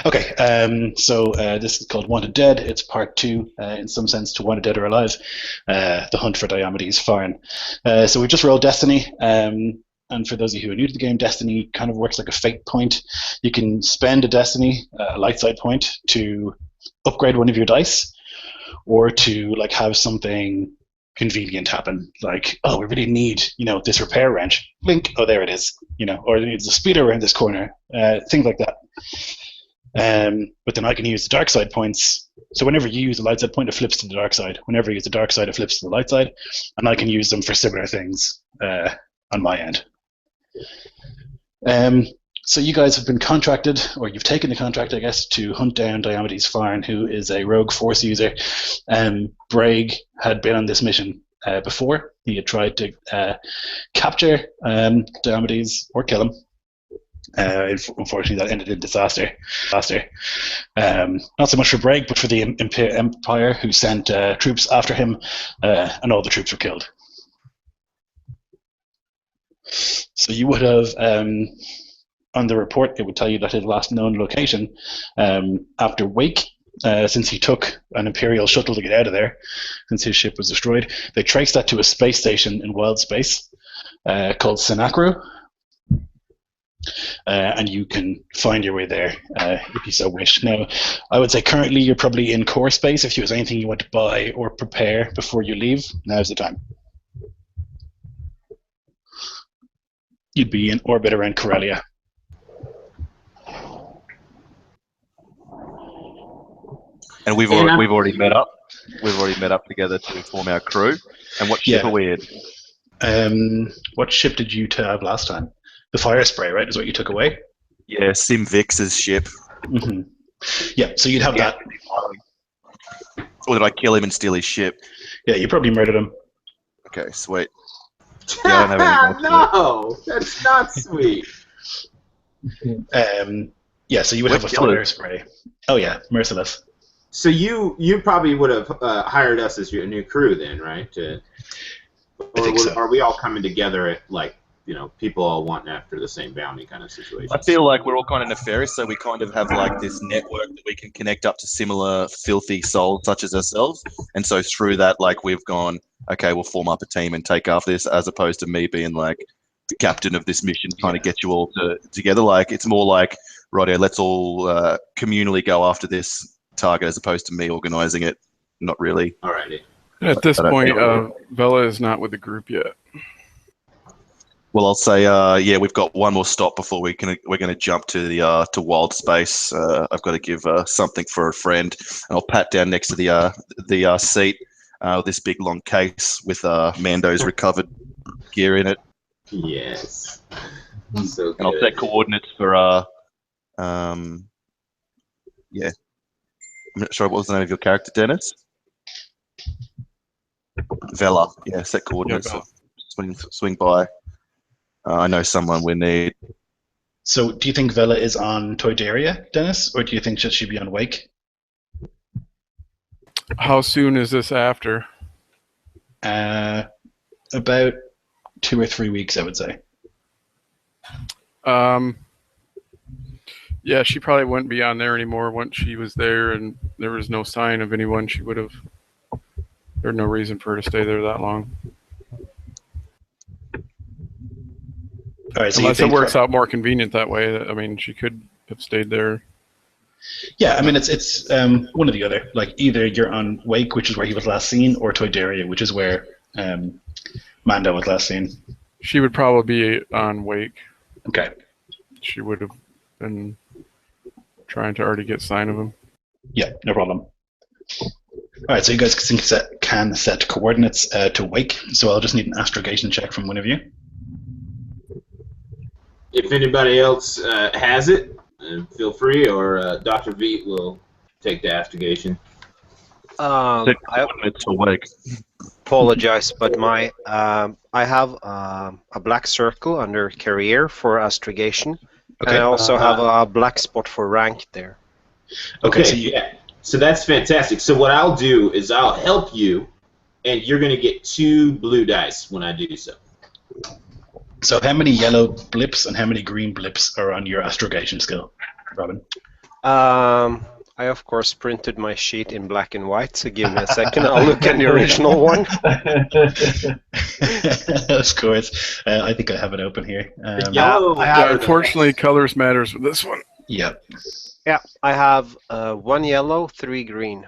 Okay, so this is called Wanted Dead. It's part two, in some sense, to Wanted Dead or Alive, the hunt for Diomedes Pharn. So we just rolled Destiny, and for those of you who are new to the game, Destiny kind of works like a fate point. You can spend a Destiny, a light side point, to upgrade one of your dice, or to like have something convenient happen, like, oh, we really need, this repair wrench. Blink, oh, there it is. Or it needs a speeder around this corner. Things like that. But then I can use the dark side points. So whenever you use a light side point, it flips to the dark side. Whenever you use the dark side, it flips to the light side, and I can use them for similar things on my end. So you guys have been contracted, or you've taken the contract, I guess, to hunt down Diomedes Pharn, who is a rogue force user. Braig had been on this mission before. He had tried to capture Diomedes or kill him. Unfortunately, that ended in disaster. Not so much for Braig, but for the Empire, who sent troops after him, and all the troops were killed. So you would have, on the report, it would tell you that his last known location after Wake, since he took an Imperial shuttle to get out of there, since his ship was destroyed, they traced that to a space station in wild space called Senacru. And you can find your way there if you so wish. Now, I would say currently you're probably in core space. If there's anything you want to buy or prepare before you leave, now's the time. You'd be in orbit around Corellia. And we've already met up. We've already met up together to form our crew. And what ship are we in? What ship did you have last time? The fire spray, right, is what you took away? Yeah, Sim Vix's ship. Mm-hmm. Yeah, so you'd have that. Or did I kill him and steal his ship? Yeah, you probably murdered him. Okay, sweet. Yeah, I don't have any no, that's not sweet. Yeah, so you would have a fire spray. Oh yeah, merciless. So you probably would have hired us as your new crew then, right? I think so. Are we all coming together at people all wanting after the same bounty kind of situation? I feel like we're all kind of nefarious, so we kind of have like this network that we can connect up to similar filthy souls such as ourselves. And so through that, like, we've gone, okay, we'll form up a team and take after this, as opposed to me being like the captain of this mission trying to get you all together. Like, it's more like, right here, let's all communally go after this target, as opposed to me organizing it. Not really. Alrighty. At this point, Vela is not with the group yet. Well, I'll say, yeah, we've got one more stop before we're going to jump to the to wild space. I've got to give something for a friend, and I'll pat down next to the seat this big long case with Mando's recovered gear in it. Yes. So and I'll set coordinates for yeah. I'm not sure what was the name of your character, Dennis. Vela. Yeah, set coordinates. Yeah, swing by. I know someone we need. So do you think Vela is on Toydaria, Dennis, or do you think that she'd be on Wake? How soon is this after? About 2 or 3 weeks, I would say. Yeah, she probably wouldn't be on there anymore once she was there and there was no sign of anyone. She would have... There's no reason for her to stay there that long. All right, so unless it works out more convenient that way. I mean, she could have stayed there. Yeah, I mean, it's one or the other. Like, either you're on Wake, which is where he was last seen, or Toydaria, which is where Mando was last seen. She would probably be on Wake. Okay. She would have been trying to already get sign of him. Yeah, no problem. All right, so you guys can set coordinates to Wake. So I'll just need an astrogation check from one of you. If anybody else has it, feel free, or Dr. Veet will take the astrogation. I apologize, but I have a black circle under career for astrogation, and I also have a black spot for rank there. Okay, yeah. So that's fantastic. So what I'll do is I'll help you, and you're going to get 2 blue dice when I do so. So how many yellow blips and how many green blips are on your astrogation skill, Robin? I of course printed my sheet in black and white, so give me a second. I'll look at the original one. Of course. I think I have it open here. Yellow. Yeah, unfortunately, colors matters with this one. Yep. Yeah, I have 1 yellow, 3 green.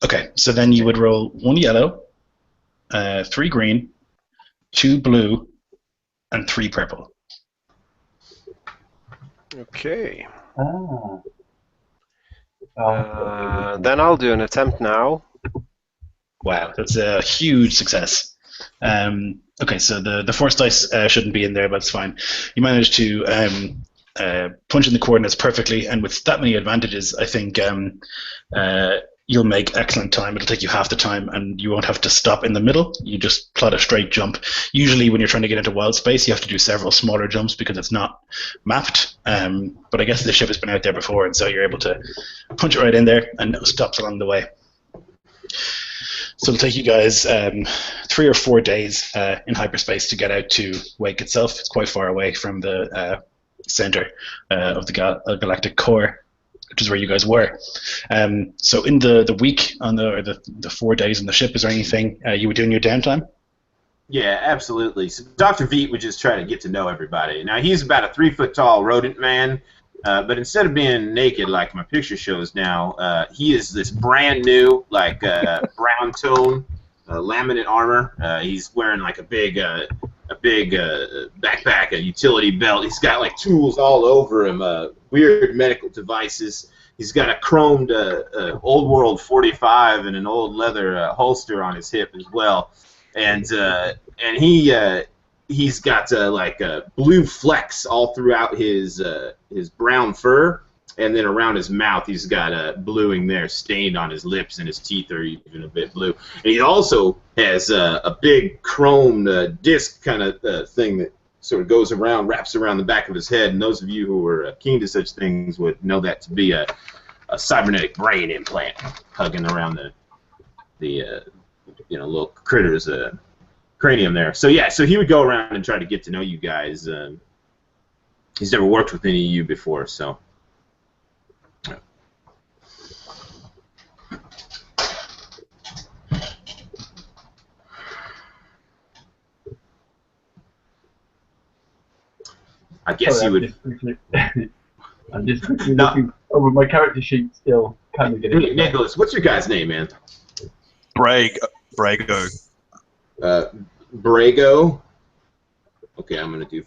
Okay, so then you would roll 1 yellow, 3 green, 2 blue, and 3 purple. Okay. Ah. Then I'll do an attempt now. Wow, that's a huge success. Okay, so the force dice shouldn't be in there, but it's fine. You managed to punch in the coordinates perfectly, and with that many advantages, I think you'll make excellent time. It'll take you half the time, and you won't have to stop in the middle. You just plot a straight jump. Usually when you're trying to get into wild space, you have to do several smaller jumps because it's not mapped. But I guess the ship has been out there before, and so you're able to punch it right in there, and no stops along the way. So it'll take you guys 3 or 4 days in hyperspace to get out to Wake itself. It's quite far away from the center of the galactic core, which is where you guys were. So in the week or the 4 days on the ship, is there anything you would do in your downtime? Yeah, absolutely. So Dr. Veet would just try to get to know everybody. Now, he's about a 3-foot-tall rodent man, but instead of being naked like my picture shows now, he is this brand new, like brown tone laminate armor. He's wearing like a big backpack, a utility belt. He's got like tools all over him, weird medical devices. He's got a chromed old world 45 and an old leather holster on his hip as well, and he's got like blue flecks all throughout his brown fur, and then around his mouth he's got bluing there stained on his lips, and his teeth are even a bit blue. And he also has a big chromed disc kind of thing that sort of goes around, wraps around the back of his head. And those of you who are keen to such things would know that to be a cybernetic brain implant hugging around the little critter's cranium there. So yeah, so he would go around and try to get to know you guys. He's never worked with any of you before, so. I guess Sorry, you would. I'm just quickly looking over my character sheet still. Kind of getting it. Nicholas, what's your guy's name, man? Brago. Brago. Okay, I'm gonna do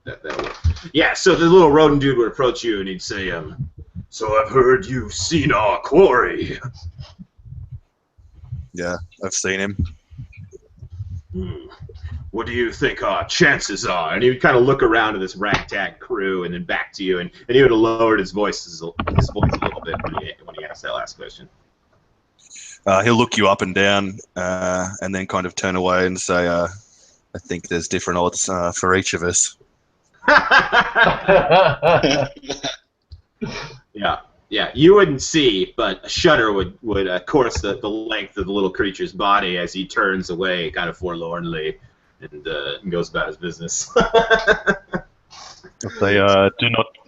that way. Yeah, so the little rodent dude would approach you and he'd say, "So I've heard you've seen our quarry." Yeah, I've seen him. What do you think our chances are? And he would kind of look around to this ragtag crew and then back to you, and he would have lowered his voice a little bit when he asked that last question. He'll look you up and down, and then kind of turn away and say, "I think there's different odds for each of us." Yeah. You wouldn't see, but a shudder would course the length of the little creature's body as he turns away, kind of forlornly, and goes about his business. They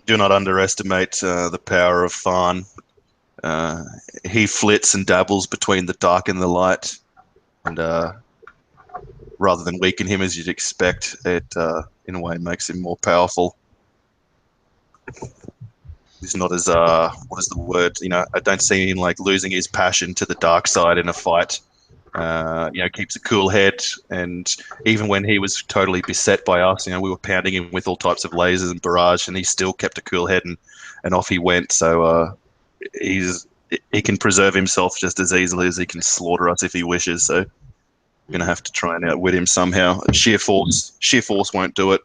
do not underestimate the power of Pharn. He flits and dabbles between the dark and the light, and rather than weaken him as you'd expect, it in a way makes him more powerful. He's not as what is the word? I don't see him like losing his passion to the dark side in a fight. Keeps a cool head, and even when he was totally beset by us, we were pounding him with all types of lasers and barrage, and he still kept a cool head, and off he went. So he can preserve himself just as easily as he can slaughter us if he wishes. So we're gonna have to try and outwit him somehow. Sheer force won't do it.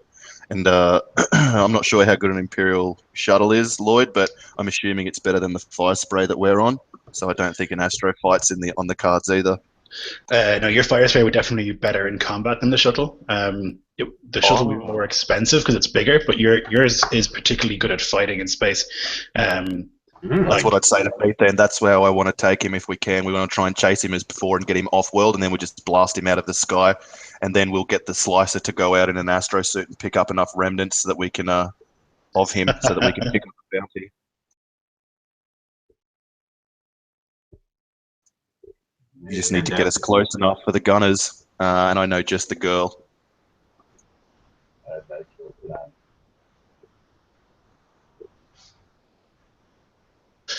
And I'm not sure how good an Imperial shuttle is, Lloyd, but I'm assuming it's better than the fire spray that we're on. So I don't think an Astro fight's on the cards either. No, your fire spray would definitely be better in combat than the shuttle. The shuttle will be more expensive because it's bigger, but yours is particularly good at fighting in space. That's what I'd say to Pete then. That's how I want to take him if we can. We want to try and chase him as before and get him off-world, and then we'll just blast him out of the sky. And then we'll get the Slicer to go out in an Astro suit and pick up enough remnants so that we can of him so that we can pick up the bounty. You just need to get us close enough for the gunners, and I know just the girl. Very cool plan.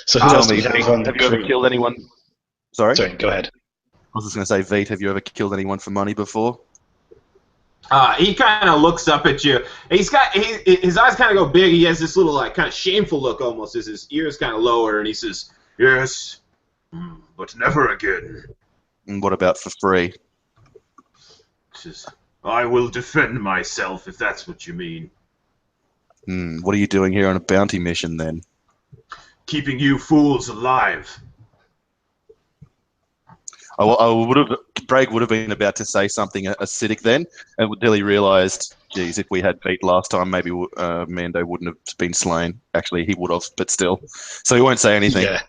So who Tell else do me, we have on the have you ever crew? killed anyone? Sorry? Sorry, go ahead. I was just going to say, Veet, have you ever killed anyone for money before? He kind of looks up at you. His eyes kind of go big. He has this little like kind of shameful look almost as his ears kind of lower, and he says, "Yes, but never again." And what about for free? He says, "I will defend myself if that's what you mean." What are you doing here on a bounty mission then? Keeping you fools alive. Bragg would have been about to say something acidic then, until he realised, geez, if we had Veet last time, maybe Mando wouldn't have been slain. Actually, he would have, but still. So he won't say anything. Yeah.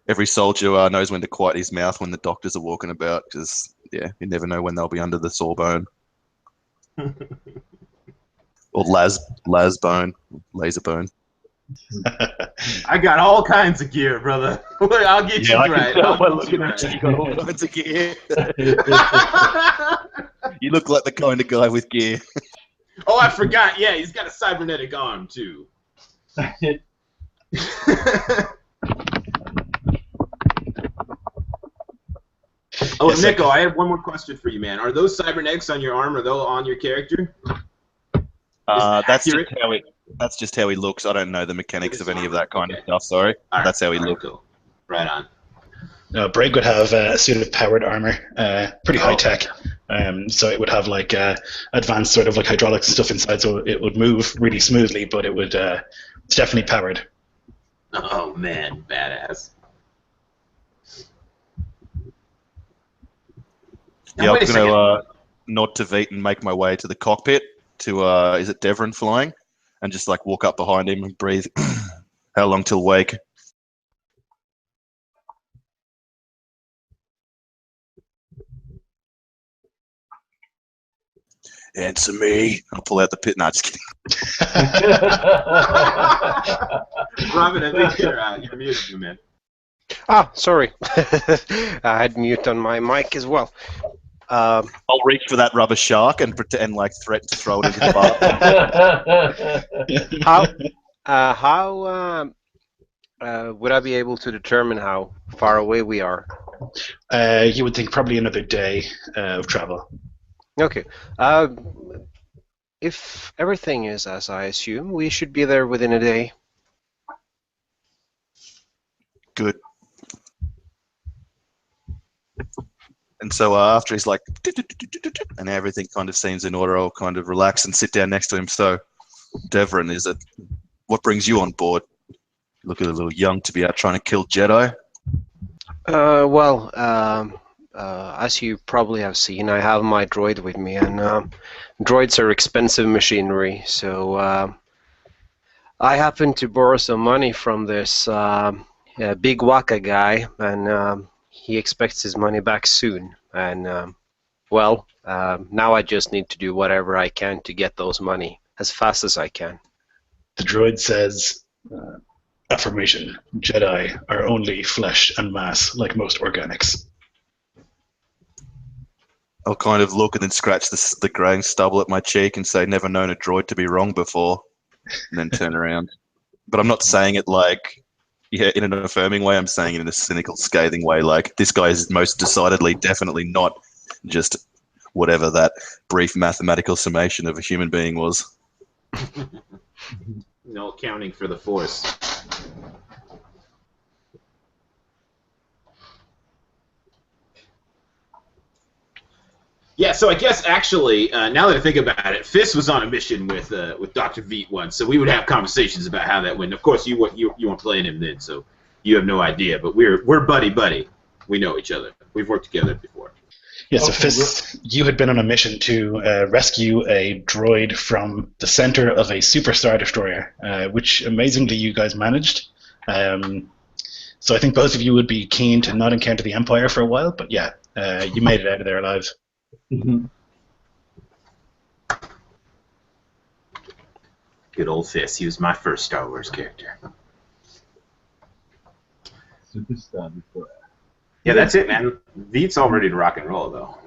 Every soldier knows when to quiet his mouth when the doctors are walking about, because, yeah, you never know when they'll be under the sawbone. Or las bone, laser bone. I got all kinds of gear, brother. I'll get you I right. can tell by I'll get looking you at you, right. you got all kinds of gear. You look like the kind of guy with gear. Oh, I forgot. Yeah, he's got a cybernetic arm, too. Oh, Yes, Nico, I have one more question for you, man. Are those cybernetics on your arm? Are those on your character? That's accurate? just how he looks. I don't know the mechanics of any of that kind of Okay. stuff. Sorry, All right, that's how he all right, looks. cool. Right on. Bragg would have a suit of powered armor, pretty high Okay. tech. So it would have like advanced sort of like hydraulics and stuff inside, so it would move really smoothly, but it would it's definitely powered. Oh man, badass. Yeah, I'm going to nod to Veet and make my way to the cockpit to, is it Devon flying? And just like walk up behind him and breathe. How long till wake? Answer me. I'll pull out the pit. Nah, just kidding. Robin, I think you're muted, man. Ah, sorry. I had mute on my mic as well. I'll reach for that rubber shark and pretend like threaten to throw it into the bar. How would I be able to determine how far away we are? You would think probably another day of travel. Okay. If everything is as I assume, we should be there within a day. Good. And so after he's like, and everything kind of seems in order, I'll kind of relax and sit down next to him. So, Devon, what brings you on board? Look a little young to be out trying to kill Jedi. As you probably have seen, I have my droid with me, and droids are expensive machinery. So I happened to borrow some money from this big Waka guy, and he expects his money back soon. And now I just need to do whatever I can to get those money as fast as I can. The droid says, affirmation, Jedi are only flesh and mass, like most organics. I'll kind of look and then scratch the graying stubble at my cheek and say, never known a droid to be wrong before, and then turn around. But I'm not saying it like, in an affirming way. I'm saying it in a cynical, scathing way. Like, this guy is most decidedly, definitely not just whatever that brief mathematical summation of a human being was. No accounting for the Force. Yeah, so I guess actually, now that I think about it, Fist was on a mission with Dr. Veet once, so we would have conversations about how that went. Of course, you weren't playing him then, so you have no idea. But we're buddy. We know each other. We've worked together before. Yeah, so Fist, you had been on a mission to rescue a droid from the center of a super Star Destroyer, which amazingly you guys managed. So I think both of you would be keen to not encounter the Empire for a while, but yeah, you made it out of there alive. Mm-hmm. Good old Fist. He was my first Star Wars character. Superstar before. Yeah, that's it, man. Veet's all ready to rock and roll, though.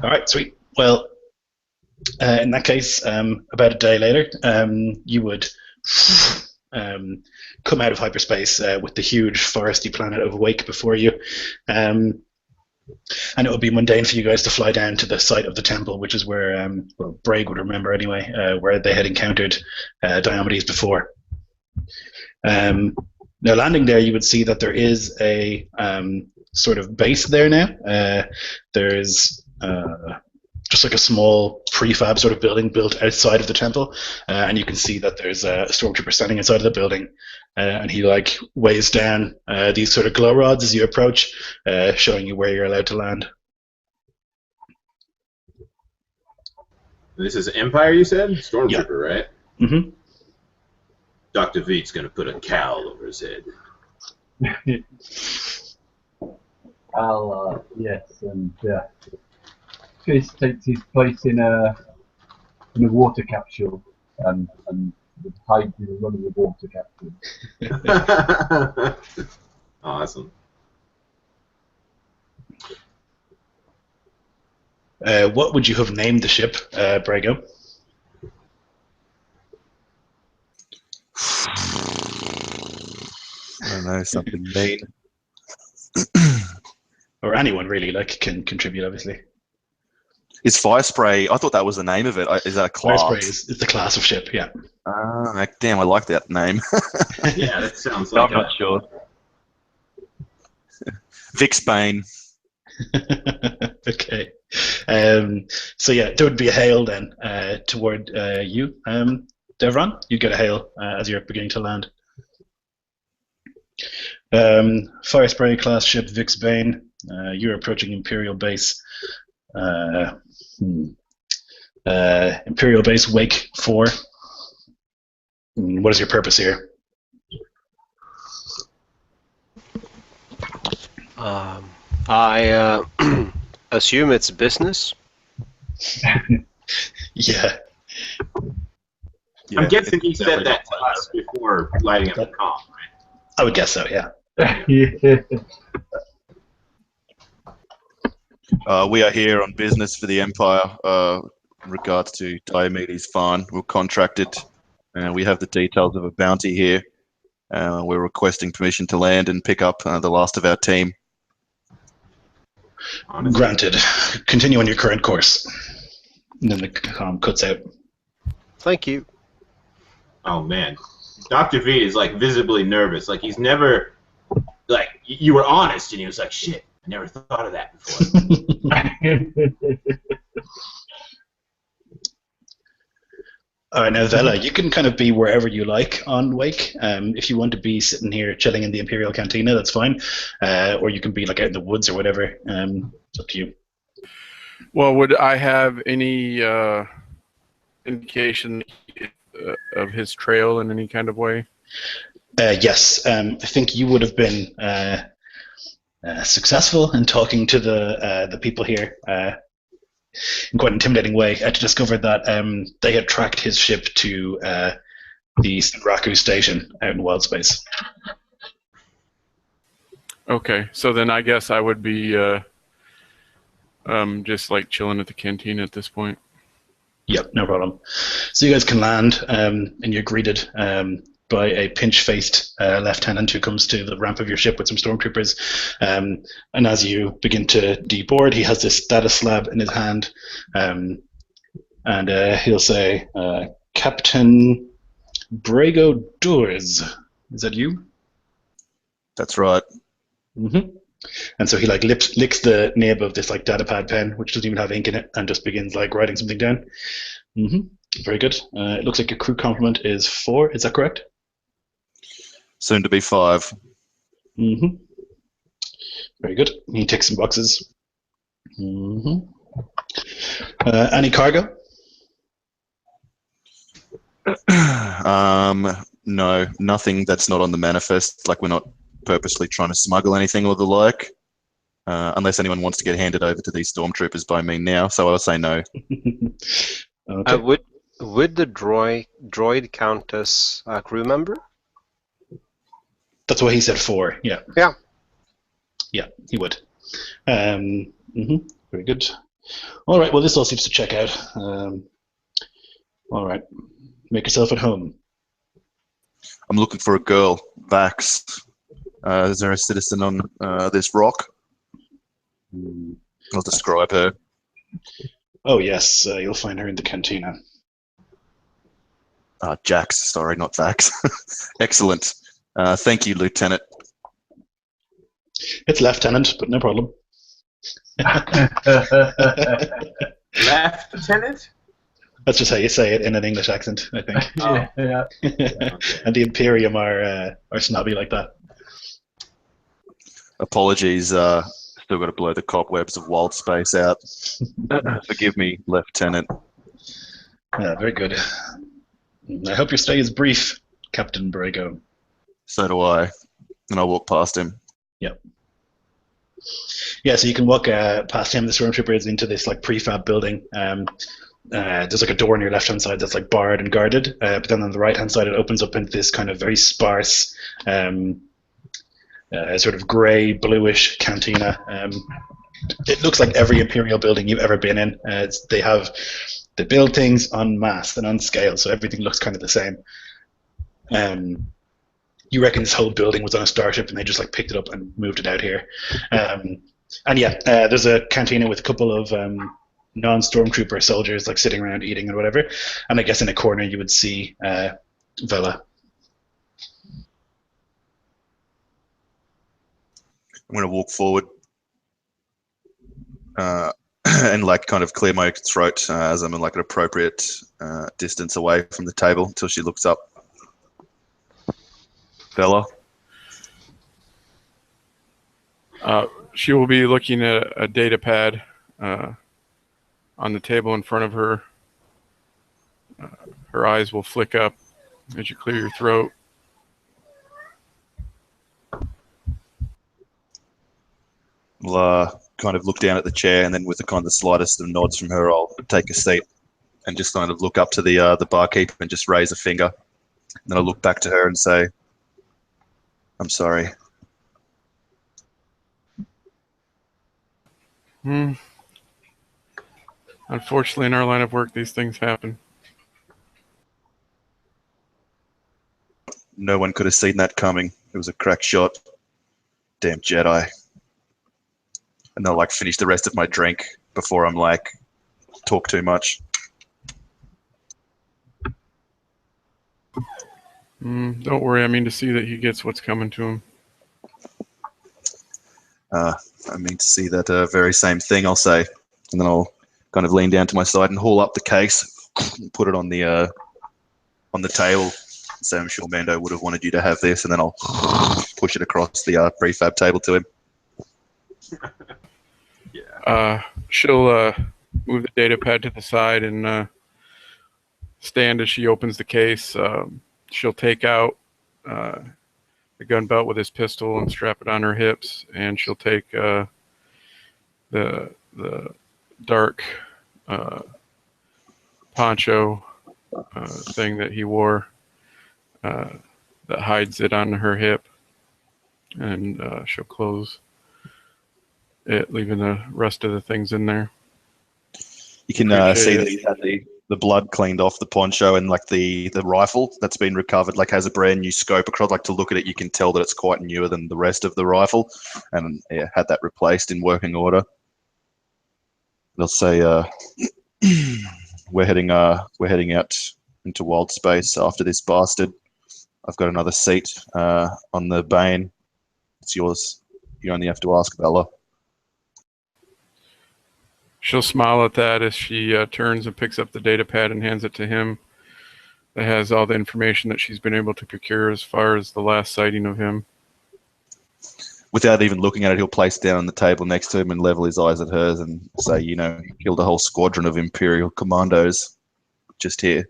All right, sweet. Well, in that case, about a day later, you would come out of hyperspace with the huge foresty planet of Wake before you. And it would be mundane for you guys to fly down to the site of the temple, which is where, well, Braig would remember anyway, where they had encountered Diomedes before. Now, landing there, you would see that there is a sort of base there now. There's just like a small prefab sort of building built outside of the temple, and you can see that there's a stormtrooper standing inside of the building, and he like weighs down these sort of glow rods as you approach, showing you where you're allowed to land. This is Empire, you said? Stormtrooper, Yeah. right? Mm-hmm. Dr. Veet's going to put a cowl over his head. Yes, and Chris takes his place in a water capsule and would hide in one of the water capsules. Awesome. What would you have named the ship, Brago? I don't know, something mean. Or anyone really, like, can contribute, obviously. Is fire spray? I thought that was the name of it. Is that a class? Fire spray is the class of ship, yeah. Damn, I like that name. Yeah, that sounds like I'm not sure. Vic Spain. Okay. So yeah, there would be a hail then toward you, Devron. You'd get a hail as you're beginning to land. Fire spray class ship Vix Bane. You're approaching Imperial Base. Imperial Base Wake 4. What is your purpose here? I assume it's business. Yeah. I'm guessing he said definitely that to not us before lighting up the comm, right? I would guess so, yeah. We are here on business for the Empire in regards to Diomedes Pharn. We're contracted. We have the details of a bounty here. We're requesting permission to land and pick up the last of our team. Honestly. Granted. Continue on your current course. And then the comm cuts out. Thank you. Oh, man. Dr. Veet is, like, visibly nervous. Like, he's never... Like, you were honest, and he was like, shit, I never thought of that before. All right, now Vela, you can kind of be wherever you like on Wake. If you want to be sitting here chilling in the Imperial Cantina, that's fine. Or you can be like out in the woods or whatever. It's up to you. Well, would I have any indication of his trail in any kind of way? Yes, I think you would have been successful in talking to the people here in quite an intimidating way to discover that they had tracked his ship to the Raku station out in wild space. Okay, so then I guess I would be just like chilling at the canteen at this point. Yep, no problem. So you guys can land, and you're greeted by a pinch-faced lieutenant who comes to the ramp of your ship with some stormtroopers. And as you begin to deboard, he has this status slab in his hand, and he'll say, Captain Brago Doors. Is that you? That's right. Mm-hmm. And so he like licks the nib of this like datapad pen, which doesn't even have ink in it, and just begins like writing something down. Mm-hmm. Very good. It looks like your crew complement is 4. Is that correct? Soon to be 5. Mm-hmm. Very good. He ticks some boxes. Mm-hmm. Any cargo? No, nothing that's not on the manifest. Like, we're not purposely trying to smuggle anything or the like, unless anyone wants to get handed over to these stormtroopers by me now. So I'll say no. Okay. Would the droid count as a crew member? That's what he said 4. Yeah. Yeah. Yeah, he would. Very good. All right. Well, this all seems to check out. All right. Make yourself at home. I'm looking for a girl, Vax. Is there a citizen on this rock? I'll describe her. Oh yes, you'll find her in the cantina. Jax, sorry, not Vax. Excellent. Thank you, Lieutenant. It's Lieutenant, but no problem. Lieutenant? That's just how you say it in an English accent, I think. Yeah. And the Imperium are snobby like that. Apologies. Still got to blow the cobwebs of wild space out. Forgive me, Lieutenant. Very good. I hope your stay is brief, Captain Brago. So do I. And I walk past him. Yep. Yeah, so you can walk past him. The stormtrooper is into this like prefab building. There's like a door on your left hand side that's like barred and guarded, but then on the right hand side it opens up into this kind of very sparse, sort of grey bluish cantina. It looks like every Imperial building you've ever been in. They build things en masse and on scale, so everything looks kind of the same. You reckon this whole building was on a starship and they just like picked it up and moved it out here. And yeah, there's a cantina with a couple of non-stormtrooper soldiers like sitting around eating or whatever. And I guess in a corner you would see Vela. I'm going to walk forward and like kind of clear my throat as I'm in like an appropriate distance away from the table until she looks up. Bella? She will be looking at a data pad on the table in front of her. Her eyes will flick up as you clear your throat. We'll kind of look down at the chair, and then with the kind of the slightest of nods from her, I'll take a seat and just kind of look up to the barkeep and just raise a finger. And then I'll look back to her and say, I'm sorry. Unfortunately, in our line of work, these things happen. No one could have seen that coming. It was a crack shot. Damn Jedi. And I'll like finish the rest of my drink before I'm like talk too much. Don't worry, I mean to see that he gets what's coming to him. I mean to see that very same thing, I'll say. And then I'll kind of lean down to my side and haul up the case, put it on the table. So I'm sure Mando would have wanted you to have this, and then I'll push it across the prefab table to him. She'll move the data pad to the side and stand as she opens the case. She'll take out the gun belt with his pistol and strap it on her hips, and she'll take the dark poncho thing that he wore that hides it on her hip, and she'll close it, leaving the rest of the things in there. You can see that he had the blood cleaned off the poncho, and like the rifle that's been recovered like has a brand new scope across. Like to look at it, you can tell that it's quite newer than the rest of the rifle, and yeah, had that replaced in working order. They'll say we're heading out into wild space after this bastard. I've got another seat on the Bane. It's yours. You only have to ask, Bella. She'll smile at that as she turns and picks up the data pad and hands it to him. That has all the information that she's been able to procure as far as the last sighting of him. Without even looking at it, he'll place it down on the table next to him and level his eyes at hers and say, you know, killed a whole squadron of Imperial commandos just here.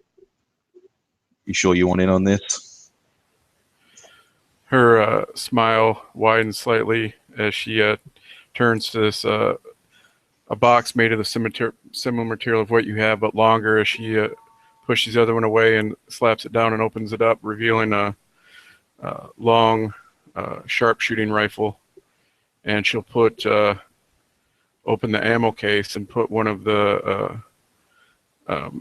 You sure you want in on this? Her smile widens slightly as she turns to this a box made of the similar material of what you have, but longer, as she pushes the other one away and slaps it down and opens it up, revealing a long sharpshooting rifle. and she'll put open the ammo case and put one of the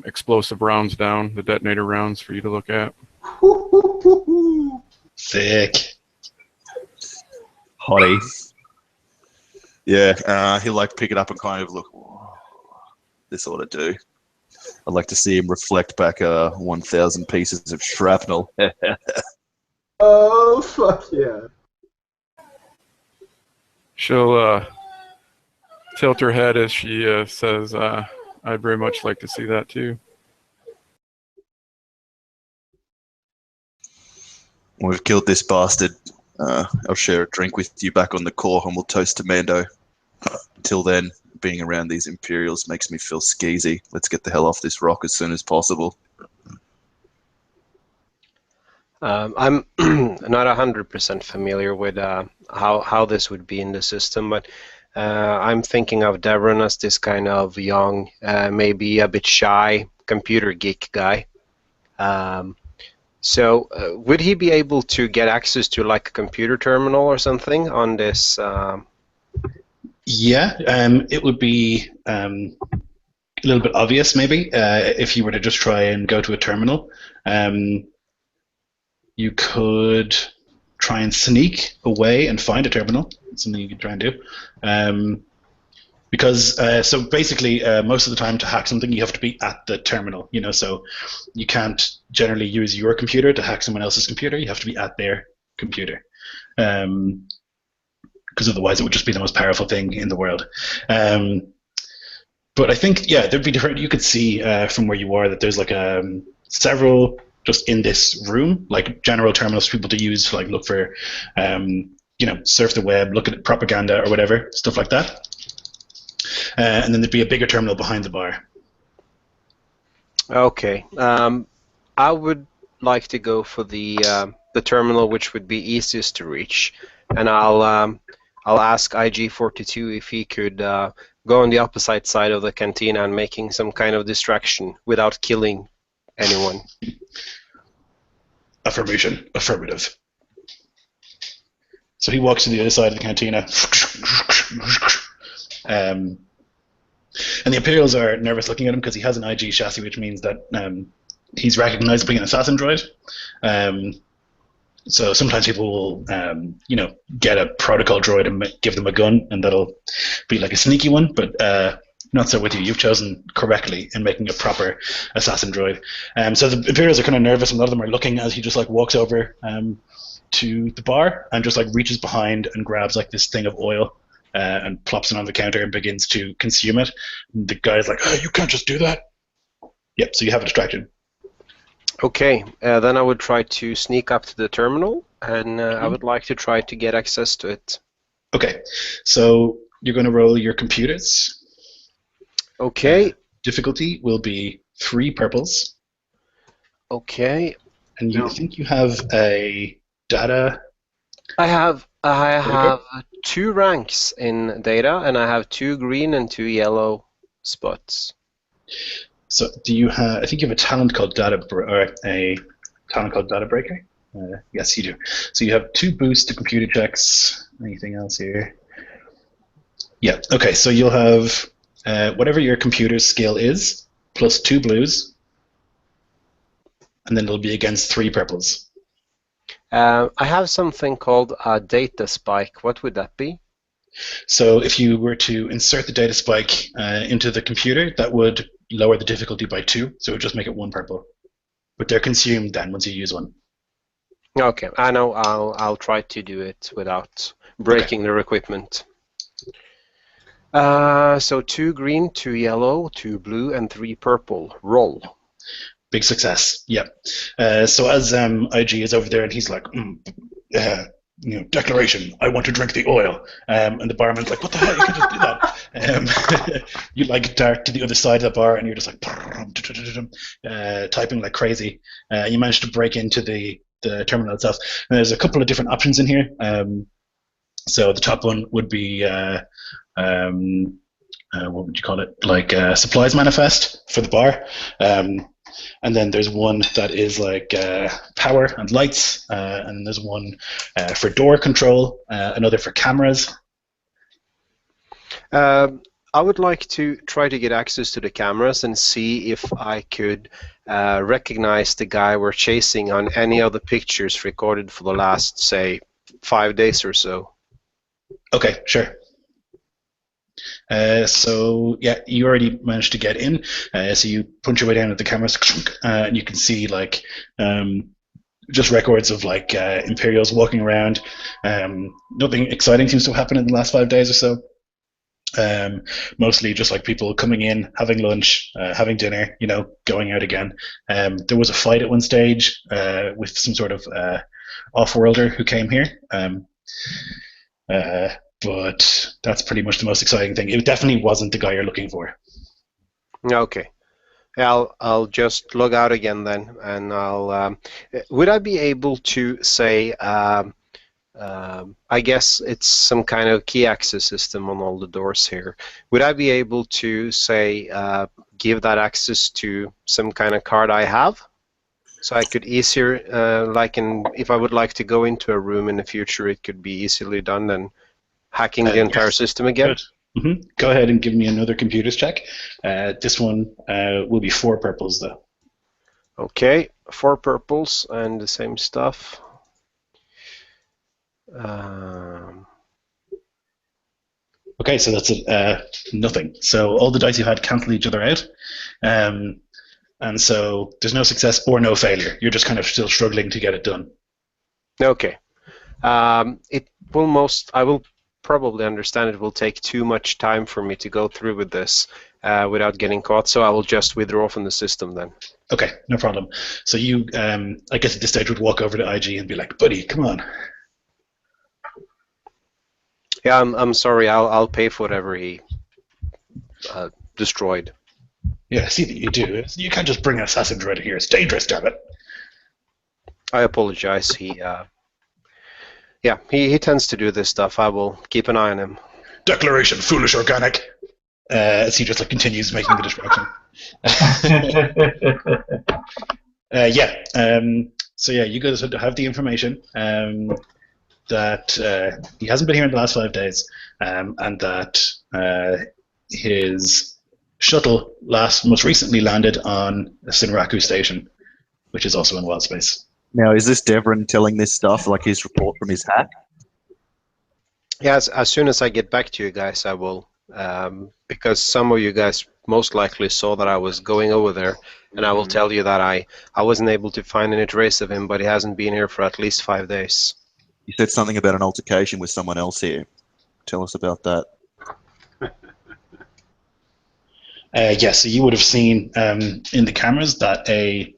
explosive rounds down, the detonator rounds for you to look at. Sick. Hottie. Yeah, he'll like pick it up and kind of look. This ought to do. I'd like to see him reflect back 1,000 pieces of shrapnel. Oh, fuck yeah. She'll tilt her head as she says, I'd very much like to see that too. We've killed this bastard. I'll share a drink with you back on the core and we'll toast to Mando. Until then, being around these Imperials makes me feel skeezy. Let's get the hell off this rock as soon as possible. I'm not 100% familiar with how this would be in the system, but I'm thinking of Devon as this kind of young, maybe a bit shy computer geek guy. So would he be able to get access to like a computer terminal or something on this? Yeah, it would be a little bit obvious maybe if you were to just try and go to a terminal. You could try and sneak away and find a terminal. That's something you could try and do. Because so basically, most of the time to hack something, you have to be at the terminal. You know, so you can't generally use your computer to hack someone else's computer. You have to be at their computer, because otherwise it would just be the most powerful thing in the world. But I think, yeah, there'd be different. You could see from where you are that there's like several just in this room, like general terminals for people to use to like look for, you know, surf the web, look at propaganda or whatever, stuff like that. And then there'd be a bigger terminal behind the bar. Okay. I would like to go for the terminal which would be easiest to reach, and I'll ask IG-42 if he could go on the opposite side of the cantina and making some kind of distraction without killing anyone. Affirmation. Affirmative. So he walks to the other side of the cantina. And the Imperials are nervous looking at him because he has an IG chassis, which means that he's recognizably an assassin droid. So sometimes people will, you know, get a protocol droid and give them a gun, and that'll be like a sneaky one, but not so with you. You've chosen correctly in making a proper assassin droid. So the Imperials are kind of nervous, and a lot of them are looking as he just like walks over to the bar and just like reaches behind and grabs like this thing of oil and plops it on the counter and begins to consume it. And the guy's like, "Oh, you can't just do that." Yep, so you have a distraction. Okay, then I would try to sneak up to the terminal, and I would like to try to get access to it. Okay, so you're going to roll your computers. Okay. Difficulty will be 3 purples. Okay. And you think you have a data? I have 2 ranks in data, and I have 2 green and 2 yellow spots. So do you have? I think you have a talent called a talent called Data Breaker. Yes, you do. So you have 2 boosts to computer checks. Anything else here? Yeah. Okay. So you'll have whatever your computer skill is plus 2 blues, and then it'll be against 3 purples. I have something called a data spike. What would that be? So if you were to insert the data spike into the computer, that would lower the difficulty by 2, so it would just make it 1 purple. But they're consumed then once you use one. Okay, I know. I'll try to do it without breaking their equipment. So 2 green, 2 yellow, 2 blue, and 3 purple. Roll. Big success. Yep. So as IG is over there and he's like, you know, declaration, I want to drink the oil. And the barman's like, what the hell, you can't just do that. You like dart to the other side of the bar and you're just like typing like crazy. You manage to break into the terminal itself. And there's a couple of different options in here. So the top one would be, what would you call it? Like a supplies manifest for the bar. And then there's one that is like power and lights, and there's one for door control, another for cameras, I would like to try to get access to the cameras and see if I could recognize the guy we're chasing on any of the pictures recorded for the last, say, 5 days or so. Okay, sure. So yeah, you already managed to get in. So you punch your way down at the cameras, and you can see like just records of like Imperials walking around. Nothing exciting seems to have happened in the last 5 days or so. Mostly just like people coming in, having lunch, having dinner, you know, going out again. There was a fight at one stage with some sort of off-worlder who came here. But that's pretty much the most exciting thing. It definitely wasn't the guy you're looking for. Okay. I'll just log out again then, and I'll. Would I be able to say? I guess it's some kind of key access system on all the doors here. Would I be able to say give that access to some kind of card I have, so I could easier if I would like to go into a room in the future, it could be easily done than hacking the entire system again. Mm-hmm. Go ahead and give me another computers check. This one will be 4 purples though. Okay, 4 purples and the same stuff. Okay, so that's nothing. So all the dice you had cancel each other out, and so there's no success or no failure. You're just kind of still struggling to get it done. Okay. It will I will probably understand it will take too much time for me to go through with this without getting caught, so I will just withdraw from the system then. Okay, no problem. So you, I guess at this stage, would walk over to IG and be like, "Buddy, come on." Yeah, I'm sorry. I'll pay for whatever he destroyed. Yeah, I see that you do. You can't just bring an assassin droid here. It's dangerous, damn it. I apologize. He tends to do this stuff. I will keep an eye on him. Declaration, foolish organic. As he just like continues making the distraction. So yeah, you guys have the information that he hasn't been here in the last 5 days, and that his shuttle most recently landed on Sinraku Station, which is also in wild space. Now, is this Devon telling this stuff, like his report from his hack? Yes, as soon as I get back to you guys, I will, because some of you guys most likely saw that I was going over there, and I will tell you that I wasn't able to find any trace of him, but he hasn't been here for at least 5 days. You said something about an altercation with someone else here. Tell us about that. Yes, so you would have seen in the cameras that a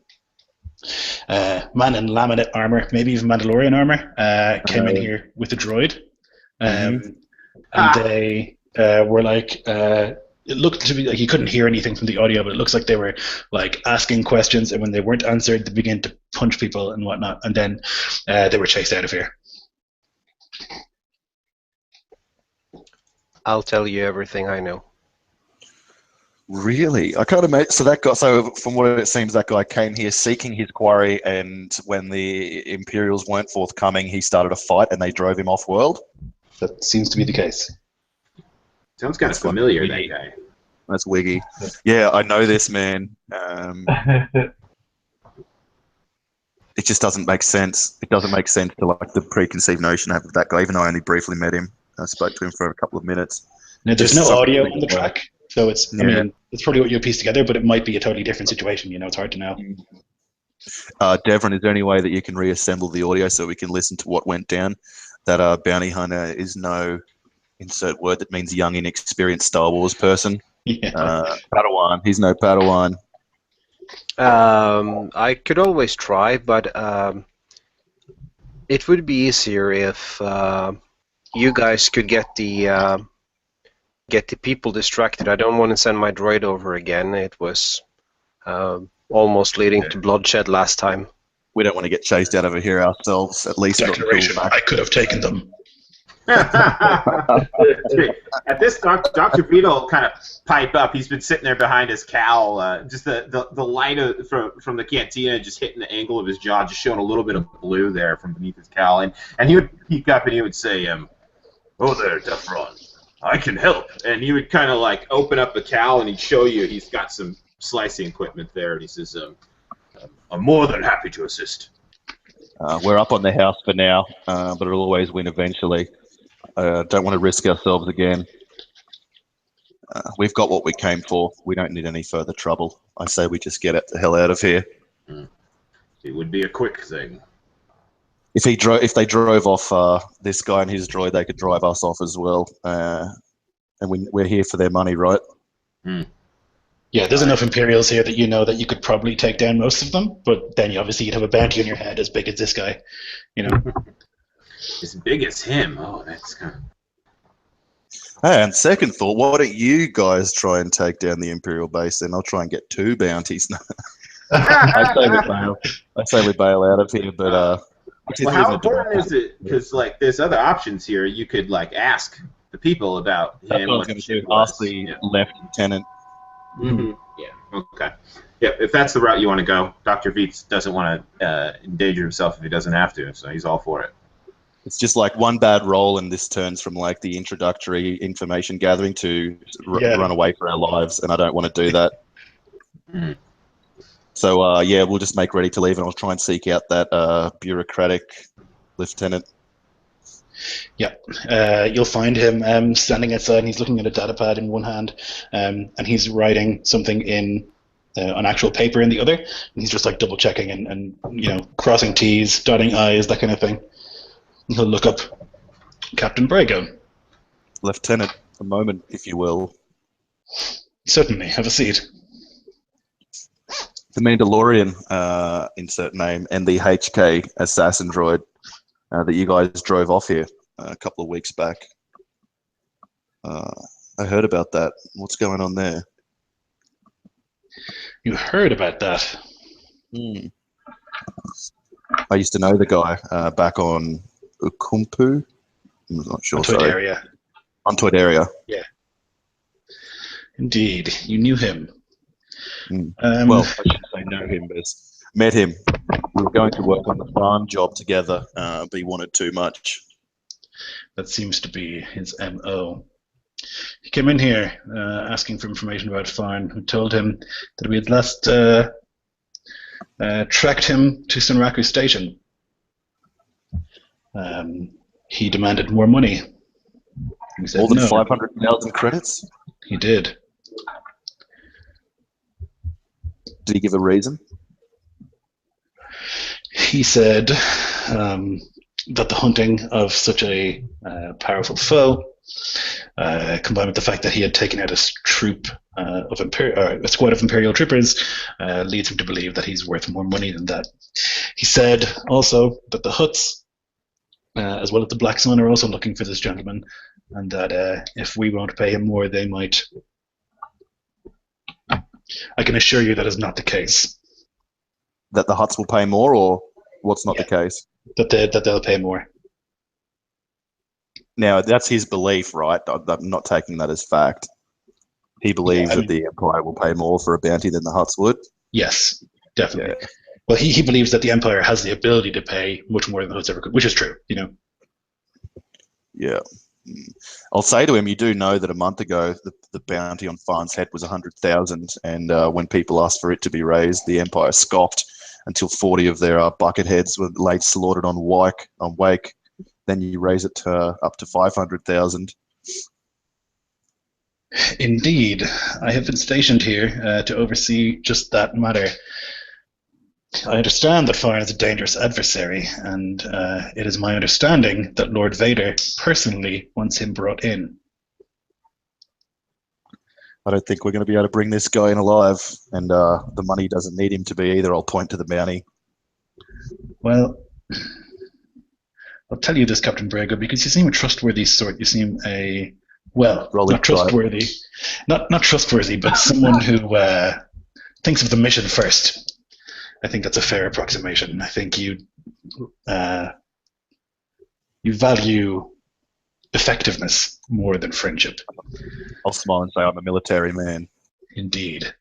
man in laminate armor, maybe even Mandalorian armor, came in here with a droid. And they were like, it looked to be like he couldn't hear anything from the audio, but it looks like they were like asking questions, and when they weren't answered, they began to punch people and whatnot, and then they were chased out of here. I'll tell you everything I know. Really? I can't imagine. So that guy. So from what it seems, that guy came here seeking his quarry, and when the Imperials weren't forthcoming, he started a fight, and they drove him off world. That seems to be the case. Sounds kind of familiar, that guy. That's wiggy. Yeah, I know this man. It just doesn't make sense. It doesn't make sense to like the preconceived notion I have of that guy, even though I only briefly met him. I spoke to him for a couple of minutes. Now, there's no audio on the track, so it's, I mean, it's probably what you piece together, but it might be a totally different situation. You know, it's hard to know. Devon, is there any way that you can reassemble the audio so we can listen to what went down? That bounty hunter is no insert word that means young, inexperienced Star Wars person. Yeah. Padawan. He's no Padawan. I could always try, but it would be easier if you guys could get the people distracted. I don't want to send my droid over again. It was almost leading to bloodshed last time. We don't want to get chased out of here ourselves, at least. Declaration, I could have taken them. At this, Dr. Beetle will kind of pipe up. He's been sitting there behind his cowl, just the light from the cantina just hitting the angle of his jaw, just showing a little bit of blue there from beneath his cowl. And he would peek up and he would say, "Oh there, Defron. I can help. And he would kind of like open up a cowl and he'd show you he's got some slicing equipment there. And he says, I'm more than happy to assist. We're up on the house for now, but it'll always win eventually. Don't want to risk ourselves again. We've got what we came for. We don't need any further trouble. I say we just get it the hell out of here. It would be a quick thing. If they drove off this guy and his droid, they could drive us off as well. And we're here for their money, right? Yeah, there's enough Imperials here that you know that you could probably take down most of them, but then you'd have a bounty on your head as big as this guy, you know. As big as him. Oh, that's kind of... Hey, and second thought, why don't you guys try and take down the Imperial base, then I'll try and get 2 bounties. I say we bail out of here, but well, how important is it? Because like there's other options here. You could like ask the people about him. That's what I was going to do. Ask the left lieutenant. Yeah. Okay. Yeah. If that's the route you want to go, Dr. Veets doesn't want to endanger himself if he doesn't have to, so he's all for it. It's just like one bad roll, and this turns from like the introductory information gathering to run away for our lives, and I don't want to do that. So yeah, we'll just make ready to leave, and I'll try and seek out that bureaucratic lieutenant. Yeah, you'll find him standing outside, and he's looking at a data pad in one hand, and he's writing something in on actual paper in the other. And he's just like double checking and you know, crossing T's, dotting I's, that kind of thing. He'll look up Captain Brago. Lieutenant, a moment, if you will. Certainly, have a seat. The Mandalorian, insert name, and the HK assassin droid that you guys drove off here a couple of weeks back. I heard about that. What's going on there? You heard about that? I used to know the guy back on Ukumpu. I'm not sure. Toydaria. On Toydaria. Yeah. Indeed, you knew him. Well, I shouldn't say know him, but met him. We were going to work on the farm job together, but he wanted too much. That seems to be his MO. He came in here asking for information about Pharn, who told him that we had last tracked him to Sunraku Station. He demanded more money. We said more than no. 500,000 credits? He did. Did he give a reason? He said that the hunting of such a powerful foe, combined with the fact that he had taken out a troop of a squad of Imperial troopers, leads him to believe that he's worth more money than that. He said also that the Hutts, as well as the Black Sun, are also looking for this gentleman, and that if we won't pay him more, they might. I can assure you that is not the case. That the Hutts will pay more, or what's not the case? That they'll pay more. Now, that's his belief, right? I'm not taking that as fact. He believes that the Empire will pay more for a bounty than the Hutts would? Yes, definitely. Yeah. Well, he believes that the Empire has the ability to pay much more than the Hutts ever could, which is true, you know. Yeah. I'll say to him, you do know that a month ago the bounty on Pharn's head was 100,000, and when people asked for it to be raised, the Empire scoffed until 40 of their bucket heads were laid slaughtered on Wake. Then you raise it up to 500,000. Indeed, I have been stationed here to oversee just that matter. I understand that Pharn is a dangerous adversary, and it is my understanding that Lord Vader personally wants him brought in. I don't think we're going to be able to bring this guy in alive, and the money doesn't need him to be either. I'll point to the bounty. Well, I'll tell you this, Captain Brago, because you seem a trustworthy sort. You seem not trustworthy. Not trustworthy, but someone who thinks of the mission first. I think that's a fair approximation. I think you value effectiveness more than friendship. I'll smile and say I'm a military man. Indeed.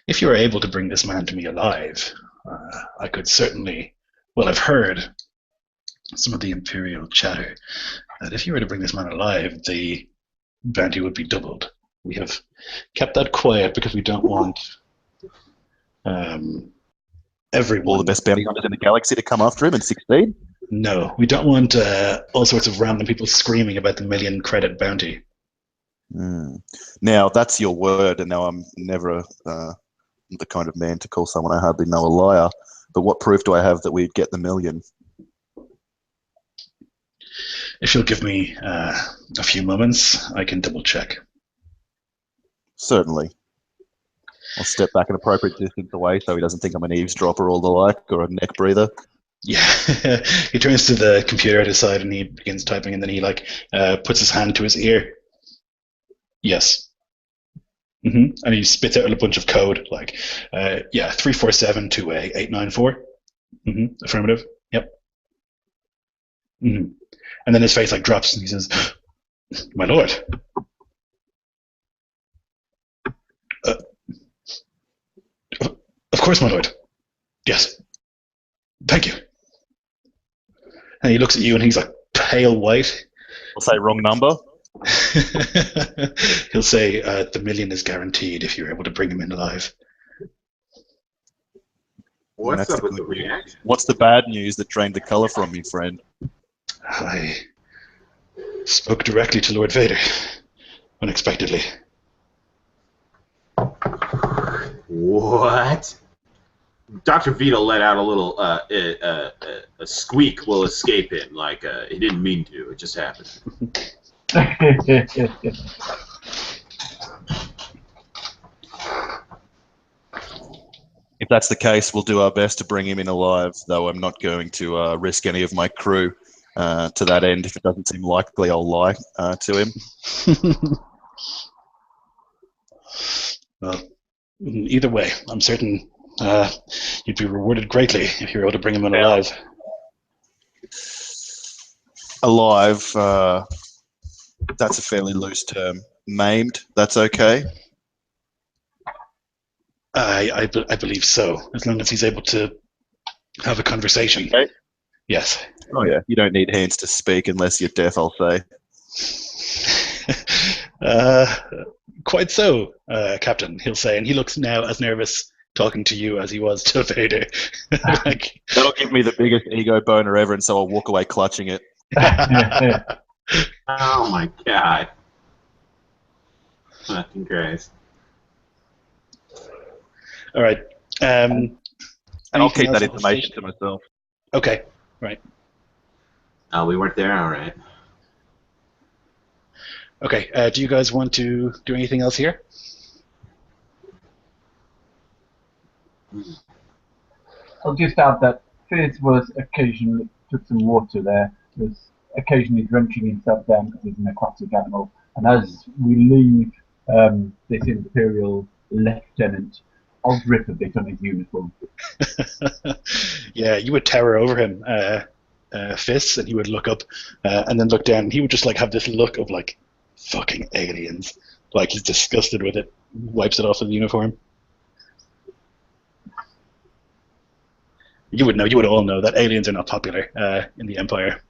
If you are able to bring this man to me alive, I could certainly... Well, I've heard some of the Imperial chatter that if you were to bring this man alive, the bounty would be doubled. We have kept that quiet because we don't want everyone. All the best bounty hunters in the galaxy to come after him and succeed? No, we don't want all sorts of random people screaming about the 1 million credit bounty. Now, that's your word, and now I'm never the kind of man to call someone I hardly know a liar. But what proof do I have that we'd get the 1 million? If you'll give me a few moments, I can double check. Certainly. I'll step back an appropriate distance away so he doesn't think I'm an eavesdropper or the like, or a neck breather. Yeah, he turns to the computer at his side and he begins typing, and then he puts his hand to his ear. Yes. And he spits out a bunch of code, 347-2A894. Affirmative. Yep. And then his face drops and he says, "My lord." Of course, my lord. Yes. Thank you. And he looks at you and he's pale white. I'll say wrong number. He'll say, the 1 million is guaranteed if you're able to bring him in alive. What's up with the reaction? What's the bad news that drained the color from me, friend? I spoke directly to Lord Vader, unexpectedly. What? Dr. Vito let out a little a squeak will escape him, he didn't mean to. It just happened. If that's the case, we'll do our best to bring him in alive, though I'm not going to risk any of my crew to that end. If it doesn't seem likely, I'll lie to him. Well, either way, I'm certain you'd be rewarded greatly if you were able to bring him in alive. Alive, that's a fairly loose term. Maimed, that's okay? I believe so, as long as he's able to have a conversation. Okay. Yes. Oh, yeah. You don't need hands to speak unless you're deaf, I'll say. Quite so, Captain, he'll say, and he looks now as nervous talking to you as he was to Vader. That'll give me the biggest ego boner ever, and so I'll walk away clutching it. Oh my god. Fucking Christ. All right. And I'll keep that information to myself. Okay, right. Oh, we weren't there? All right. Okay, do you guys want to do anything else here? I'll just add that Fizz was occasionally, took some water there, was occasionally drenching himself down because he's an aquatic animal. And as we leave this Imperial lieutenant, I'll drip a bit on his uniform. Yeah, you would tower over him, Fizz, and he would look up and then look down, and he would just have this look of fucking aliens. He's disgusted with it, wipes it off his uniform. You would all know that aliens are not popular in the Empire,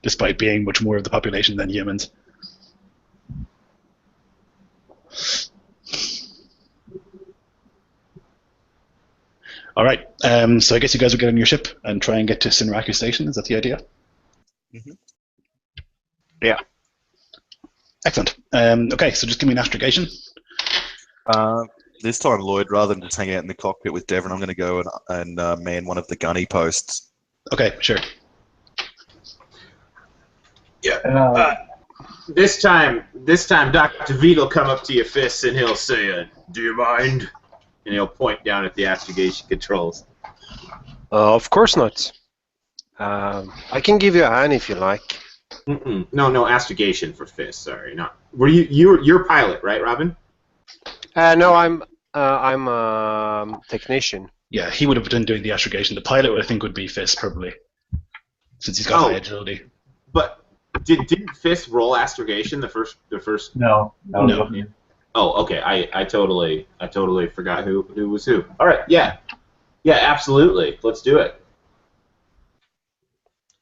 despite being much more of the population than humans. All right, so I guess you guys will get on your ship and try and get to Sinraku Station. Is that the idea? Mm-hmm. Yeah. Excellent. Okay, so just give me an astrogation. This time, Lloyd, rather than just hang out in the cockpit with Devon, I'm going to go and man one of the gunny posts. Okay, sure. Yeah. This time, Dr. Vito will come up to your fists and he'll say, "Do you mind?" And he'll point down at the astrogation controls. Of course not. I can give you a hand if you like. No, astrogation for fists. Sorry, not. Were you're pilot, right, Robin? No, I'm a technician. Yeah, he would have been doing the astrogation. The pilot, I think, would be Fist probably, since he's got high agility. But didn't Fist roll astrogation the first? No. Oh, okay. I totally forgot who was who. All right, yeah, absolutely. Let's do it.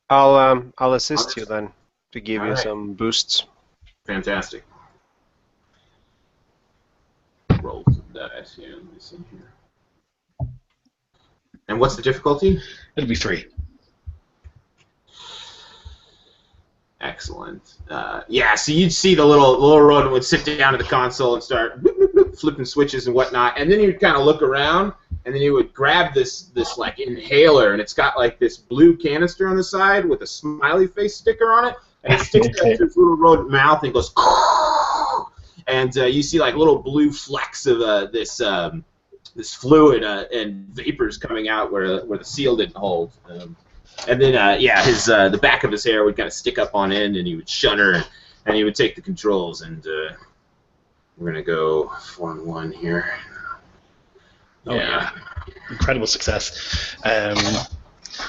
I'll assist you then to give you All right. some boosts. Fantastic. Roll some dice here. Let me see here. And what's the difficulty? It'll be 3. Excellent. Yeah, so you'd see the little rodent would sit down at the console and start boop, boop, boop, flipping switches and whatnot, and then you'd kind of look around, and then you would grab this like inhaler, and it's got like this blue canister on the side with a smiley face sticker on it, and it sticks out to its little rodent mouth and it goes, and you see like little blue flecks of this fluid and vapors coming out where the seal didn't hold. And then, his the back of his hair would kind of stick up on end, and he would shudder, and he would take the controls, and we're gonna go 4-1 here. Oh, yeah, incredible success.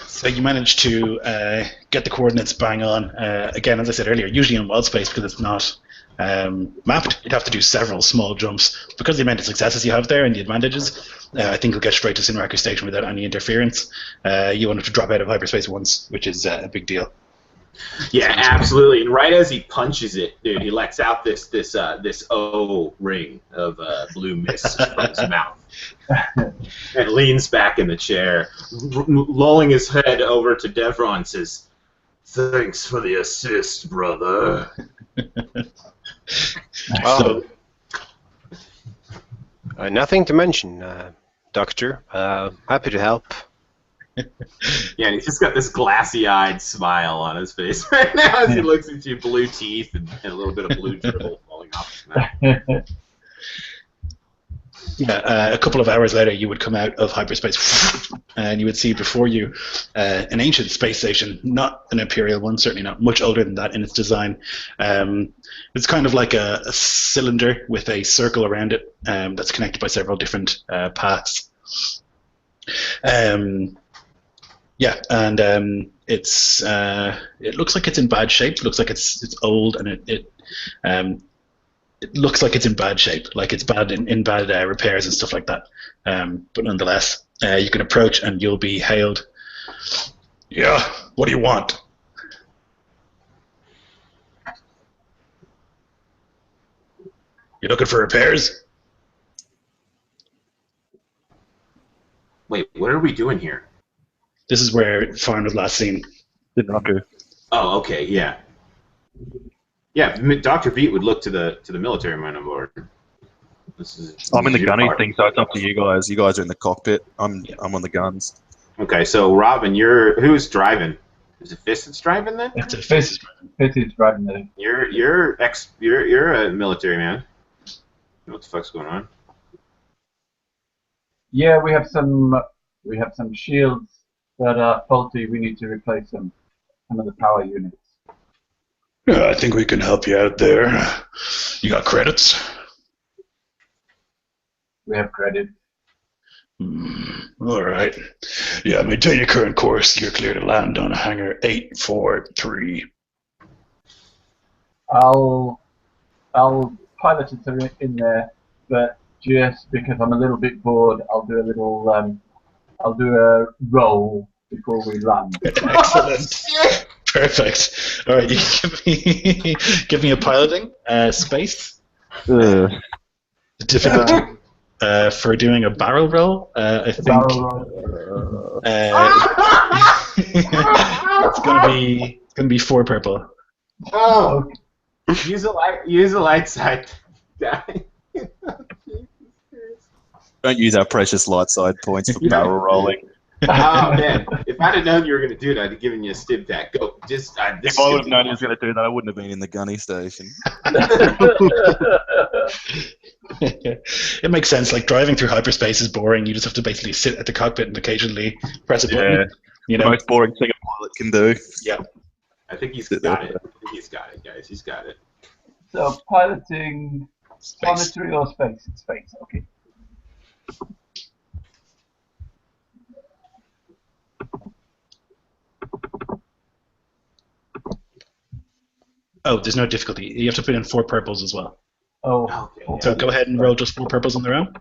So you managed to get the coordinates bang on. Again, as I said earlier, usually in wild space because it's not mapped, you'd have to do several small jumps. Because the amount of successes you have there and the advantages, I think you'll get straight to Sinraku Station without any interference. You won't have to drop out of hyperspace once, which is a big deal. Yeah, absolutely. And right as he punches it, dude, he lets out this O ring of blue mist from his mouth, and leans back in the chair, lolling his head over to Devron, and says, "Thanks for the assist, brother." Well, nothing to mention, Doctor. Happy to help. Yeah, and he's just got this glassy-eyed smile on his face right now as he looks at you, blue teeth and a little bit of blue dribble falling off his mouth. Yeah, a couple of hours later, you would come out of hyperspace, and you would see before you an ancient space station, not an Imperial one, certainly not, much older than that in its design. It's kind of like a cylinder with a circle around it that's connected by several different paths. Yeah, and it looks like it's in bad shape. It looks like it's old, and it looks like it's in bad shape, like it's bad in bad repairs and stuff like that. But nonetheless, you can approach and you'll be hailed. Yeah, what do you want? You looking for repairs? Wait, what are we doing here? This is where Pharn was last seen. Did not do. Oh, okay, yeah. Yeah, Dr. Beat would look to the military man on board. I'm in the your gunny part. thing, so it's up to you guys. You guys are in the cockpit. I'm on the guns. Okay, so Robin, who's driving? Is it Fist that's driving then? It's a face. Fist is driving there. You're a military man. What the fuck's going on? Yeah, we have some shields that are faulty. We need to replace them. Some of the power units. Yeah, I think we can help you out there. You got credits? We have credit. All right. Yeah, maintain your current course. You're clear to land on hangar 843. I'll pilot it in there, but just because I'm a little bit bored, I'll do a roll before we land. Excellent. Perfect. All right, you can give me a piloting space. The difficulty for doing a barrel roll, I think. Barrel roll. It's gonna be 4 purple. Oh, use a light side die. Don't use our precious light side points for barrel rolling. Oh man! If I'd have known you were going to do it, I'd have given you a stim pack. Go, just. If I would have known he was going to do that, I wouldn't have been in the gunny station. It makes sense. Like driving through hyperspace is boring. You just have to basically sit at the cockpit and occasionally press a button. You know, the most boring thing a pilot can do. Yeah. I think he's got it. He's got it, guys. He's got it. So piloting Space. planetary or space? It's space. Okay. Oh, there's no difficulty. You have to put in 4 purples as well. Oh. Okay. So go ahead and roll just 4 purples on their own.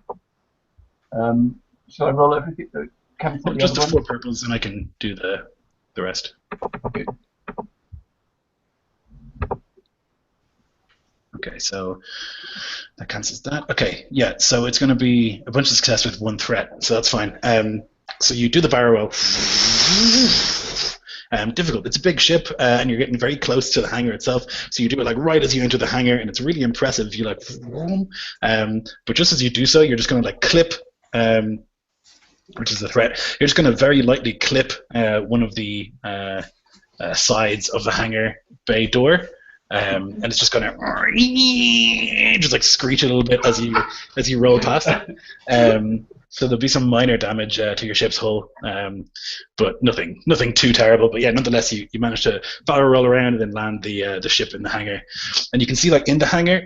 Shall I roll everything? Capital Just the other 4 purples, and I can do the rest. one? Okay. Okay, so that cancels that. Okay, yeah, so it's going to be a bunch of success with one threat, so that's fine. So you do the barrel roll. Difficult. It's a big ship, and you're getting very close to the hangar itself. So you do it like right as you enter the hangar, and it's really impressive. You like, but just as you do so, you're just going to like clip, which is a threat. You're just going to very lightly clip one of the sides of the hangar bay door. And it's just going to just like screech a little bit as you roll past. So there'll be some minor damage to your ship's hull, but nothing too terrible. But yeah, nonetheless, you manage to barrel roll around and then land the ship in the hangar. And you can see like in the hangar,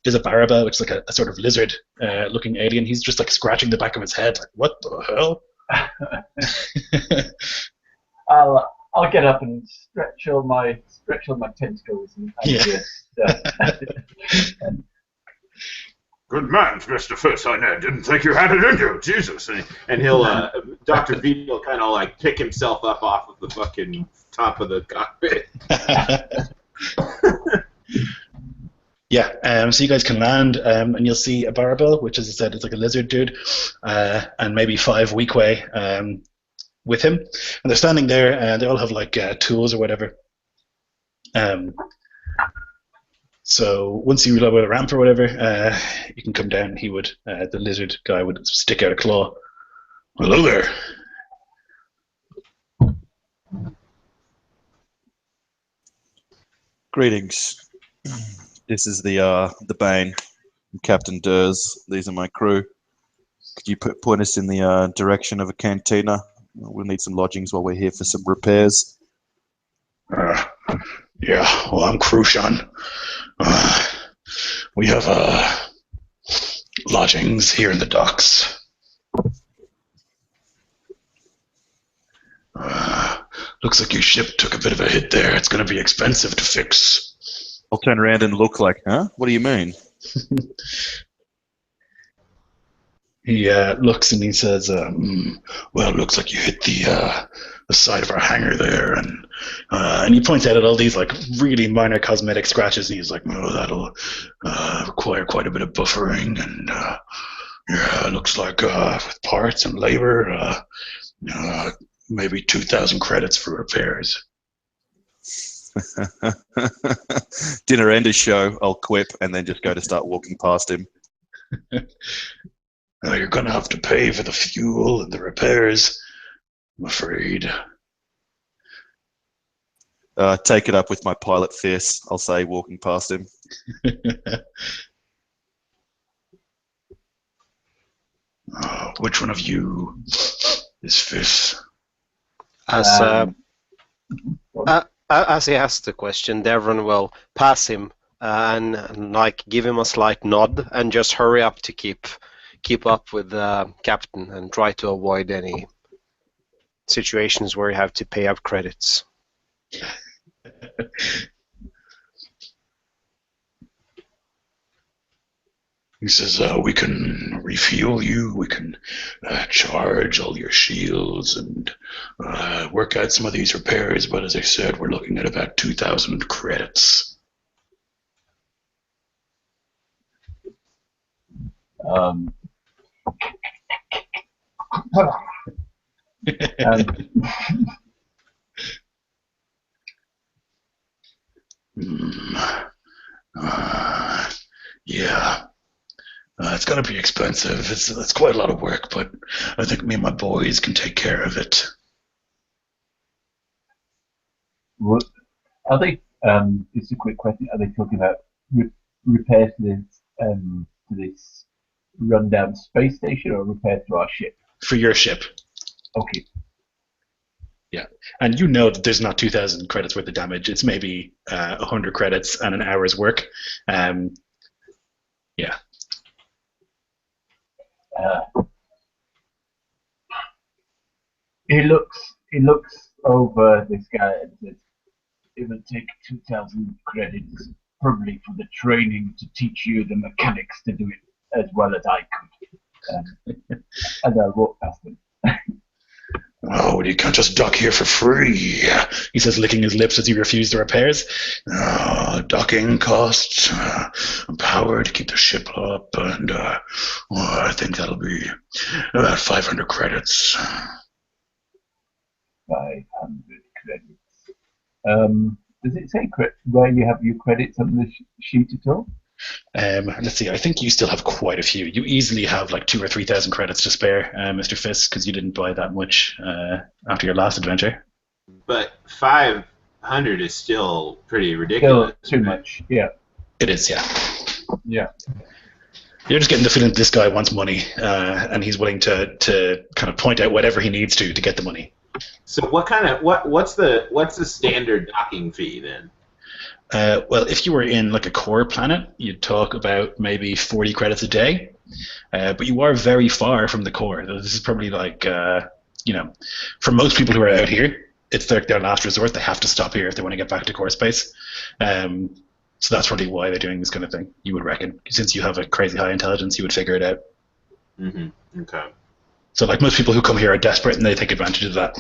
there's a Barabel, which is like a sort of lizard looking alien. He's just like scratching the back of his head, like what the hell? I'll get up and stretch all my tentacles and yeah. Good man, Mr. First. I didn't think you had it in you, Jesus. And he'll, Dr. V will kind of like pick himself up off of the fucking top of the cockpit. Yeah, so you guys can land, and you'll see a Barabel, which, as I said, is like a lizard dude, and maybe 5 Weequay with him. And they're standing there, and they all have like tools or whatever. So once you level the ramp or whatever, you can come down. He would, the lizard guy would stick out a claw. Hello there. Greetings. This is the Bane, Captain Durs. These are my crew. Could you point us in the direction of a cantina? We'll need some lodgings while we're here for some repairs. Yeah, well, I'm Crucian. We have lodgings here in the docks. Looks like your ship took a bit of a hit there. It's going to be expensive to fix. I'll turn around and look like, huh? What do you mean? He looks and he says, well, it looks like you hit the side of our hangar there, and he points out at all these like really minor cosmetic scratches, and he's like, oh, that'll require quite a bit of buffering, and yeah, it looks like with parts and labor, maybe 2,000 credits for repairs. Dinner and a show, I'll quip, and then just go to start walking past him. You're going to have to pay for the fuel and the repairs, I'm afraid. Take it up with my pilot fist, I'll say, walking past him. Which one of you is Fist? As he asks the question, Devon will pass him and like give him a slight nod and just hurry up to keep up with the captain and try to avoid any situations where you have to pay up credits. He says, we can refuel you, we can charge all your shields and work out some of these repairs, but as I said, we're looking at about 2,000 credits. Yeah. It's going to be expensive. It's quite a lot of work, but I think me and my boys can take care of it. What, are they? Just a quick question. Are they talking about repairs to this rundown space station, or repairs to our ship? For your ship. Okay. Yeah, and you know that there's not 2,000 credits worth of damage. It's maybe 100 credits and an hour's work. Yeah. He looks over this guy and says, "It would take 2,000 credits, probably for the training to teach you the mechanics to do it as well as I could." And I'll walk past him. Oh, you can't just dock here for free, he says, licking his lips as he refuses the repairs. Docking costs, power to keep the ship up, and I think that'll be about 500 credits. 500 credits. Does it say where you have your credits on the sheet at all? Let's see. I think you still have quite a few. You easily have like 2,000 or 3,000 credits to spare, Mr. Fisk, because you didn't buy that much after your last adventure. But 500 is still pretty ridiculous. Still too much. Yeah. It is, yeah. Yeah. You're just getting the feeling that this guy wants money, and he's willing to kind of point out whatever he needs to get the money. So what's the standard docking fee then? Well, if you were in like a core planet, you'd talk about maybe 40 credits a day, but you are very far from the core. This is probably like, for most people who are out here, it's their last resort. They have to stop here if they want to get back to core space. So that's probably why they're doing this kind of thing, you would reckon. Since you have a crazy high intelligence, you would figure it out. Mm-hmm. Okay. So like most people who come here are desperate and they take advantage of that.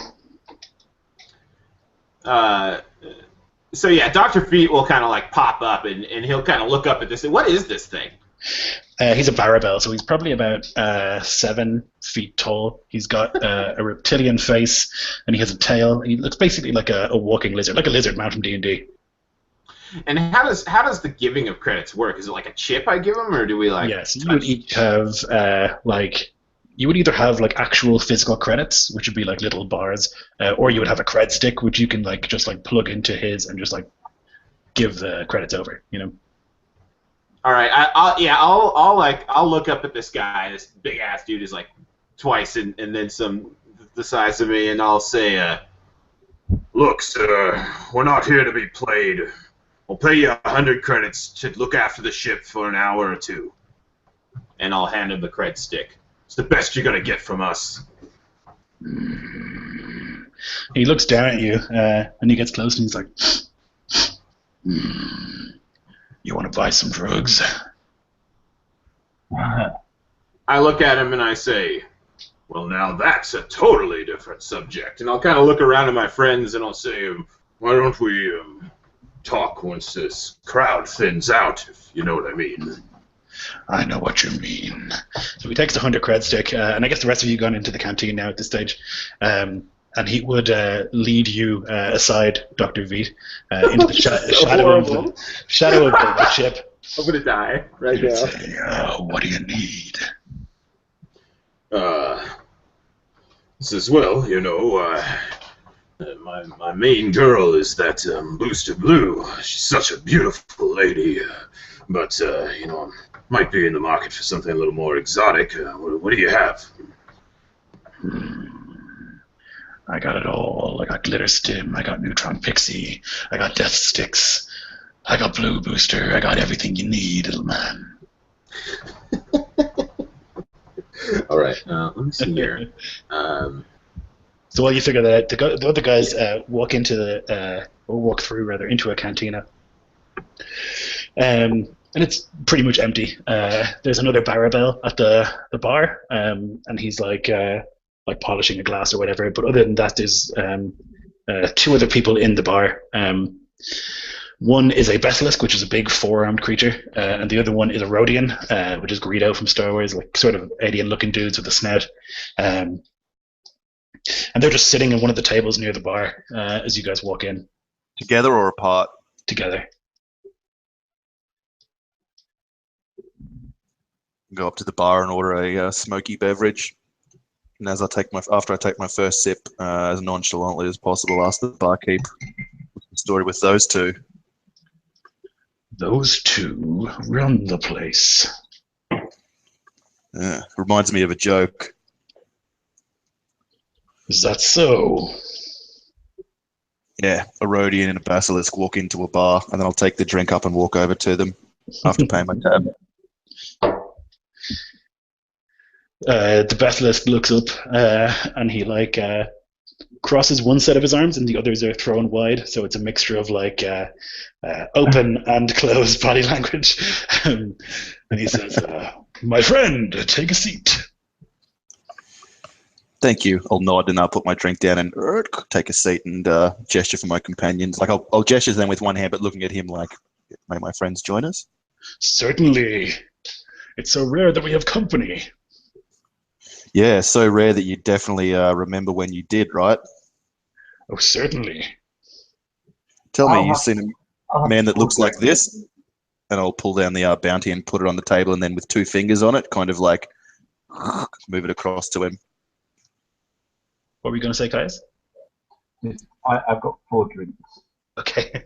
So yeah, Dr. Feet will kind of like pop up and he'll kind of look up at this. What is this thing? He's a Barabel, so he's probably about 7 feet tall. He's got a reptilian face and he has a tail. He looks basically like a walking lizard, like a lizard man from D&D. And how does the giving of credits work? Is it like a chip I give them, or do we like? Yes, you would each have you would either have like actual physical credits, which would be like little bars, or you would have a cred stick, which you can like just like plug into his and just like give the credits over. You know. All right, I'll look up at this guy. This big ass dude is like twice and then some the size of me, and I'll say, "Look, sir, we're not here to be played. We'll pay you 100 credits to look after the ship for an hour or two." And I'll hand him the cred stick. It's the best you're gonna get from us. He looks down at you, and he gets close, and he's like, "You want to buy some drugs?" I look at him and I say, "Well, now that's a totally different subject." And I'll kind of look around at my friends and I'll say, "Why don't we talk once this crowd thins out, if you know what I mean?" I know what you mean. So he takes the 100 cred stick, and I guess the rest of you gone into the canteen now at this stage. And he would lead you aside, Dr. Veet, into the shadow of the ship. I'm gonna die right now. Say, what do you need? Says, well, my main girl is that Booster Blue. She's such a beautiful lady, but might be in the market for something a little more exotic. What do you have? I got it all. I got Glitter Stim, I got Neutron Pixie, I got Death Sticks, I got Blue Booster, I got everything you need, little man. All right, let me see here. So while you figure that out, the other guys walk through into a cantina. And it's pretty much empty. There's another Barabel at the bar, and he's like polishing a glass or whatever. But other than that, there's 2 other people in the bar. One is a Basilisk, which is a big 4-armed creature, and the other one is a Rhodian, which is Greedo from Star Wars, like sort of alien-looking dudes with a snout. And they're just sitting at one of the tables near the bar as you guys walk in. Together or apart? Together. Go up to the bar and order a smoky beverage. And after I take my first sip, as nonchalantly as possible, ask the barkeep what's the story with those 2. Those 2 run the place. Reminds me of a joke. Is that so? Yeah, a Rhodian and a Basilisk walk into a bar, and then I'll take the drink up and walk over to them after paying my tab. The Basilisk looks up and he crosses one set of his arms and the others are thrown wide, so it's a mixture of open and closed body language. And he says, "My friend, take a seat." Thank you. I'll nod and I'll put my drink down and take a seat and gesture for my companions. Like I'll gesture them with one hand, but looking at him like, may my friends join us? Certainly. It's so rare that we have company. Yeah, so rare that you definitely remember when you did, right? Oh, certainly. Tell me, I'll you've have- seen I'll a have man that to looks like correct it. this? And I'll pull down the bounty and put it on the table, and then with 2 fingers on it, kind of like move it across to him. What were you going to say, Caius? I've got 4 drinks. Okay.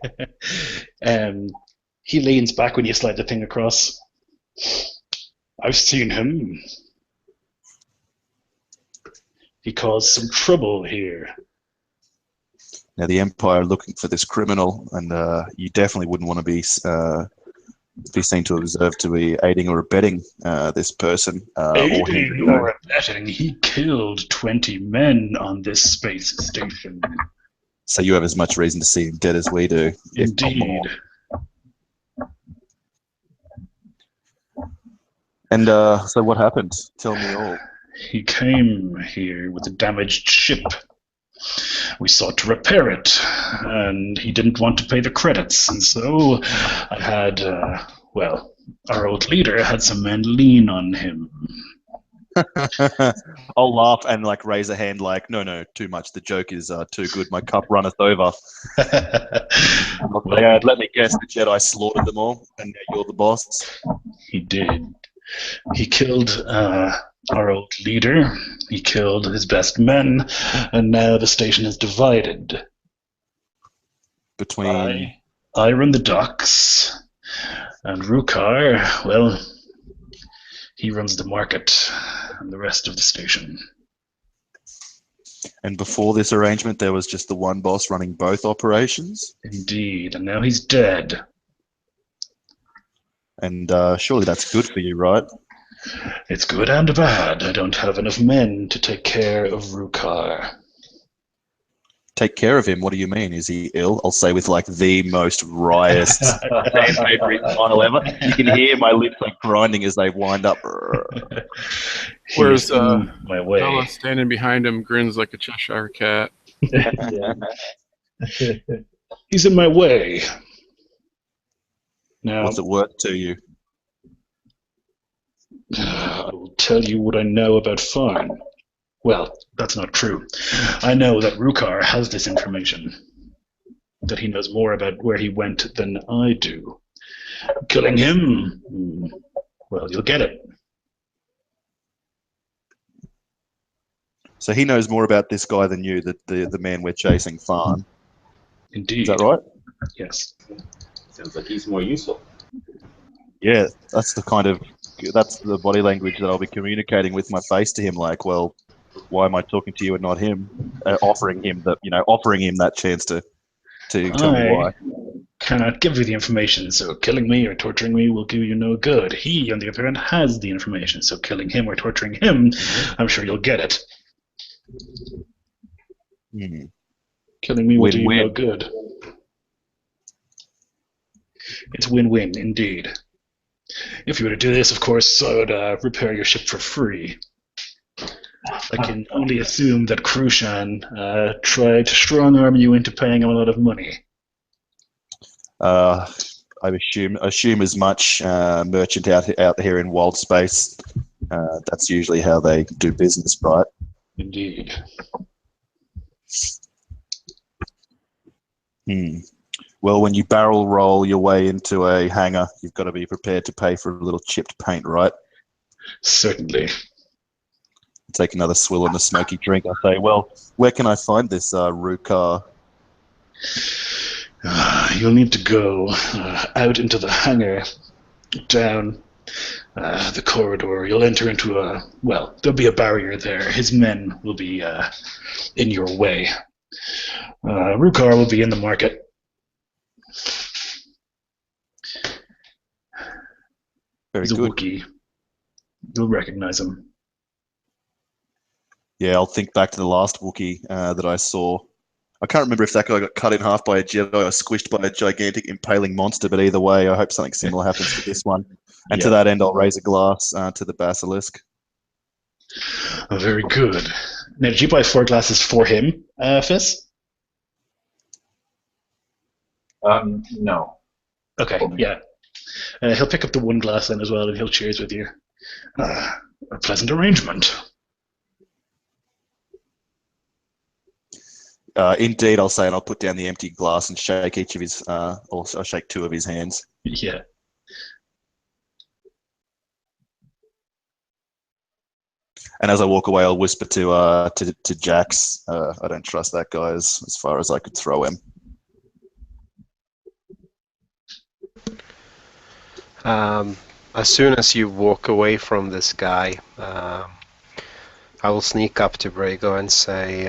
He leans back when you slide the thing across. I've seen him. He caused some trouble here. Now, the Empire are looking for this criminal, and you definitely wouldn't want to be seen to observe to be aiding or abetting this person. Aiding or abetting, he killed 20 men on this space station. So you have as much reason to see him dead as we do, if not more. Indeed. And so what happened? Tell me all. He came here with a damaged ship. We sought to repair it, and he didn't want to pay the credits, and so I had, our old leader had some men lean on him. I'll laugh and like raise a hand like, no, too much. The joke is too good. My cup runneth over. Let me guess, the Jedi slaughtered them all, and now you're the boss. He did. He killed our old leader. He killed his best men, and now the station is divided. Between I run the docks, and Rukar, well, he runs the market and the rest of the station. And before this arrangement, there was just the one boss running both operations? Indeed, and now he's dead. And surely that's good for you, right? It's good and bad. I don't have enough men to take care of Rukar. Take care of him? What do you mean? Is he ill? I'll say with like the most wryest sandpapery smile ever. You can hear my lips like grinding as they wind up. Whereas He's in my way. Bella standing behind him grins like a Cheshire cat. He's in my way. Now, What's it worth to you? I will tell you what I know about Pharn. Well, that's not true. I know that Rukar has this information. That he knows more about where he went than I do. Killing him? Well, you'll get it. So he knows more about this guy than you, the man we're chasing, Pharn. Indeed. Is that right? Yes. Sounds like he's more useful. Yeah, that's the body language that I'll be communicating with my face to him. Like, well, why am I talking to you and not him? Offering him that chance to tell me why. Cannot give you the information, so killing me or torturing me will do you no good. He, on the other hand, has the information, so killing him or torturing him, I'm sure you'll get it. Killing me will do you no good. It's win-win, indeed. If you were to do this, of course, I would repair your ship for free. I can only assume that Krushan tried to strong-arm you into paying him a lot of money. I assume as much. Merchant out here in wild space. That's usually how they do business, right? Indeed. Well, when you barrel roll your way into a hangar, you've got to be prepared to pay for a little chipped paint, right? Certainly. Take another swill on the smoky drink. I say, well, where can I find this Rukar? You'll need to go out into the hangar, down the corridor. You'll enter into there'll be a barrier there. His men will be in your way. Rukar will be in the market. He's a Wookiee. You'll recognize him. Yeah, I'll think back to the last Wookiee that I saw. I can't remember if that guy got cut in half by a Jedi or squished by a gigantic impaling monster, but either way, I hope something similar happens to this one. And to that end, I'll raise a glass to the basilisk. Very good. Now, did you buy 4 glasses for him, Fizz? No. Okay, yeah. He'll pick up the 1 glass then as well, and he'll cheers with you. A pleasant arrangement. Indeed, I'll say, and I'll put down the empty glass and shake each of his, or I'll shake 2 of his hands. Yeah. And as I walk away, I'll whisper to Jax, I don't trust that guy as far as I could throw him. As soon as you walk away from this guy, I will sneak up to Brago and say,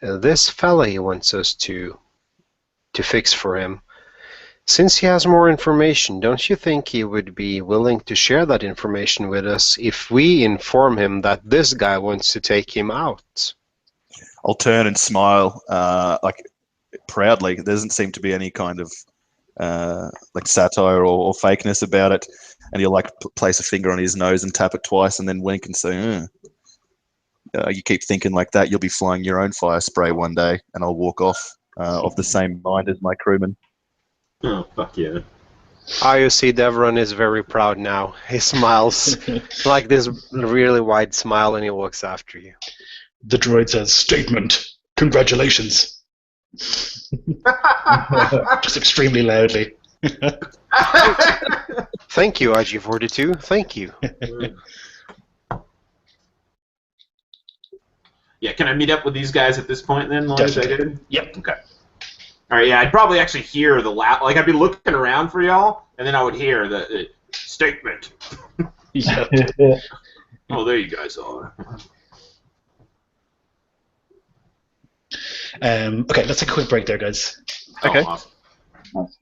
this fella he wants us to fix for him. Since he has more information, don't you think he would be willing to share that information with us if we inform him that this guy wants to take him out? I'll turn and smile, like proudly. There doesn't seem to be any kind of like satire or fakeness about it. And he'll like place a finger on his nose and tap it twice, and then wink and say, "You keep thinking like that, you'll be flying your own fire spray one day." And I'll walk off of the same mind as my crewman. Oh, fuck yeah. You see, Devron is very proud now. He smiles like this really wide smile, and he walks after you. The droid says, "Statement. Congratulations." Just extremely loudly. Thank you, IG-42. Thank you. Yeah, can I meet up with these guys at this point then, Lloyd? Is that Definitely. good? Yep. Okay. All right, yeah, I'd probably actually hear the like I'd be looking around for y'all, and then I would hear the statement. Yeah. Oh, there you guys are. Okay, let's take a quick break there, guys. Okay. Oh, awesome. Nice.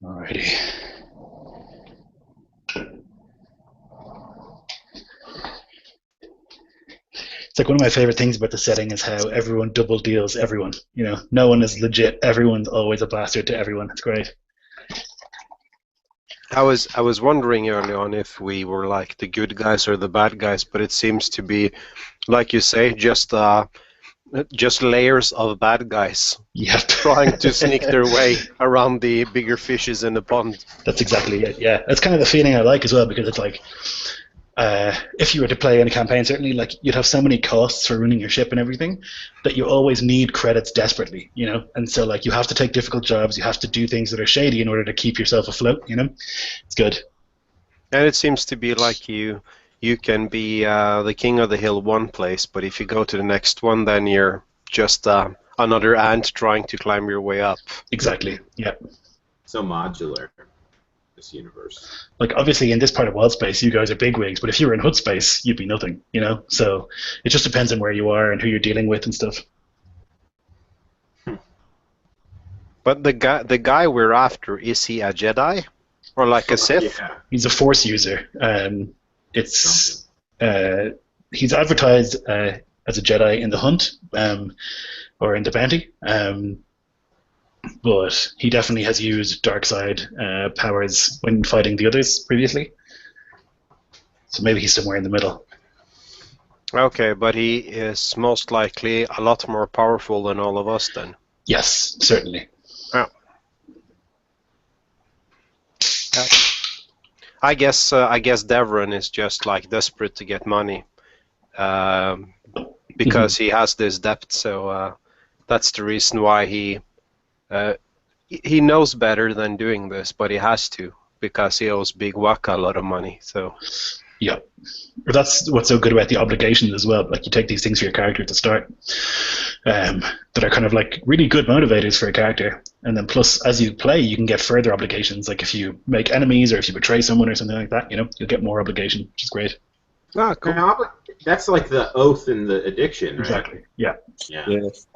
Alrighty. It's like one of my favorite things about the setting is how everyone double deals everyone. You know, no one is legit. Everyone's always a bastard to everyone. It's great. I was wondering early on if we were like the good guys or the bad guys, but it seems to be, like you say, just layers of bad guys Yep. trying to sneak their way around the bigger fishes in the pond. That's exactly it. Yeah, that's kind of the feeling I like as well, because it's like, if you were to play in a campaign, certainly like you'd have so many costs for running your ship and everything that you always need credits desperately, you know. And so like you have to take difficult jobs, you have to do things that are shady in order to keep yourself afloat, you know. It's good. And it seems to be like you can be the king of the hill one place, but if you go to the next one, then you're just another ant trying to climb your way up. Exactly. Yeah. So modular, this universe. Like obviously in this part of wild space, you guys are bigwigs, but if you were in hood space, you'd be nothing, you know. So it just depends on where you are and who you're dealing with and stuff. But the guy we're after, is he a Jedi or like a Sith? Yeah. He's a Force user. He's advertised as a Jedi in the Hunt, or in the Bounty. but he definitely has used dark side powers when fighting the others previously. So maybe he's somewhere in the middle. Okay, but he is most likely a lot more powerful than all of us then. Yes, certainly. Yeah. I guess Devron is just like desperate to get money, because he has this debt. So that's the reason why he knows better than doing this, but he has to because he owes Big Waka a lot of money. So. Yeah, but that's what's so good about the obligations as well. Like you take these things for your character at the start, that are kind of like really good motivators for a character, and then plus as you play, you can get further obligations. Like if you make enemies or if you betray someone or something like that, you'll get more obligation, which is great. Ah, cool. That's like the oath and the addiction, right? Exactly. Yeah. That's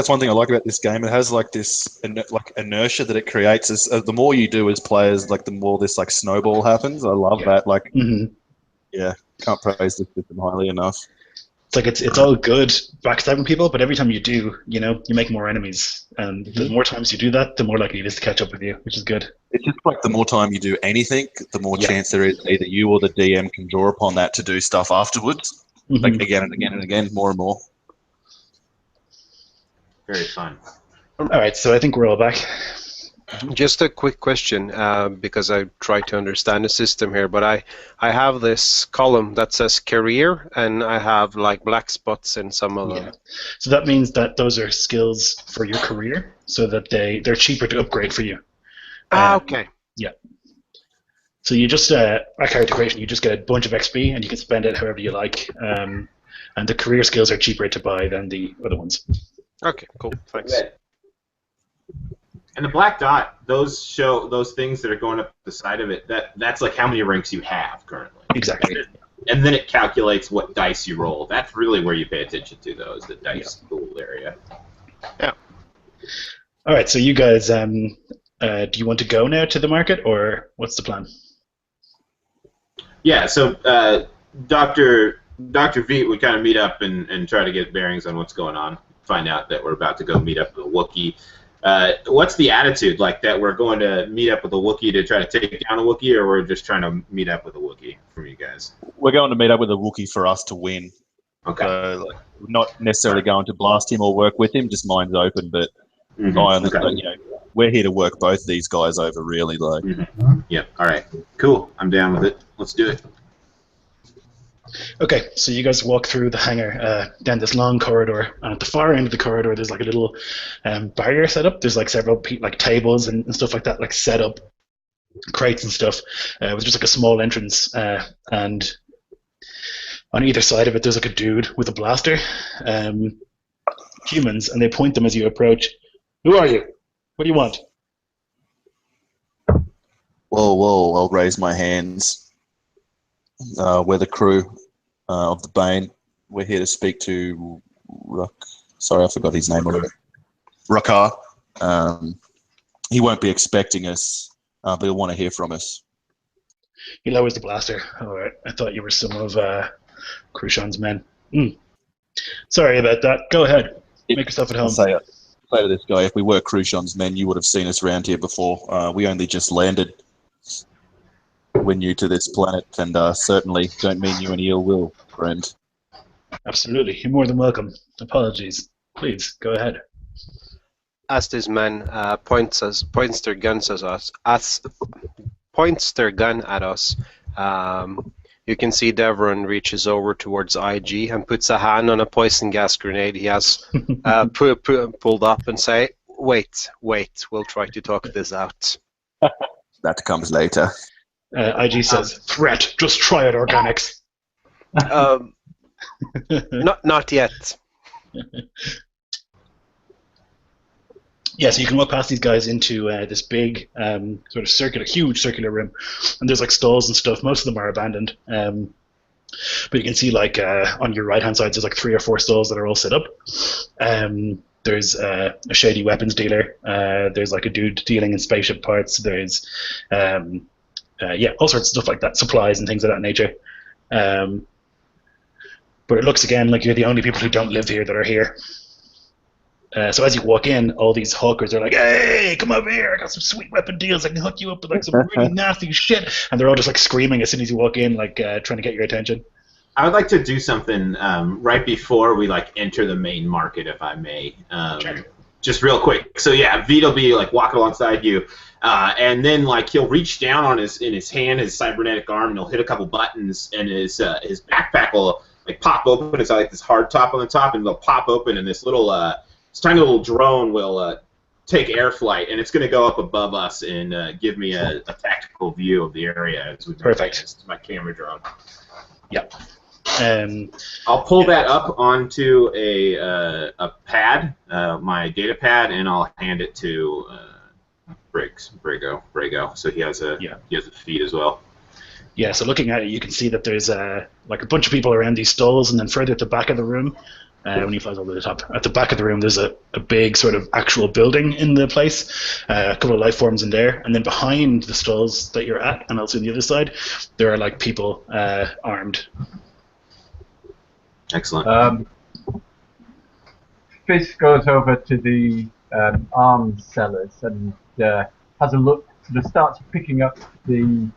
one thing I like about this game. It has like this inertia that it creates. The more you do as players, like the more this like snowball happens. I love that. Like. Yeah, can't praise this system highly enough. It's like it's all good backstabbing people, but every time you do, you make more enemies, and the more times you do that, the more likely it is to catch up with you, which is good. It's just like the more time you do anything, the more chance there is either you or the DM can draw upon that to do stuff afterwards, like again and again and again, more and more. Very fun. All right, so I think we're all back. Just a quick question, because I try to understand the system here, but I have this column that says career, and I have like black spots in some of them. So that means that those are skills for your career, so that they're cheaper to upgrade for you. Okay. Yeah. So you just at character creation, you just get a bunch of XP, and you can spend it however you like. And the career skills are cheaper to buy than the other ones. Okay, cool. Thanks. Okay. And the black dot, those show those things that are going up the side of it. That's like how many ranks you have currently. Exactly. And then it calculates what dice you roll. That's really where you pay attention to, though, is the dice pool area. Yeah. All right. So you guys, do you want to go now to the market, or what's the plan? Yeah. So Dr. Veet would kind of meet up and try to get bearings on what's going on. Find out that we're about to go meet up with a Wookiee. What's the attitude like that we're going to meet up with a Wookiee to try to take down a Wookiee, or we're just trying to meet up with a Wookiee from you guys? We're going to meet up with a Wookiee for us to win. Okay. So, like, we're not necessarily going to blast him or work with him, just minds open, but we're here to work both these guys over, really. Like. Yeah, all right. Cool. I'm down with it. Let's do it. Okay, so you guys walk through the hangar down this long corridor, and at the far end of the corridor, there's like a little barrier set up. There's like several tables and stuff like that, like set up, crates and stuff, with just like a small entrance, and on either side of it, there's like a dude with a blaster. Humans, and they point them as you approach. Who are you? What do you want? Whoa! I'll raise my hands. We're the crew of the Bane. We're here to speak to Sorry, I forgot his name already. Rakar. He won't be expecting us, but he'll want to hear from us. He lowers the blaster. All right. I thought you were some of Krushan's men. Sorry about that. Go ahead. Make yourself at home. Say to this guy, if we were Krushan's men, you would have seen us around here before. We only just landed. We're new to this planet, and certainly don't mean you any ill will, friend. Absolutely. You're more than welcome. Apologies. Please, go ahead. As this man points their gun at us, you can see Devron reaches over towards IG and puts a hand on a poison gas grenade he has pulled up and say, wait, we'll try to talk this out. That comes later. IG says, threat, just try it, organics. Not yet. Yeah, so you can walk past these guys into this big, sort of huge circular room, and there's like stalls and stuff. Most of them are abandoned, but you can see like on your right hand side, there's like 3 or 4 stalls that are all set up. There's a shady weapons dealer. There's like a dude dealing in spaceship parts. There's all sorts of stuff like that, supplies and things of that nature. But it looks again like you're the only people who don't live here that are here. So as you walk in, all these hawkers are like, "Hey, come over here! I got some sweet weapon deals. I can hook you up with like some really nasty shit." And they're all just like screaming as soon as you walk in, like trying to get your attention. I would like to do something right before we like enter the main market, if I may. Sure. Just real quick. So yeah, Vito will be like walking alongside you, and then like he'll reach down on his hand, his cybernetic arm, and he'll hit a couple buttons, and his backpack will like pop open. It's like this hard top on the top, and it'll pop open, and this tiny little drone will take air flight, and it's going to go up above us and give me a tactical view of the area as we Perfect. It's my camera drone. Yep. I'll pull that up onto a pad, my data pad, and I'll hand it to Brago. So he has a feed as well. Yeah. So looking at it, you can see that there's like a bunch of people around these stalls, and then further at the back of the room, when he flies over the top, at the back of the room, there's a big sort of actual building in the place, a couple of life forms in there, and then behind the stalls that you're at, and also on the other side, there are like people armed. Excellent. Fizz goes over to the arms sellers and has a look, sort of starts picking up the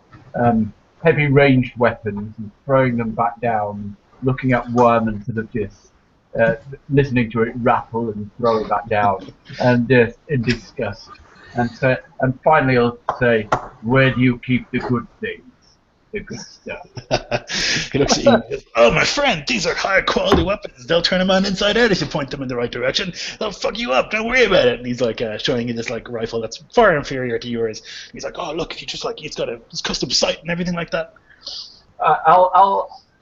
heavy ranged weapons and throwing them back down, looking at one and sort of just listening to it rattle and throw it back down, and in disgust. And finally he'll say, "Where do you keep the good things? The good stuff." He looks at you and goes, "Oh, my friend, these are high quality weapons. They'll turn them on inside out if you point them in the right direction. They'll fuck you up. Don't worry about it." And he's like showing you this like rifle that's far inferior to yours. And he's like, "Oh, look, if you just like, it's got a custom sight and everything like that."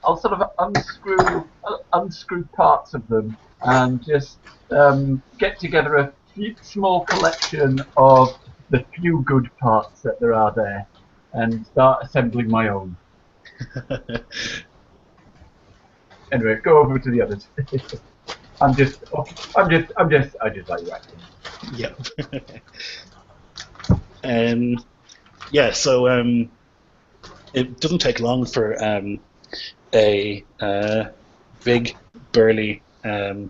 I'll sort of unscrew parts of them and just get together a small collection of the few good parts that there are there, and start assembling my own. Anyway, go over to the others. I just like writing. Yep. Yeah. So it doesn't take long for a big, burly, what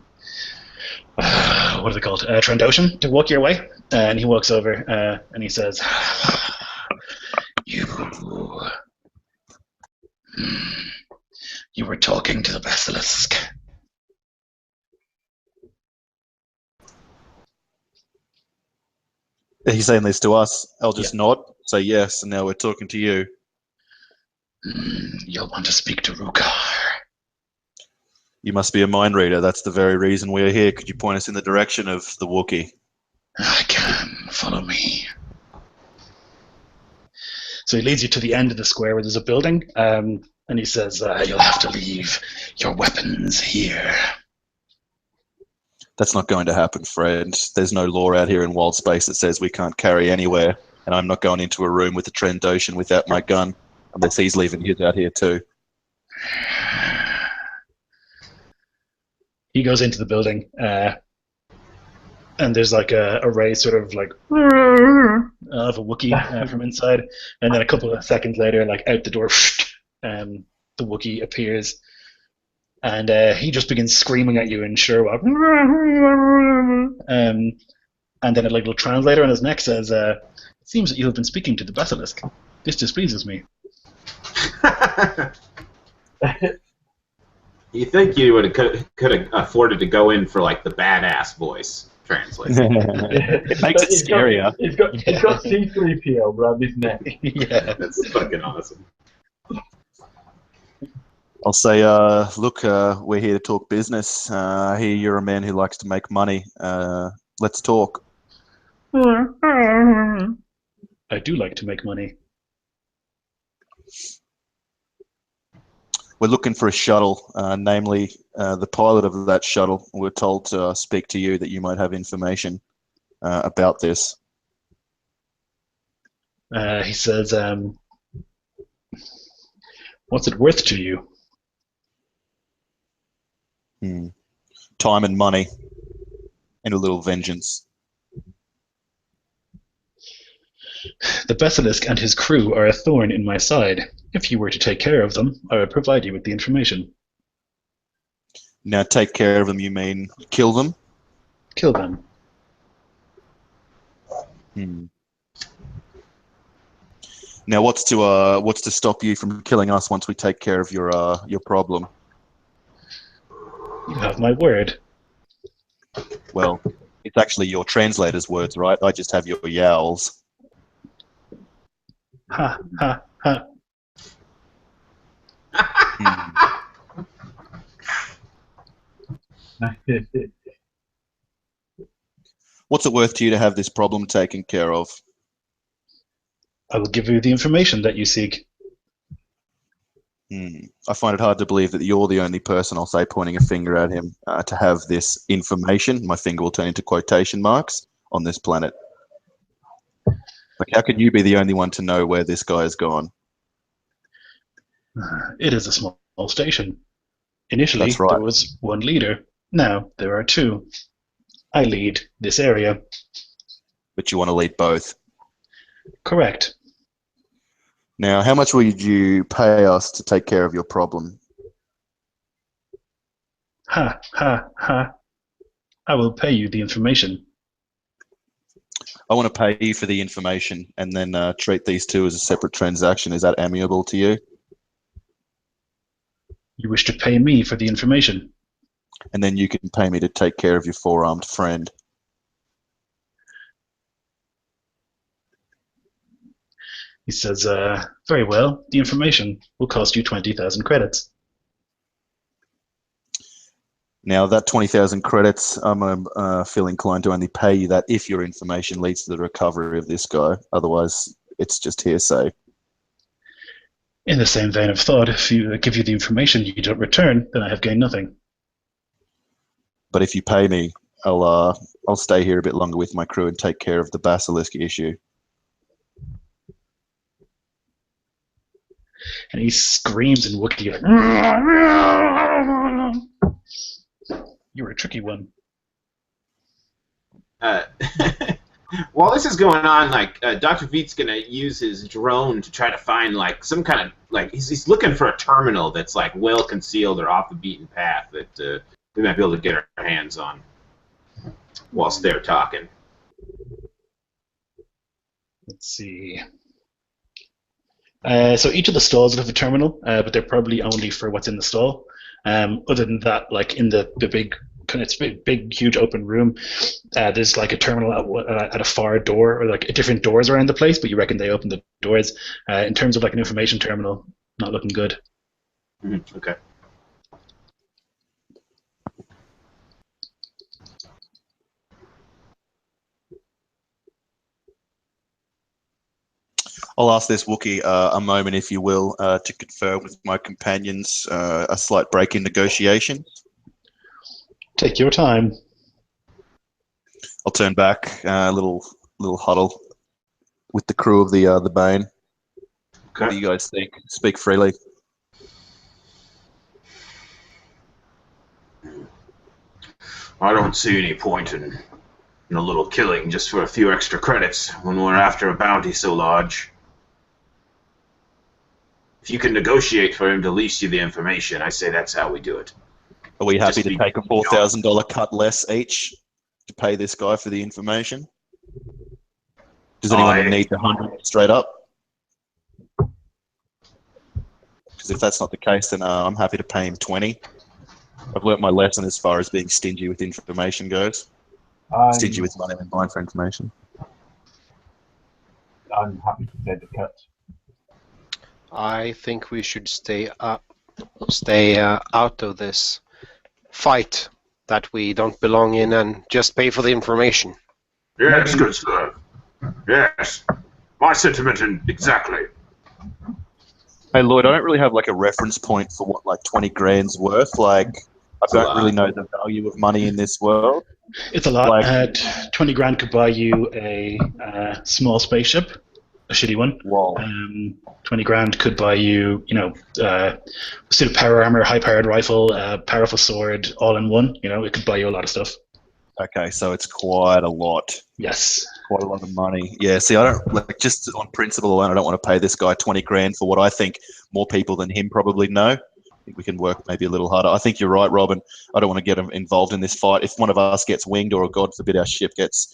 are they called? Trandoshan to walk your way, and he walks over and he says, "You were talking to the basilisk." He's saying this to us. I'll just nod, say yes, and now we're talking to you. You'll want to speak to Rukar. You must be a mind reader. That's the very reason we're here. Could you point us in the direction of the Wookiee? I can. Follow me. So he leads you to the end of the square where there's a building, and he says, "You'll have to leave your weapons here." That's not going to happen, Fred. There's no law out here in wild space that says we can't carry anywhere, and I'm not going into a room with a Trandoshan without my gun, unless he's leaving his out here too. He goes into the building, and there's like a array sort of like of a Wookiee from inside, and then a couple of seconds later, like out the door, the Wookiee appears, and he just begins screaming at you in Sherlock. And then a little translator on his neck says, "It seems that you have been speaking to the basilisk. This displeases me." You think you could have afforded to go in for like the badass voice translate? It makes it scarier. It's got C3PO around his neck. Yeah, That's fucking awesome. I'll say, look, we're here to talk business. I hear you're a man who likes to make money. Let's talk. I do like to make money. We're looking for a shuttle, namely the pilot of that shuttle. We're told to speak to you that you might have information about this. He says, "What's it worth to you?" Time and money, and a little vengeance. "The basilisk and his crew are a thorn in my side. If you were to take care of them, I would provide you with the information." Now, take care of them, you mean kill them? Kill them. Hmm. Now, what's to stop you from killing us once we take care of your problem? You have my word. Well, it's actually your translator's words, right? I just have your yowls. Ha, ha, ha. Hmm. What's it worth to you to have this problem taken care of? I will give you the information that you seek. I find it hard to believe that you're the only person, I'll say, pointing a finger at him, to have this information, my finger will turn into quotation marks, on this planet. Like, how can you be the only one to know where this guy has gone? It is a small station. Initially, That's right. there was one leader. Now, there are two. I lead this area. But you want to lead both. Correct. Now, how much would you pay us to take care of your problem? Ha, ha, ha. I will pay you the information. I want to pay you for the information and then treat these two as a separate transaction. Is that amiable to you? You wish to pay me for the information? And then you can pay me to take care of your four-armed friend. He says, very well, the information will cost you 20,000 credits. Now, that 20,000 credits, I'm feel inclined to only pay you that if your information leads to the recovery of this guy. Otherwise, it's just hearsay. In the same vein of thought, if you give you the information you don't return, then I have gained nothing. But if you pay me, I'll stay here a bit longer with my crew and take care of the basilisk issue. And he screams in Wookiee, like, you're a tricky one. While this is going on, like Dr. Veet's gonna use his drone to try to find like some kind of like he's looking for a terminal that's like well concealed or off the beaten path that we might be able to get our hands on whilst they're talking. Let's see. So each of the stalls will have a terminal, but they're probably only for what's in the stall. Other than that, like in the big, it's a big, huge open room, there's like a terminal at a far door, or like different doors around the place, but you reckon they open the doors. In terms of like an information terminal, not looking good. Mm-hmm. Okay. I'll ask this Wookiee a moment, if you will, to confer with my companions, a slight break in negotiations. Take your time. I'll turn back, a little huddle with the crew of the Bane. Okay. What do you guys think? Speak freely. I don't see any point in a little killing just for a few extra credits when we're after a bounty so large. If you can negotiate for him to lease you the information, I say that's how we do it. Are we happy Just to be take a $4,000 cut less each to pay this guy for the information? Does anyone need the 100 straight up? Because if that's not the case, then I'm happy to pay him 20. I've learnt my lesson as far as being stingy with information goes. Stingy with money and mine for information. I'm happy to take the cut. I think we should stay out of this fight that we don't belong in and just pay for the information. Yes, good sir. Yes. My sentiment exactly. Hey Lloyd, I don't really have like a reference point for what like 20 grand's worth. Like, I don't really know the value of money in this world. It's a lot. Like, 20 grand could buy you a small spaceship, a shitty one. Wow. 20 grand could buy you, a suit of power armor, high-powered rifle, powerful sword, all in one. It could buy you a lot of stuff. Okay, so it's quite a lot. Yes. Quite a lot of money. Yeah, see, I don't, like, just on principle alone, I don't want to pay this guy 20 grand for what I think more people than him probably know. think we can work maybe a little harder. I think you're right, Robin. I don't want to get involved in this fight. If one of us gets winged, or God forbid our ship gets,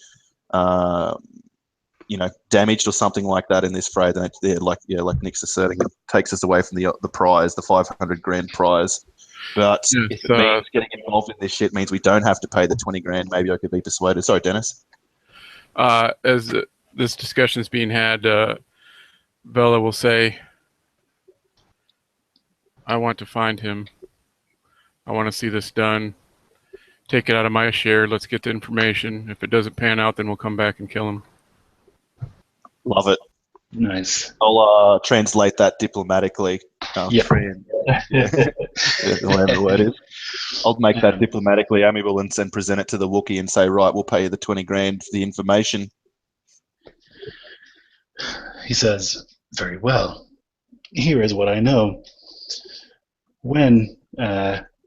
damaged or something like that in this fray, then like Nick's asserting, it takes us away from the prize, the 500 grand prize. But if it means getting involved in this shit means we don't have to pay the 20 grand, maybe I could be persuaded. Sorry, Dennis. As this discussion is being had, Bella will say, I want to find him. I want to see this done. Take it out of my share. Let's get the information. If it doesn't pan out, then we'll come back and kill him. Love it. Nice. I'll translate that diplomatically. Yeah. Whatever the word is. I'll make that diplomatically amiable and present it to the Wookiee and say, right, we'll pay you the 20 grand for the information. He says, very well. Here is what I know. When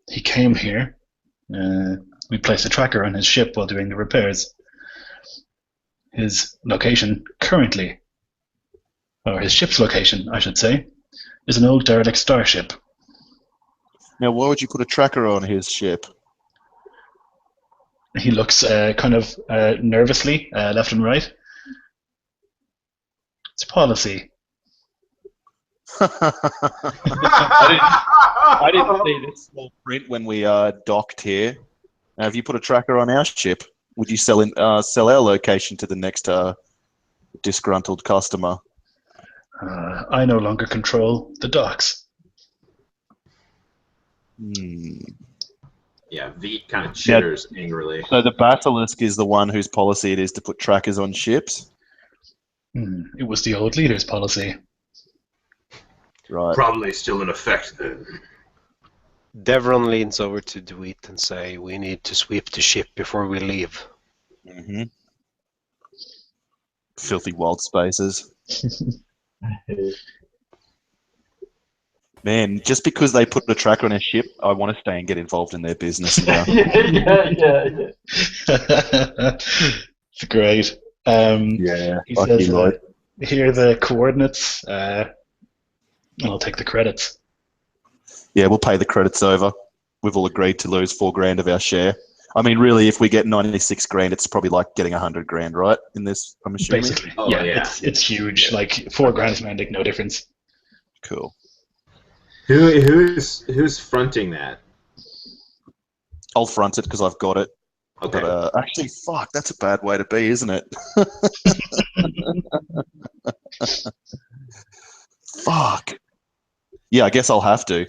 he came here, we placed a tracker on his ship while doing the repairs. His location currently, or his ship's location, I should say, is an old derelict starship. Now, why would you put a tracker on his ship? He looks kind of nervously left and right. It's policy. I didn't see this small print when we docked here. Now, if you put a tracker on our ship, would you sell our location to the next disgruntled customer? I no longer control the docks. Yeah, Veet kind of chitters angrily. So the Basilisk is the one whose policy it is to put trackers on ships? It was the old leader's policy. Right. Probably still in effect then. Devron leans over to Dweet and say, we need to sweep the ship before we leave. Mm-hmm. Filthy wild spaces. Man, just because they put a tracker on a ship, I want to stay and get involved in their business now. yeah. It's great. He says, here are the coordinates, and I'll take the credits. Yeah, we'll pay the credits over. We've all agreed to lose 4 grand of our share. I mean, really, if we get 96 grand, it's probably like getting 100 grand, right? In this, I'm assuming. Basically, it's huge. Like 4 grand is going to make no difference. Cool. Who's fronting that? I'll front it because I've got it. Okay. But, actually, fuck, that's a bad way to be, isn't it? Fuck. Yeah, I guess I'll have to.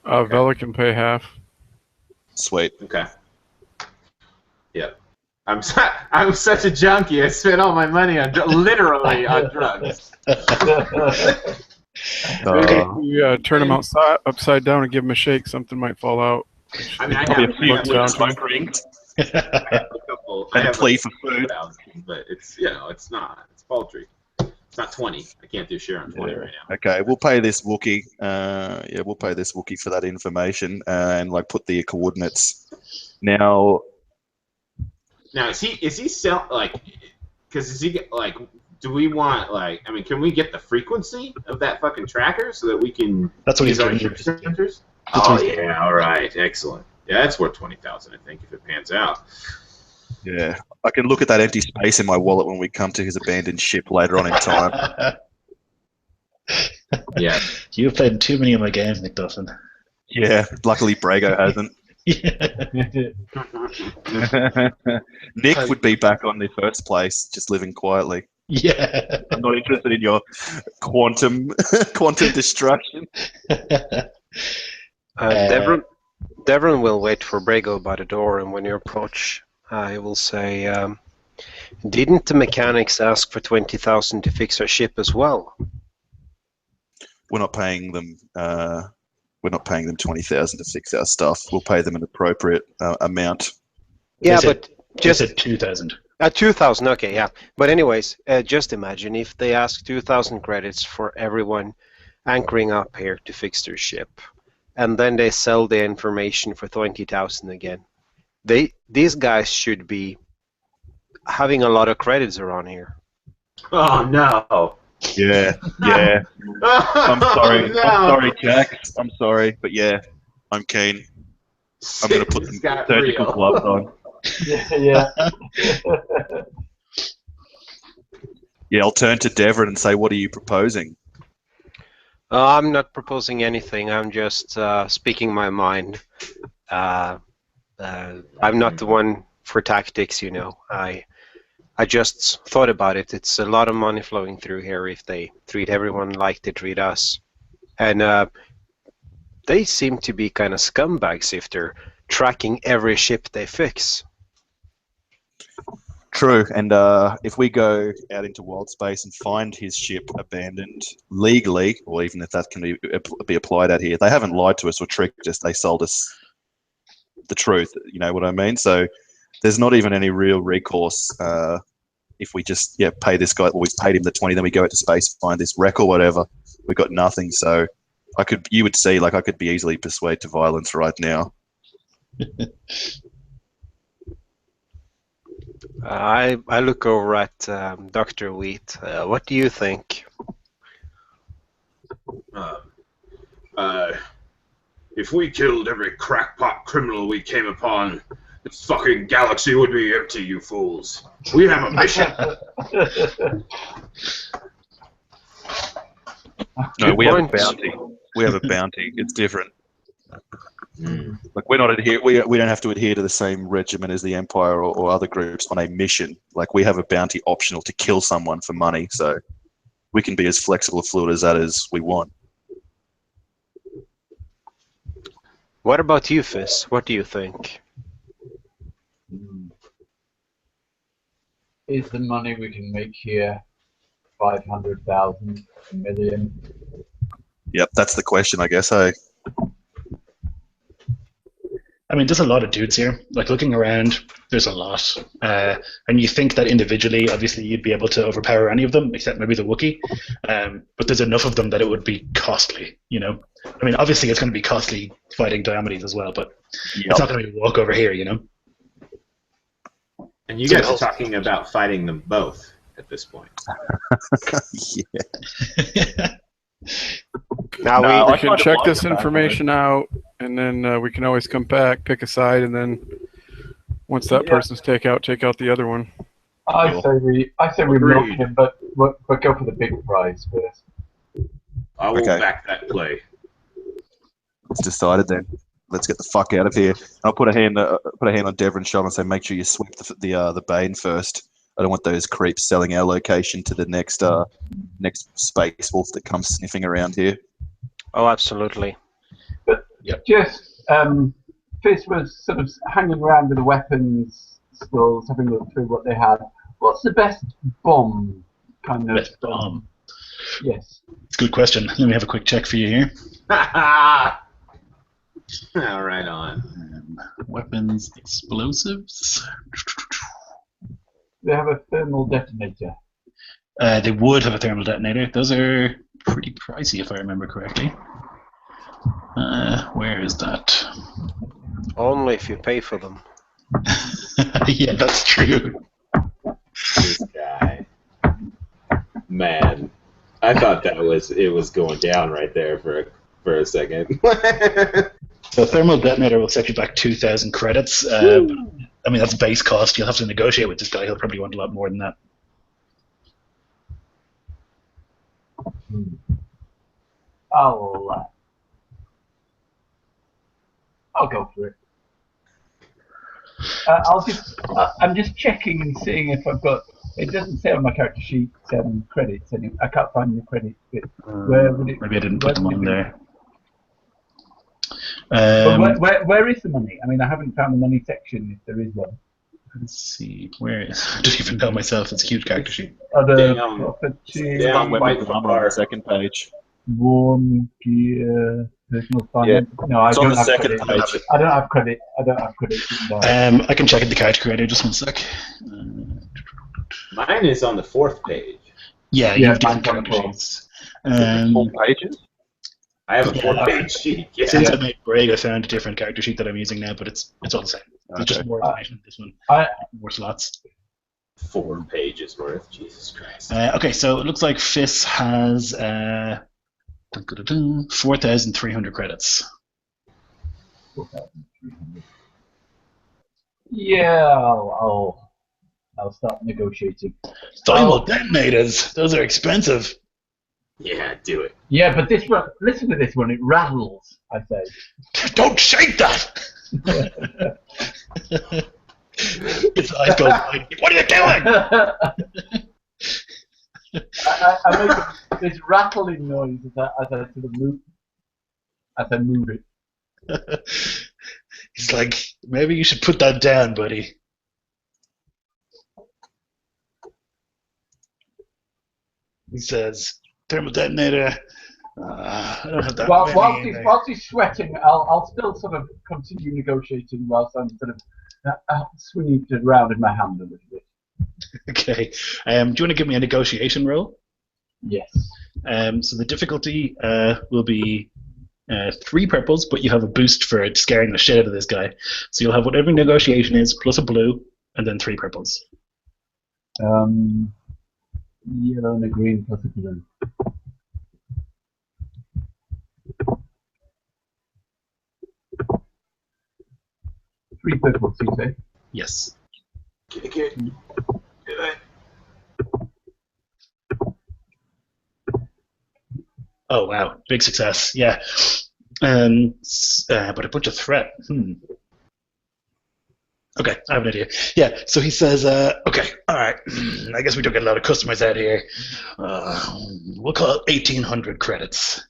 Vela can pay half. Sweet. Okay. Yep. I'm such a junkie. I spent all my money on literally on drugs. We turn them upside down and give them a shake. Something might fall out. I mean, I Probably have a few a smoke rings. couple. And a plea for food. But it's it's not. It's paltry. It's not 20. I can't do share on 20 right now. Okay, we'll pay this Wookiee. We'll pay this Wookiee for that information and like put the coordinates. Now, is he sell like? Because is he like? Do we want like? I mean, can we get the frequency of that fucking tracker so that we can? That's what he's use our doing. ship sensors? Oh yeah, all right, excellent. Yeah, that's worth 20,000, I think, if it pans out. yeah, I can look at that empty space in my wallet when we come to his abandoned ship later on in time. Yeah. You've played too many of my games, Nick Duffin. Yeah, luckily Brago hasn't. Nick would be back on the first place, just living quietly. Yeah. I'm not interested in your quantum destruction. Devron will wait for Brago by the door, and when you approach, he will say, didn't the mechanics ask for 20,000 to fix our ship as well? We're not paying them. We're not paying them 20,000 to fix our stuff. We'll pay them an appropriate amount. Yeah, They but just said 2,000. 2,000. Okay, yeah. But anyways, just imagine if they ask 2,000 credits for everyone anchoring up here to fix their ship, and then they sell the information for 20,000 again. These guys should be having a lot of credits around here. Oh no. Yeah, yeah. I'm sorry. No. I'm sorry, Jack. I'm sorry, but yeah, I'm keen. I'm going to put some Got surgical real. gloves on. Yeah. Yeah, I'll turn to Devon and say, what are you proposing? I'm not proposing anything. I'm just speaking my mind. I'm not the one for tactics, you know. I just thought about it. It's a lot of money flowing through here if they treat everyone like they treat us. And they seem to be kind of scumbags if they're tracking every ship they fix. True, and if we go out into wild space and find his ship abandoned legally, or even if that can be applied out here, they haven't lied to us or tricked us. They sold us the truth. You know what I mean? So there's not even any real recourse if we just pay this guy. Well, we paid him the 20, then we go out to space, find this wreck or whatever. We got nothing. So you would see, like I could be easily persuaded to violence right now. I look over at Dr. Wheat. What do you think? If we killed every crackpot criminal we came upon, this fucking galaxy would be empty, you fools. We have a mission. No, we have a point. bounty. We have a bounty. It's different. Like we're not we don't have to adhere to the same regimen as the Empire or other groups on a mission. Like we have a bounty optional to kill someone for money, so we can be as flexible and fluid as that as we want. What about you, Fizz? What do you think? Is the money we can make here 500,000, a million? Yep, that's the question, I guess. Hey. I mean, there's a lot of dudes here. Like looking around, there's a lot, and you think that individually, obviously, you'd be able to overpower any of them, except maybe the Wookiee. But there's enough of them that it would be costly. You know, I mean, obviously, it's going to be costly fighting Diomedes as well, but it's not going to be a walk over here. You know. And you guys are talking about fighting them both at this point. Yeah. Now We can check this information out, and then we can always come back, pick a side, and then once that person's take out the other one. I say we milk him, but go for the big prize first. I will back that play. It's decided then. Let's get the fuck out of here. I'll put a hand on Devon's shoulder and say, make sure you sweep the Bane first. I don't want those creeps selling our location to the next space wolf that comes sniffing around here. Oh, absolutely. But just Fizz was sort of hanging around with the weapons stalls, having a look through what they had. What's the best bomb kind of Best bomb? Yes. It's a good question. Let me have a quick check for you here. Right on. Weapons, explosives. They have a thermal detonator. They would have a thermal detonator. Those are pretty pricey, if I remember correctly. Where is that? Only if you pay for them. Yeah, that's true. This guy. Man. I thought it was going down right there for a second. So thermal detonator will set you back 2,000 credits. I mean, that's base cost. You'll have to negotiate with this guy. He'll probably want a lot more than that. I'll go for it. I'm just checking and seeing if I've got. It doesn't say on my character sheet credits. Anyway. I can't find the credits bit. Where would it? Maybe I didn't put them on there. Where is the money? I mean, I haven't found the money section if there is one. Let's see. Where is? I don't even know myself. It's a huge character sheet. Down On the second page. Warm gear, personal finance. Yeah. No, I It's on don't the have second credit. page. I don't have credit. I can check at the character creator. Just one sec. Mine is on the 4th page. Yeah, you have different character sheets. Full pages? I have a 4-page sheet. Yeah. Since I made Braid, I found a different character sheet that I'm using now, but it's all the same. It's just more information. This one, more slots. 4 pages worth. Jesus Christ. Okay, so it looks like Fizz has 4,300 credits. 4,300. Yeah, I'll start negotiating. Thermal detonators. Those are expensive. Yeah, do it. Yeah, but this one, listen to this one. It rattles, I say. Don't shake that! His eyes go wide. What are you doing? I make this rattling noise as I sort of move, as I move it. He's like, maybe you should put that down, buddy. He says, thermal detonator. I don't have that many. Whilst he's sweating, I'll still sort of continue negotiating whilst I'm sort of swinging it around in my hand a little bit. Okay. Do you want to give me a negotiation roll? Yes. So the difficulty will be 3 purples, but you have a boost for scaring the shit out of this guy. So you'll have whatever negotiation is, plus a blue, and then 3 purples. Yellow and a green plus a blue. Three purples, you say? Yes. Okay. Oh, wow. Big success. Yeah. But a bunch of threat. Okay, I have an idea. Yeah, so he says, okay, all right. I guess we don't get a lot of customers out here. We'll call it 1,800 credits.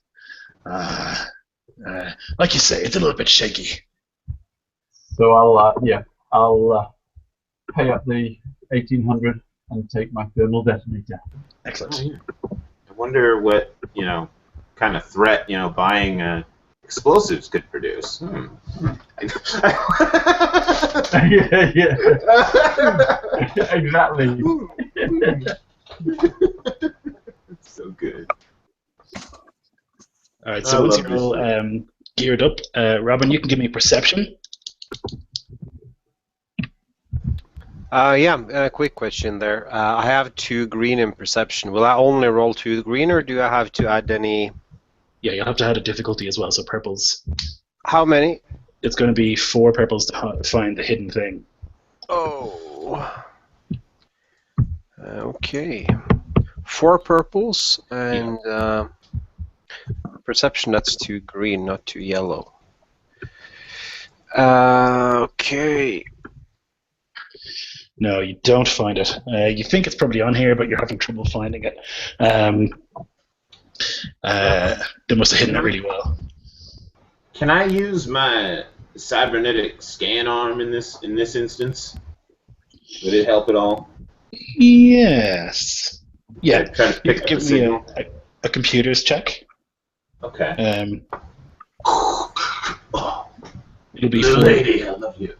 Like you say, it's a little bit shaky. So I'll pay up the 1,800 and take my thermal detonator. Excellent. Oh, yeah. I wonder what kind of threat buying explosives could produce. Yeah. Exactly. It's so good. All right, so once you're all geared up, Robin, you can give me perception. Yeah, quick question there. I have 2 green in perception. Will I only roll 2 green, or do I have to add any? Yeah, you'll have to add a difficulty as well, so purples. How many? It's going to be 4 purples to find the hidden thing. Oh. Okay. 4 purples, and perception, that's 2 green, not 2 yellow. Okay. No, you don't find it. You think it's probably on here, but you're having trouble finding it. They must have hidden it really well. Can I use my cybernetic scan arm in this instance? Would it help at all? Yes. Yeah. Try to pick up the give me signal. a computer's check. Okay. It'll be Little 4, lady, I love you.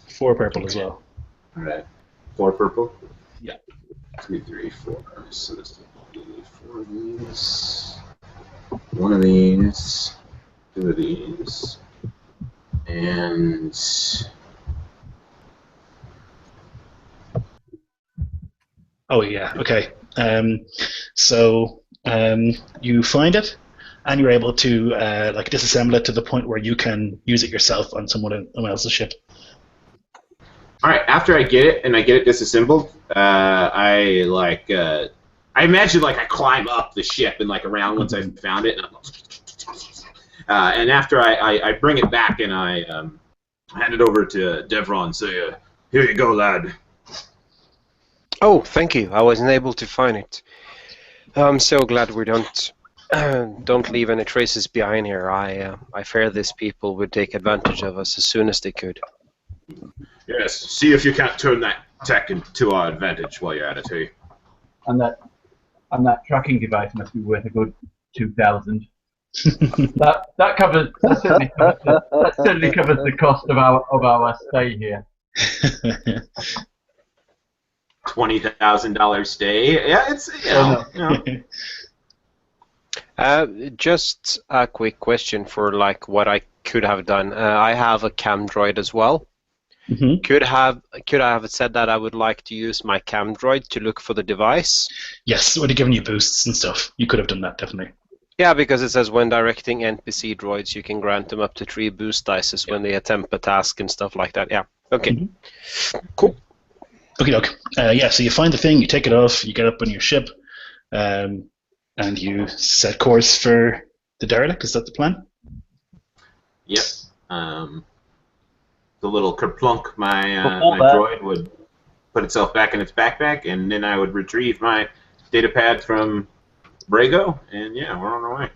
4 purple as well. All right. 4 purple. Yeah. 2, 3, 4. So let's do 4 of these. 1 of these. 2 of these. And Oh yeah. Okay. So you find it, and you're able to like disassemble it to the point where you can use it yourself on someone else's ship. all right. After I get it and I get it disassembled, I imagine I climb up the ship and around once I've found it, and after I bring it back and I hand it over to Devron and say, "Here you go, lad." Oh, thank you. I wasn't able to find it. I'm so glad we don't leave any traces behind here. I fear these people would take advantage of us as soon as they could. Yes. See if you can't turn that tech into our advantage while you're at it, hey? And that tracking device must be worth a good 2,000. that certainly covers the cost of our stay here. $20,000 stay. Yeah, it's Just a quick question for what I could have done. I have a cam droid as well. Mhm. Could I have said that I would like to use my cam droid to look for the device? Yes, it would have given you boosts and stuff. You could have done that, definitely. Yeah, because it says when directing NPC droids, you can grant them up to 3 boost dices when they attempt a task and stuff like that. Yeah. Okay. Mhm. Cool. Okay, doke. Yeah, so you find the thing, you take it off, you get up on your ship, and you set course for the derelict. Is that the plan? Yep. The little kerplunk, my Before my that- droid would put itself back in its backpack, and then I would retrieve my data pad from Brago, and yeah, we're on our way.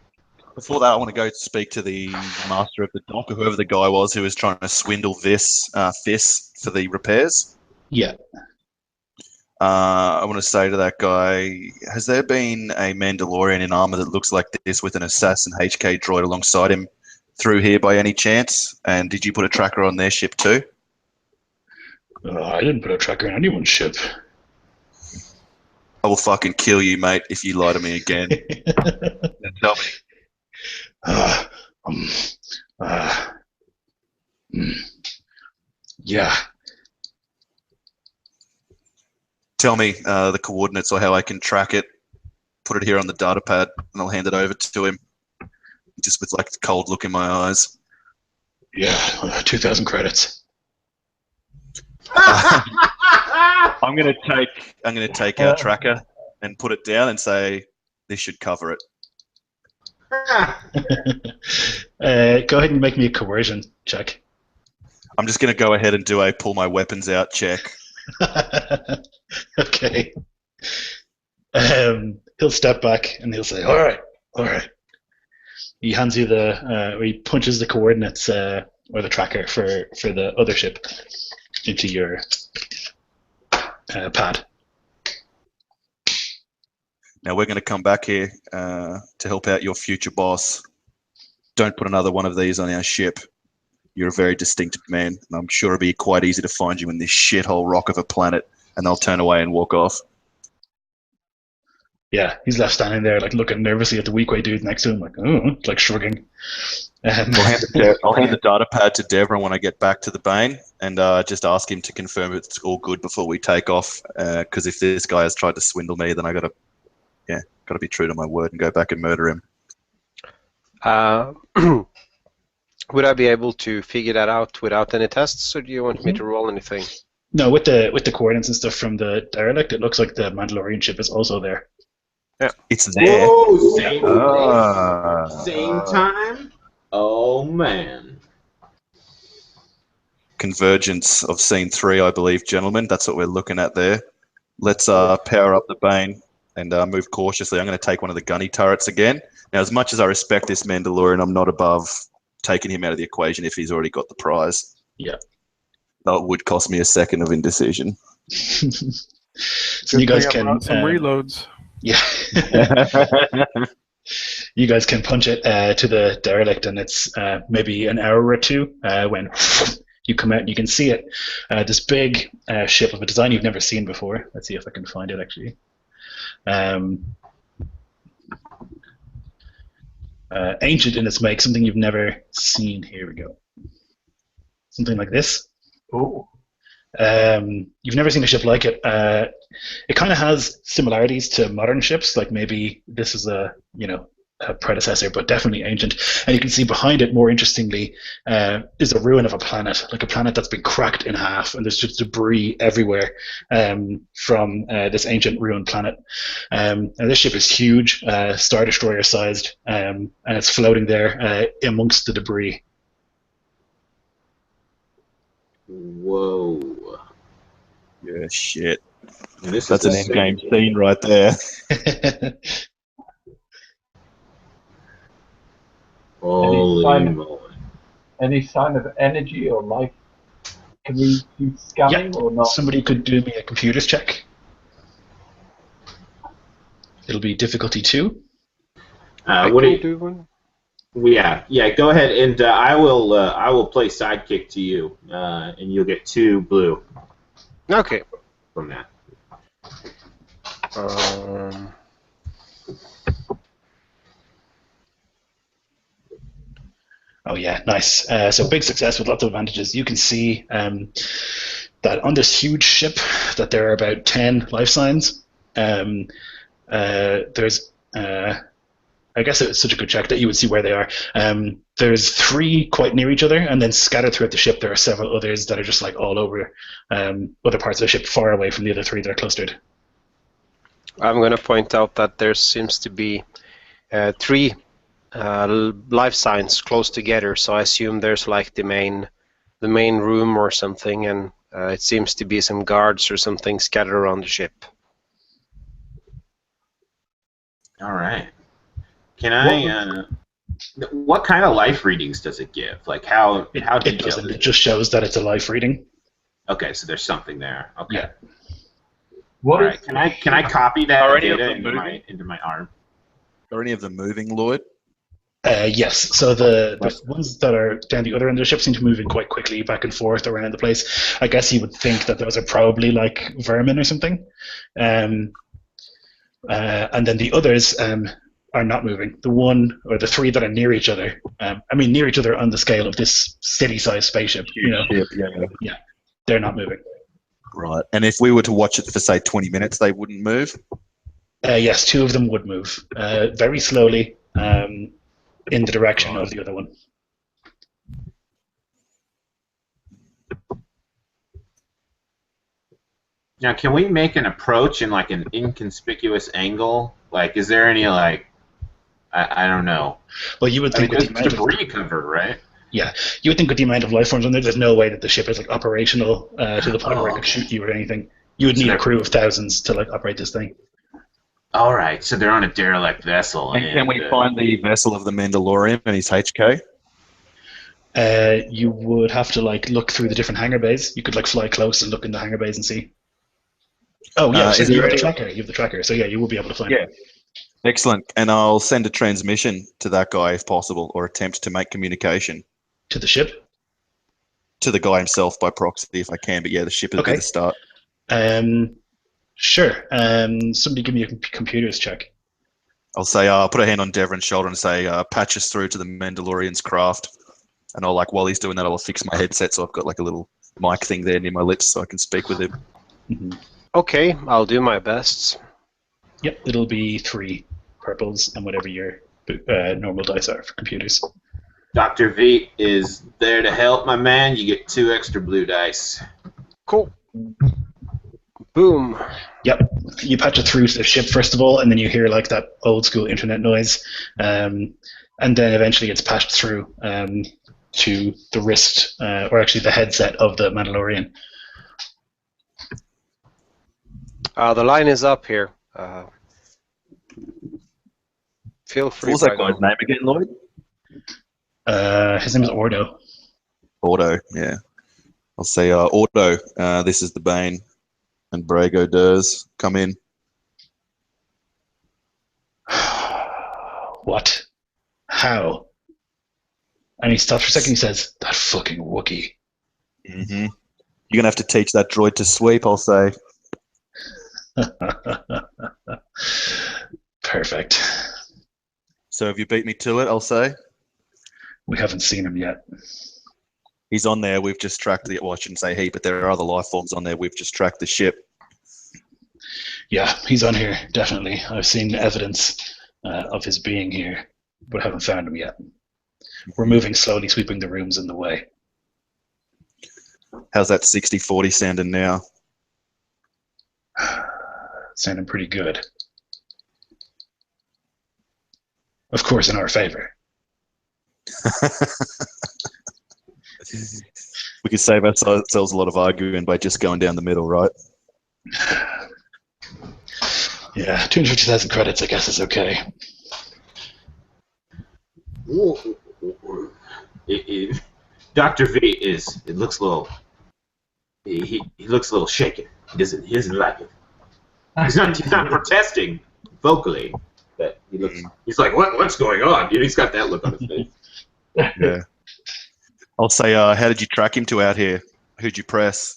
Before that, I want to go speak to the master of the dock, or whoever the guy was who was trying to swindle Fizz for the repairs. Yeah. I want to say to that guy, has there been a Mandalorian in armor that looks like this with an assassin HK droid alongside him through here by any chance? And did you put a tracker on their ship too? I didn't put a tracker on anyone's ship. I will fucking kill you, mate, if you lie to me again. Now tell me. Yeah. Tell me the coordinates or how I can track it. Put it here on the data pad, and I'll hand it over to him, just with like the cold look in my eyes. Yeah, 2,000 credits. I'm gonna take our tracker and put it down and say this should cover it. Go ahead and make me a coercion check. I'm just gonna go ahead and do a pull my weapons out check. Okay. He'll step back and he'll say, all right. He hands you or he punches the coordinates or the tracker for the other ship into your pad. Now we're gonna come back here to help out your future boss. Don't put another one of these on our ship. You're a very distinctive man, and I'm sure it'll be quite easy to find you in this shithole rock of a planet. And they'll turn away and walk off. Yeah, he's left standing there, like looking nervously at the weak-way dude next to him, like shrugging. I'll hand the data pad to Devon when I get back to the Bane, and just ask him to confirm it's all good before we take off. Because if this guy has tried to swindle me, then I gotta be true to my word and go back and murder him. Would I be able to figure that out without any tests, or do you want me to roll anything? No, with the coordinates and stuff from the derelict, it looks like the Mandalorian ship is also there. Yeah, it's there. Whoa, same place, same time. Oh man! Convergence of scene 3, I believe, gentlemen. That's what we're looking at there. Let's power up the Bane and move cautiously. I'm going to take one of the gunny turrets again. Now, as much as I respect this Mandalorian, I'm not above taking him out of the equation if he's already got the prize. Yeah. That would cost me a second of indecision. So you guys can some reloads. Yeah. You guys can punch it to the derelict, and it's maybe an hour or two when you come out and you can see it. This big ship of a design you've never seen before. Let's see if I can find it actually. Ancient in its make, something you've never seen. Here we go. Something like this. Oh. You've never seen a ship like it. It kind of has similarities to modern ships, like maybe this is a predecessor, but definitely ancient. And you can see behind it, more interestingly, is a ruin of a planet, like a planet that's been cracked in half, and there's just debris everywhere from this ancient ruined planet. And this ship is huge, Star Destroyer sized, and it's floating there amongst the debris. Whoa. Yeah, shit. That's an end-game scene right there. Holy moly. Any sign of energy or life? Can we do scanning or not? Somebody could do me a computers check. It'll be difficulty 2. What do you do one? Yeah. Go ahead, and I will play sidekick to you, and you'll get 2 blue. Okay. From that. Oh yeah, nice. So big success with lots of advantages. You can see that on this huge ship that there are about 10 life signs. There's I guess it's such a good check that you would see where they are. There's 3 quite near each other, and then scattered throughout the ship there are several others that are just like all over other parts of the ship, far away from the other 3 that are clustered. I'm going to point out that there seems to be 3 life signs close together, so I assume there's like the main room or something, and it seems to be some guards or something scattered around the ship. All right. Can I? What kind of life readings does it give? Like how detailed? It doesn't. It just shows that it's a life reading. Okay, so there's something there. Okay. Yeah. All right. Can I copy that data into my arm? Are any of them moving, Lloyd? Yes. So the ones that are down the other end of the ship seem to move in quite quickly, back and forth around the place. I guess you would think that those are probably like vermin or something. And then the others are not moving. The 1 or the 3 that are near each other, near each other on the scale of this city-sized spaceship, yeah, they're not moving. Right. And if we were to watch it for, say, 20 minutes, they wouldn't move? Yes, 2 of them would move very slowly in the direction of the other one. Now, can we make an approach in like an inconspicuous angle? Like, is there any like, I don't know. Well, you would think with the amount of debris cover, right? Yeah, you would think with the amount of life forms on there, there's no way that the ship is like operational to the point where it could shoot you or anything. You would need a crew of thousands to like operate this thing. All right, so they're on a derelict vessel. And can we find the vessel of the Mandalorian and his HK? You would have to like look through the different hangar bays. You could like fly close and look in the hangar bays and see. Oh yeah, so you have the tracker. You have the tracker, so yeah, you will be able to find it. Excellent. And I'll send a transmission to that guy if possible, or attempt to make communication. To the ship? To the guy himself by proxy if I can, but yeah, the ship is okay. The start. Sure. Somebody give me a computers check. I'll say, I'll put a hand on Deverin's shoulder and say, patch us through to the Mandalorian's craft. And I'll while he's doing that, I'll fix my headset so I've got like a little mic thing there near my lips so I can speak with him. Mm-hmm. Okay, I'll do my best. Yep, it'll be 3 purples and whatever your normal dice are for computers. Dr. V is there to help, my man. You get 2 extra blue dice. Cool. Boom. Yep, you patch it through the ship first of all, and then you hear like that old school internet noise, and then eventually it's patched through to the wrist, or actually the headset of the Mandalorian. The line is up here. Feel free. What was that guy's name again, Lloyd? His name is Ordo. Ordo, yeah. I'll say, Ordo, this is the Bane, and Brago does come in. What? How? And he stops for a second. He says, "That fucking Wookiee." Mm-hmm. You're gonna have to teach that droid to sweep, I'll say. Perfect. So have you beat me to it, I'll say? We haven't seen him yet. He's on there. We've just tracked the... Well, I shouldn't say he, but there are other life forms on there. We've just tracked the ship. Yeah, he's on here, definitely. I've seen evidence of his being here, but haven't found him yet. We're moving slowly, sweeping the rooms in the way. How's that 60-40 sounding now? Sounding pretty good. Of course, in our favor. We could save ourselves a lot of arguing by just going down the middle, right? Yeah, 250,000 credits, I guess, is okay. Dr. V is. It looks a little. He looks a little shaken. He doesn't like it. He's not protesting vocally. But he looks. He's like, what's going on? He's got that look on his face. Yeah. I'll say, how did you track him to out here? Who'd you press?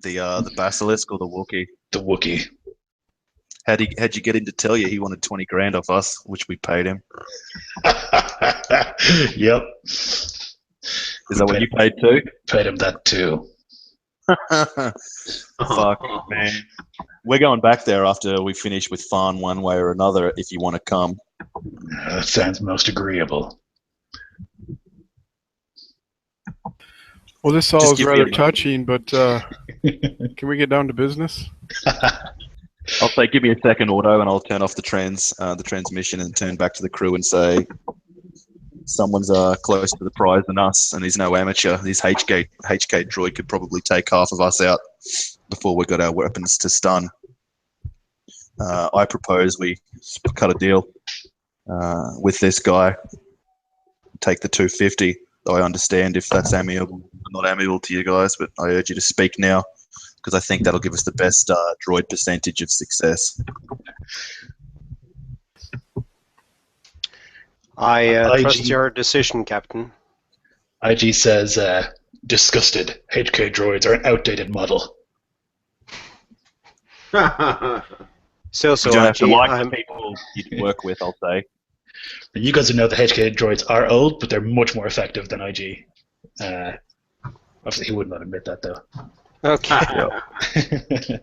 The Basilisk or the Wookiee? The Wookiee. How'd you get him to tell you he wanted 20 grand off us, which we paid him? Yep. Is that what you paid too? Paid him that too. Fuck, man. We're going back there after we finish with Pharn one way or another if you want to come. That sounds most agreeable. Well, this all Just is give me rather a- touching, but can we get down to business? I'll say, give me a second, Auto, and I'll turn off the transmission and turn back to the crew and say, someone's closer to the prize than us, and he's no amateur. This HK droid could probably take half of us out before we got our weapons to stun. I propose we cut a deal with this guy, take the 250. I understand if that's amiable, not amiable to you guys, but I urge you to speak now because I think that'll give us the best droid percentage of success. I trust IG your decision, Captain. IG says, disgusted. HK droids are an outdated model. So You don't have to IG, like I'm, the people you work with, I'll say. And you guys would know the HK droids are old, but they're much more effective than IG. Obviously, he would not admit that, though. okay.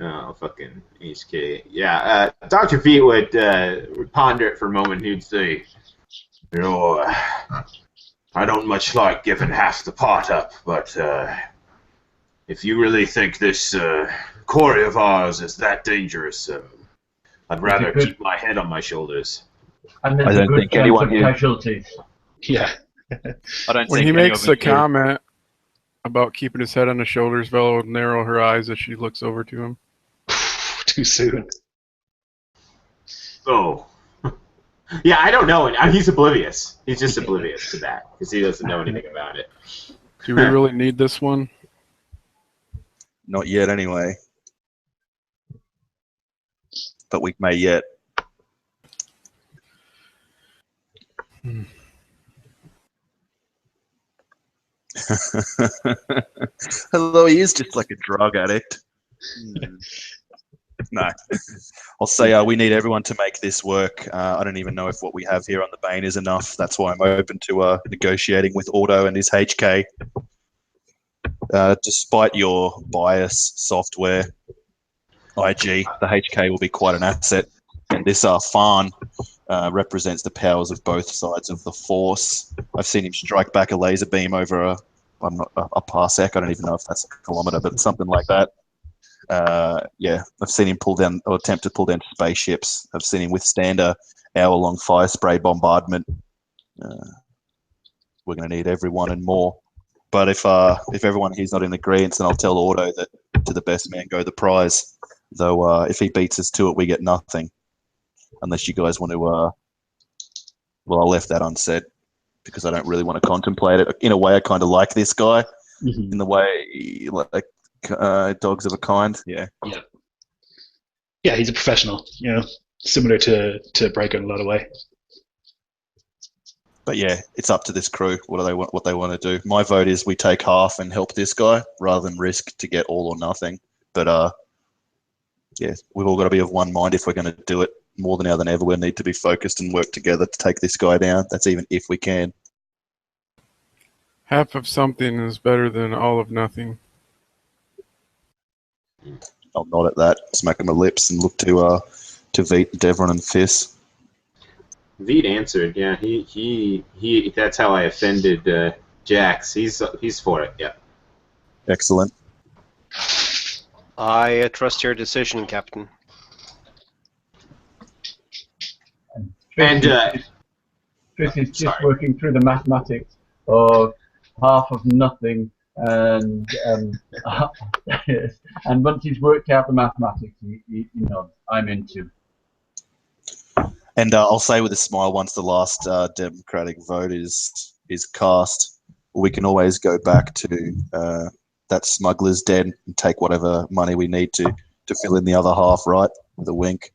Oh, fucking HK. Yeah, Dr. Feet would ponder it for a moment. He'd say, you know, I don't much like giving half the pot up, but if you really think this quarry of ours is that dangerous, I'd rather keep my head on my shoulders. And I there's a don't good think chance anyone of here- casualties. Yeah. I don't When think he any makes of the us here- comment about keeping his head on his shoulders, Vela will narrow her eyes as she looks over to him. Too soon. Oh. Yeah, I don't know. He's oblivious. He's just oblivious to that because he doesn't know anything about it. Do we really need this one? Not yet, anyway. But we may yet. Although he is just like a drug addict. No. I'll say we need everyone to make this work. I don't even know if what we have here on the Bane is enough. That's why I'm open to negotiating with Auto and his HK. Despite your bias software, IG, the HK will be quite an asset. And this Pharn represents the powers of both sides of the Force. I've seen him strike back a laser beam over a parsec. I don't even know if that's a kilometer, but something like that. Yeah, I've seen him pull down or attempt to pull down spaceships. I've seen him withstand a hour-long fire spray bombardment. We're going to need everyone and more. But if everyone here's not in agreement, then I'll tell Auto that to the best man go the prize. Though if he beats us to it, we get nothing. Unless you guys want to, well, I left that unsaid because I don't really want to contemplate it. In a way, I kind of like this guy. Mm-hmm. In the way, like dogs of a kind. Yeah. Yeah, he's a professional. You know, similar to Breaker in a lot of way. But yeah, it's up to this crew what they want to do. My vote is we take half and help this guy rather than risk to get all or nothing. But yeah, we've all got to be of one mind if we're going to do it. More than now than ever, we need to be focused and work together to take this guy down. That's even if we can. Half of something is better than all of nothing. I'll nod at that, smack my lips, and look to Veet, Devron, and Fizz. Veet answered. Yeah, he. That's how I offended Jax. He's for it. Yeah. Excellent. I trust your decision, Captain. And Chris is just sorry. working through the mathematics of half of nothing, and and once he's worked out the mathematics, he nods. I'm into. And I'll say with a smile, once the last Democratic vote is cast, we can always go back to that smuggler's den and take whatever money we need to fill in the other half, right? With a wink.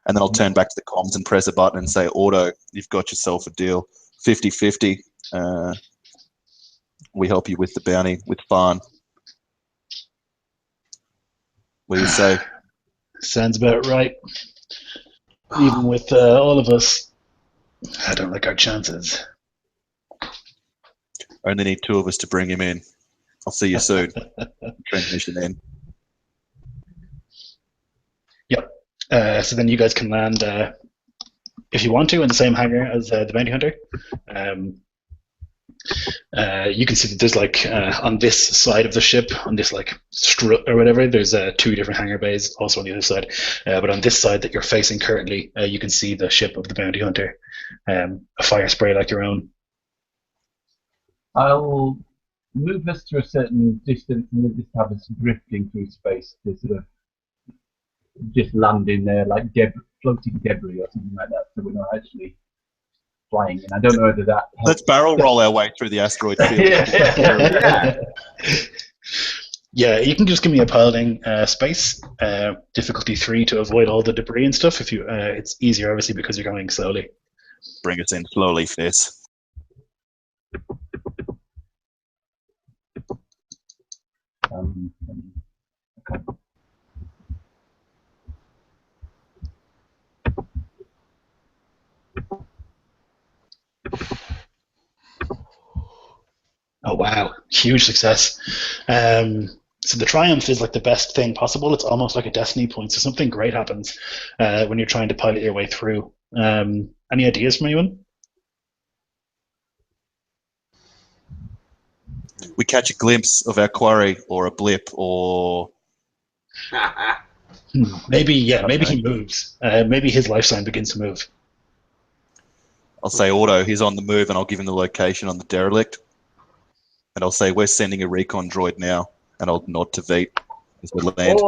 And then I'll turn back to the comms and press a button and say, Auto, you've got yourself a deal. 50-50. We help you with the bounty with Pharn. What do you say? Sounds about right. Even with all of us, I don't like our chances. I only need 2 of us to bring him in. I'll see you soon. Transmission in. Yep. So then you guys can land, if you want to, in the same hangar as the bounty hunter. You can see that there's like on this side of the ship, on this like strut or whatever, there's 2 different hangar bays also on the other side. But on this side that you're facing currently, you can see the ship of the bounty hunter, a fire spray like your own. I'll move us to a certain distance and then just have us drifting through space to sort of just land in there like floating debris or something like that, so we're not actually flying. And I don't know whether that helps. Let's barrel roll our way through the asteroid field. Yeah. Yeah, you can just give me a piloting space, difficulty 3 to avoid all the debris and stuff. If you, it's easier obviously because you're going slowly. Bring us in slowly, Fizz. Okay. Oh wow, huge success. So the triumph is like the best thing possible. It's almost like a destiny point. So something great happens when you're trying to pilot your way through. Any ideas from anyone? We catch a glimpse of our quarry, or a blip, or Maybe, yeah, maybe he moves. Maybe his life sign begins to move. I'll say, Auto, he's on the move, and I'll give him the location on the derelict. And I'll say, we're sending a recon droid now, and I'll nod to Veet as we land.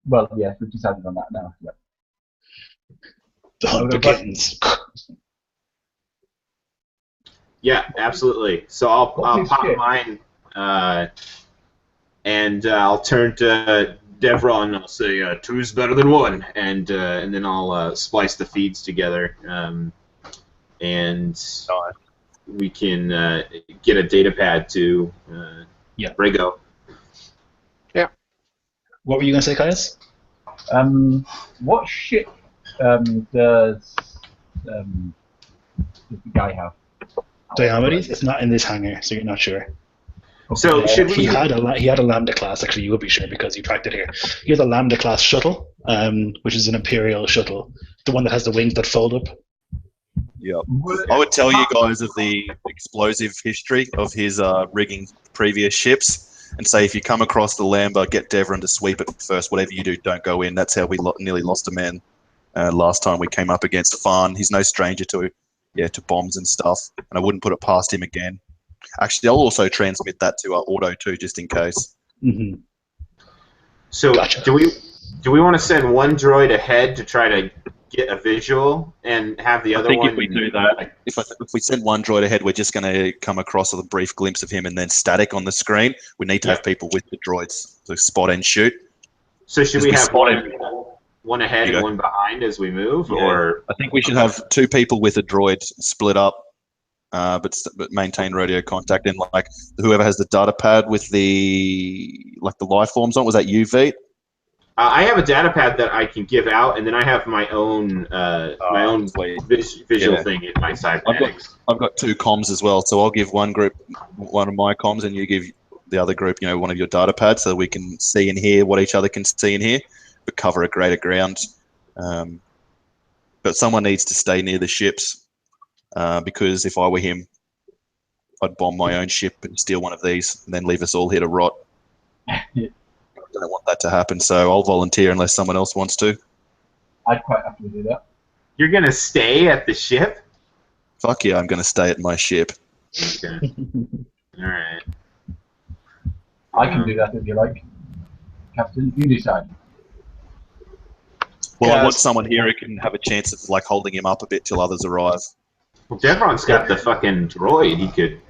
Well, yes, we've decided on that now. Yep. The hunt begins. Yeah, absolutely. So I'll pop mine, and I'll turn to Devron and I'll say, 2's better than 1, and then I'll splice the feeds together, and we can get a data pad to Brago. Yeah. What were you going to say, Caius? What ship does the guy have? Diomedes? It's not in this hangar, so you're not sure. So should we? He had a Lambda class. Actually, you would be sure because you tracked it here. He has a Lambda class shuttle, which is an Imperial shuttle, the one that has the wings that fold up. Yeah, I would tell you guys of the explosive history of his rigging previous ships, and say if you come across the Lambda, get Devron to sweep it first. Whatever you do, don't go in. That's how we nearly lost a man last time we came up against Pharn. He's no stranger to bombs and stuff, and I wouldn't put it past him again. Actually, I'll also transmit that to Auto too, just in case. Mm-hmm. So Gotcha. do we want to send one droid ahead to try to get a visual and have the other one? If we do that, if we send one droid ahead, we're just going to come across with a brief glimpse of him and then static on the screen. We need to have people with the droids to spot and shoot. So should we have one ahead and one behind as we move, or I think we should have 2 people with a droid split up, but maintain radio contact. And like whoever has the data pad with the life forms on, was that you, Veet? I have a data pad that I can give out, and then I have my own visual thing in my cybernetics. I've got 2 comms as well, so I'll give one group one of my comms, and you give the other group, one of your data pads, so we can see and hear what each other can see and hear, but cover a greater ground. But someone needs to stay near the ships, because if I were him, I'd bomb my own ship and steal one of these, and then leave us all here to rot. I don't want that to happen, so I'll volunteer unless someone else wants to. I'd quite happily do that. You're going to stay at the ship? Fuck yeah, I'm going to stay at my ship. Okay. All right. I can do that if you like. Captain, you decide. Well, I want someone here who can have a chance of holding him up a bit till others arrive. Well, Devron's got the fucking droid. He could...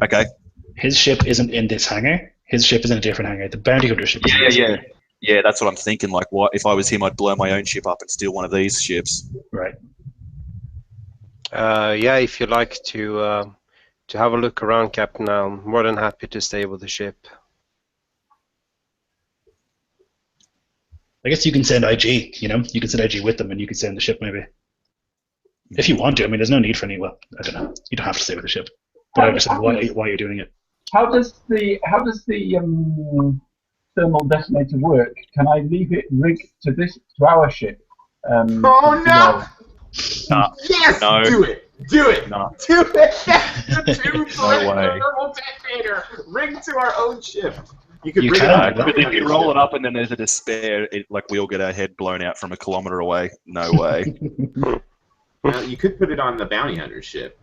Okay. His ship isn't in this hangar. His ship is in a different hangar. The bounty hunter ship is in this hangar. Yeah, that's what I'm thinking. Like, what if I was him? I'd blow my own ship up and steal one of these ships. Right. Yeah, if you like to have a look around, Captain, I'm more than happy to stay with the ship. I guess you can send IG, you can send IG with them and you can send the ship maybe. If you want to. I mean, there's no need for any, I don't know. You don't have to stay with the ship. but I understand why you're doing it. How does the thermal detonator work? Can I leave it rigged to our ship? Oh no! Nah, Yes, no. do it. Do it. No. Do it. The two No way. thermal detonator rigged to our own ship. You You bring can. it on But if you roll it up and then there's a despair, like we all get our head blown out from a kilometer away. No way. Well, you could put it on the bounty hunter ship.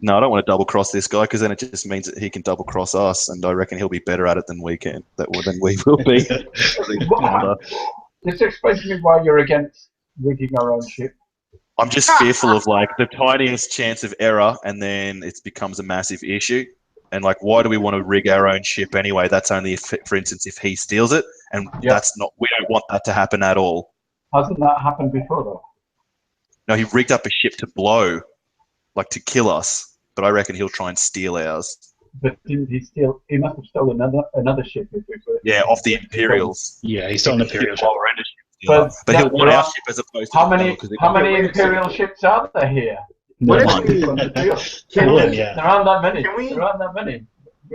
No, I don't want to double cross this guy because then it just means that he can double cross us, and I reckon he'll be better at it than we can. Than we will be. Just explain to me why you're against rigging our own ship. I'm just fearful of like the tiniest chance of error, and then it becomes a massive issue. And like, why do we want to rig our own ship anyway? That's only if, for instance, if he steals it, and that's not. We don't want that to happen at all. Hasn't that happened before though? No, he rigged up a ship to blow, like to kill us. But I reckon he'll try and steal ours. But didn't he steal? He must have stolen another ship. Yeah, off the Imperials. Yeah, he's still an Imperial ship. But he'll want our ship as opposed to how many Imperial ships are there here? What No, if we, There aren't that many. There aren't that many.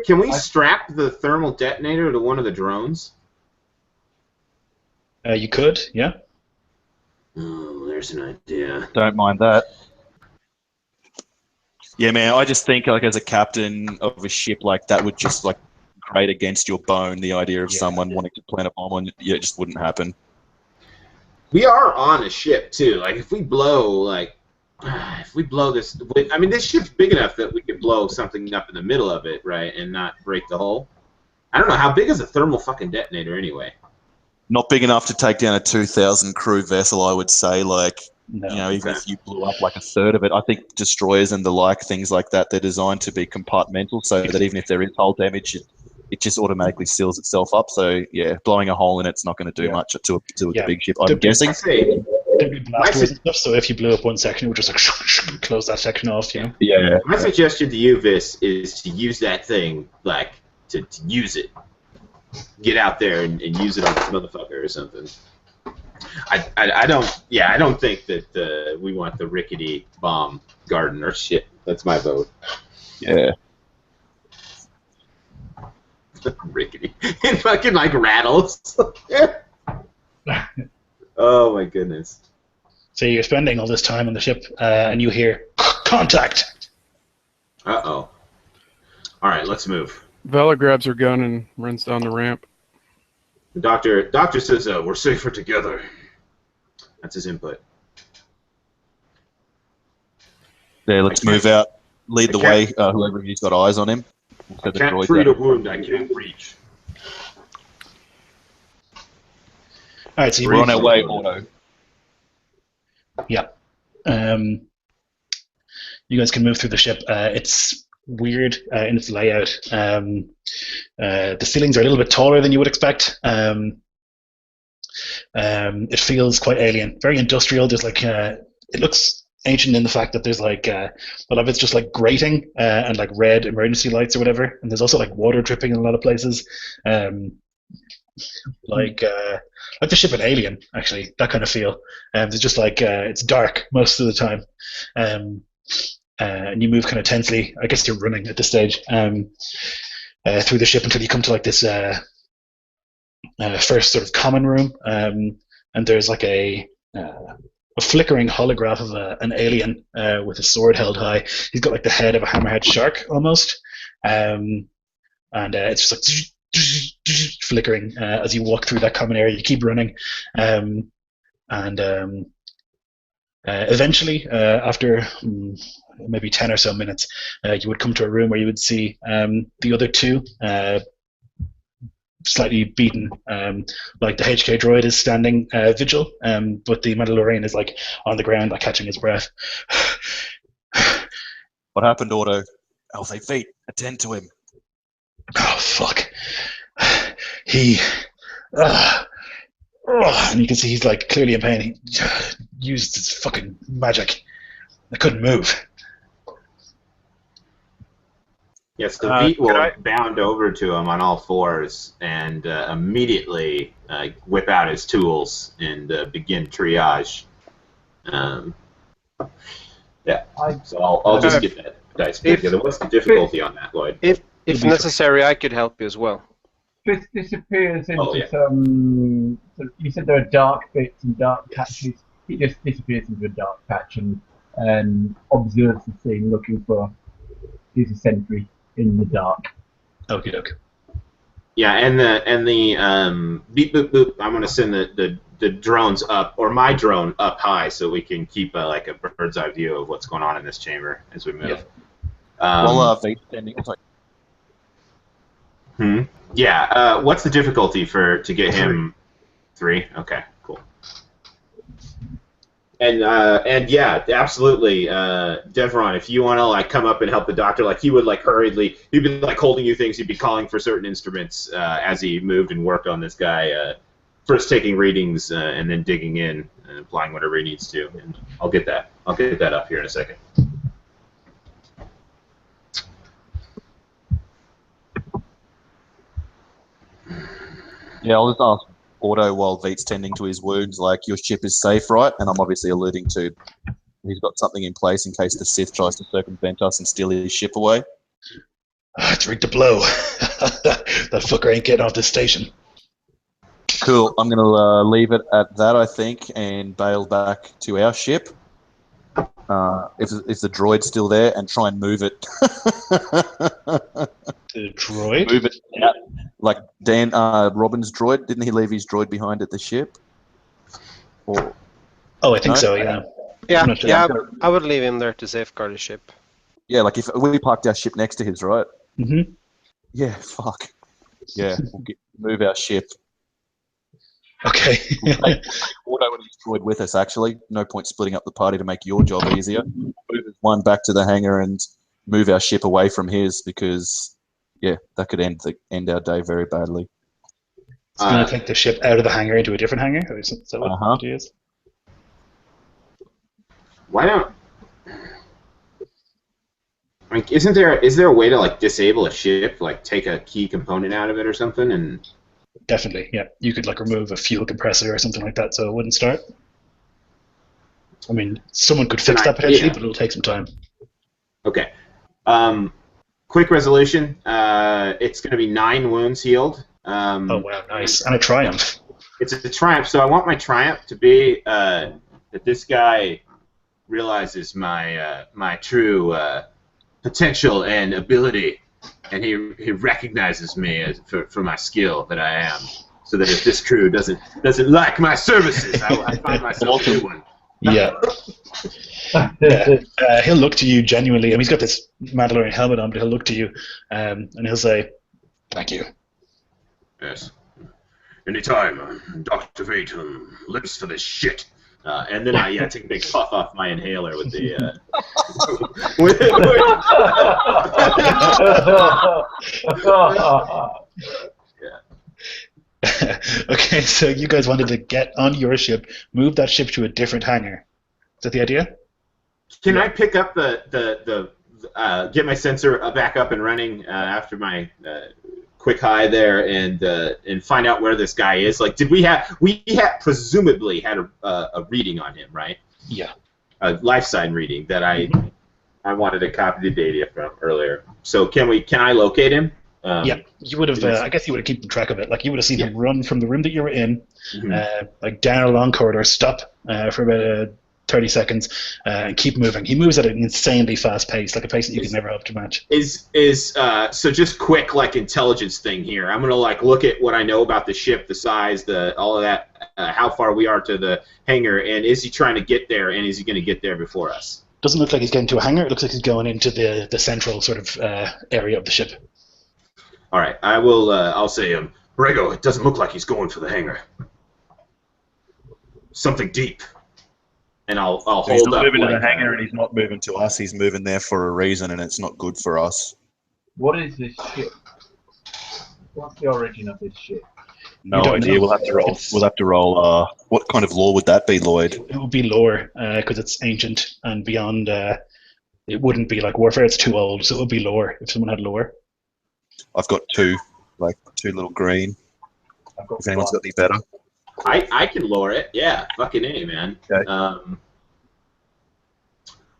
can we strap the thermal detonator to one of the drones? You could, yeah. Oh, there's an idea. Don't mind that. Yeah, man, I just think like as a captain of a ship, like that would just like grate against your bone. The idea of someone wanting to plant a bomb on it just wouldn't happen. We are on a ship too. Like if we blow this, I mean, this ship's big enough that we could blow something up in the middle of it, right, and not break the hull. I don't know how big is a thermal fucking detonator anyway. Not big enough to take down a 2,000 crew vessel, I would say. Like, No. you know, even if you blew up like a third of it, I think destroyers and the like, things like that, they're designed to be compartmental, so that even if there is hull damage, it just automatically seals itself up. So yeah, blowing a hole in it's not going to do much to a big ship. I'm guessing. There'd be blast doors and stuff, so if you blew up one section, it would just like close that section off, you know? Yeah. My suggestion to you, Vis, is to use that thing, like, to use it. Get out there and use it on this motherfucker or something. I don't think that we want the rickety bomb garden or shit. That's my vote. Yeah. Rickety. It fucking like rattles. Oh my goodness. So you're spending all this time on the ship, and you hear contact. Uh-oh. All right, let's move. Vela grabs her gun and runs down the ramp. The doctor says we're safer together. That's his input. Yeah, let's move out. Lead the way, whoever of you's got eyes on him. I can't treat a wound I can't reach. All right, so We're on our way, Auto. Yeah. You guys can move through the ship. It's weird in its layout. The ceilings are a little bit taller than you would expect. It feels quite alien, very industrial. There's like it looks ancient in the fact that there's like a lot of it's just like grating and like red emergency lights or whatever. And there's also like water dripping in a lot of places. Like the ship in Alien, actually, that kind of feel. It's just like it's dark most of the time, and you move kind of tensely. I guess you're running at this stage through the ship until you come to like this first sort of common room, and there's like a flickering holograph of an alien with a sword held high. He's got like the head of a hammerhead shark almost, and it's just like flickering as you walk through that common area. You keep running, and eventually, after maybe 10 or so minutes, you would come to a room where you would see the other two slightly beaten. Like the HK droid is standing vigil, but the Mandalorian is like on the ground, like catching his breath. What happened, Auto? Alpha feet, attend to him. Oh fuck! He, and you can see he's like clearly in pain. He used his fucking magic. I couldn't move. Yes, the beat will bound over to him on all fours and immediately whip out his tools and begin triage. Yeah. I- So I'll just get that dice put together. What's the difficulty on that, Lloyd? If necessary, I could help you as well. This disappears into Oh, yeah. some. So you said there are dark bits and dark patches. He just disappears into a dark patch and observes the scene, looking for his sentry in the dark. Okie doke. Yeah, and the beep boop boop. I'm gonna send the drones up, or my drone up high, so we can keep like a bird's eye view of what's going on in this chamber as we move. Well, Vete's standing. Yeah. What's the difficulty to get him 3? Okay, cool. And yeah, absolutely, Devron. If you want to like come up and help the doctor, like he would like hurriedly, he'd be like holding you things. He'd be calling for certain instruments as he moved and worked on this guy. First taking readings and then digging in and applying whatever he needs to. And I'll get that up here in a second. Yeah, I'll just ask Auto while Vete's tending to his wounds, like, your ship is safe, right? And I'm obviously alluding to he's got something in place in case the Sith tries to circumvent us and steal his ship away. It's rigged to blow. That fucker ain't getting off this station. Cool. I'm going to leave it at that, I think, and bail back to our ship. If the droid's still there, and try and move it. The droid? Move it out. Like Dan Robin's droid, didn't he leave his droid behind at the ship? Or Oh, I think No? so, yeah. Yeah, I'm not sure. yeah, I would leave him there to safeguard the ship. yeah, like if we parked our ship next to his, right? Mm-hmm. Yeah, fuck. Yeah, move our ship. Okay. Auto and his droid with us, actually. No point splitting up the party to make your job easier. Move one back to the hangar and move our ship away from his, because, yeah, that could end our day very badly. It's going to take the ship out of the hangar into a different hangar? Is that what Uh-huh. it is? Why don't? Like, is there a way to like disable a ship, like take a key component out of it or something, and? Definitely, yeah. You could like remove a fuel compressor or something like that so it wouldn't start. I mean, someone could fix that potentially, but it'll take some time. Okay. Quick resolution. It's going to be 9 wounds healed. Oh wow, nice. And a triumph. It's a triumph. So I want my triumph to be that this guy realizes my true potential and ability, and he recognizes me for my skill that I am. So that if this crew doesn't like my services, I find myself a new one. Yeah. Yeah. He'll look to you genuinely. I mean, he's got this Mandalorian helmet on, but he'll look to you and he'll say, "Thank you." Yes. Anytime, Dr. Fate lives for this shit. And then I take a big puff off my inhaler with the. Okay, so you guys wanted to get on your ship, move that ship to a different hangar. Is that the idea? Can I pick up the get my sensor back up and running after my quick high there and find out where this guy is? Like, we had presumably had a reading on him, right? Yeah. A life sign reading that I wanted to copy the data from earlier. So can I locate him? Yeah, you would have. I guess you would have kept track of it. Like you would have seen him run from the room that you were in, like down a long corridor, stop for about 30 seconds, and keep moving. He moves at an insanely fast pace, like a pace that you could never hope to match. So just quick like intelligence thing here. I'm gonna like look at what I know about the ship, the size, all of that, how far we are to the hangar, and is he trying to get there, and is he gonna get there before us? Doesn't look like he's getting to a hangar. It looks like he's going into the central sort of area of the ship. All right, I will. I'll say, Borrego, it doesn't look like he's going for the hangar. Something deep. And I'll hold He's not up. moving to the hangar, and he's not moving to us. He's moving there for a reason, and it's not good for us. What is this ship? What's the origin of this ship? No don't idea. know. We'll have to roll. We'll have to roll. What kind of lore would that be, Lloyd? It would be lore because it's ancient and beyond. It wouldn't be like warfare. It's too old, so it would be lore if someone had lore. I've got two little green. If anyone's got any better. I can lure it. Yeah, fucking A, man. Okay.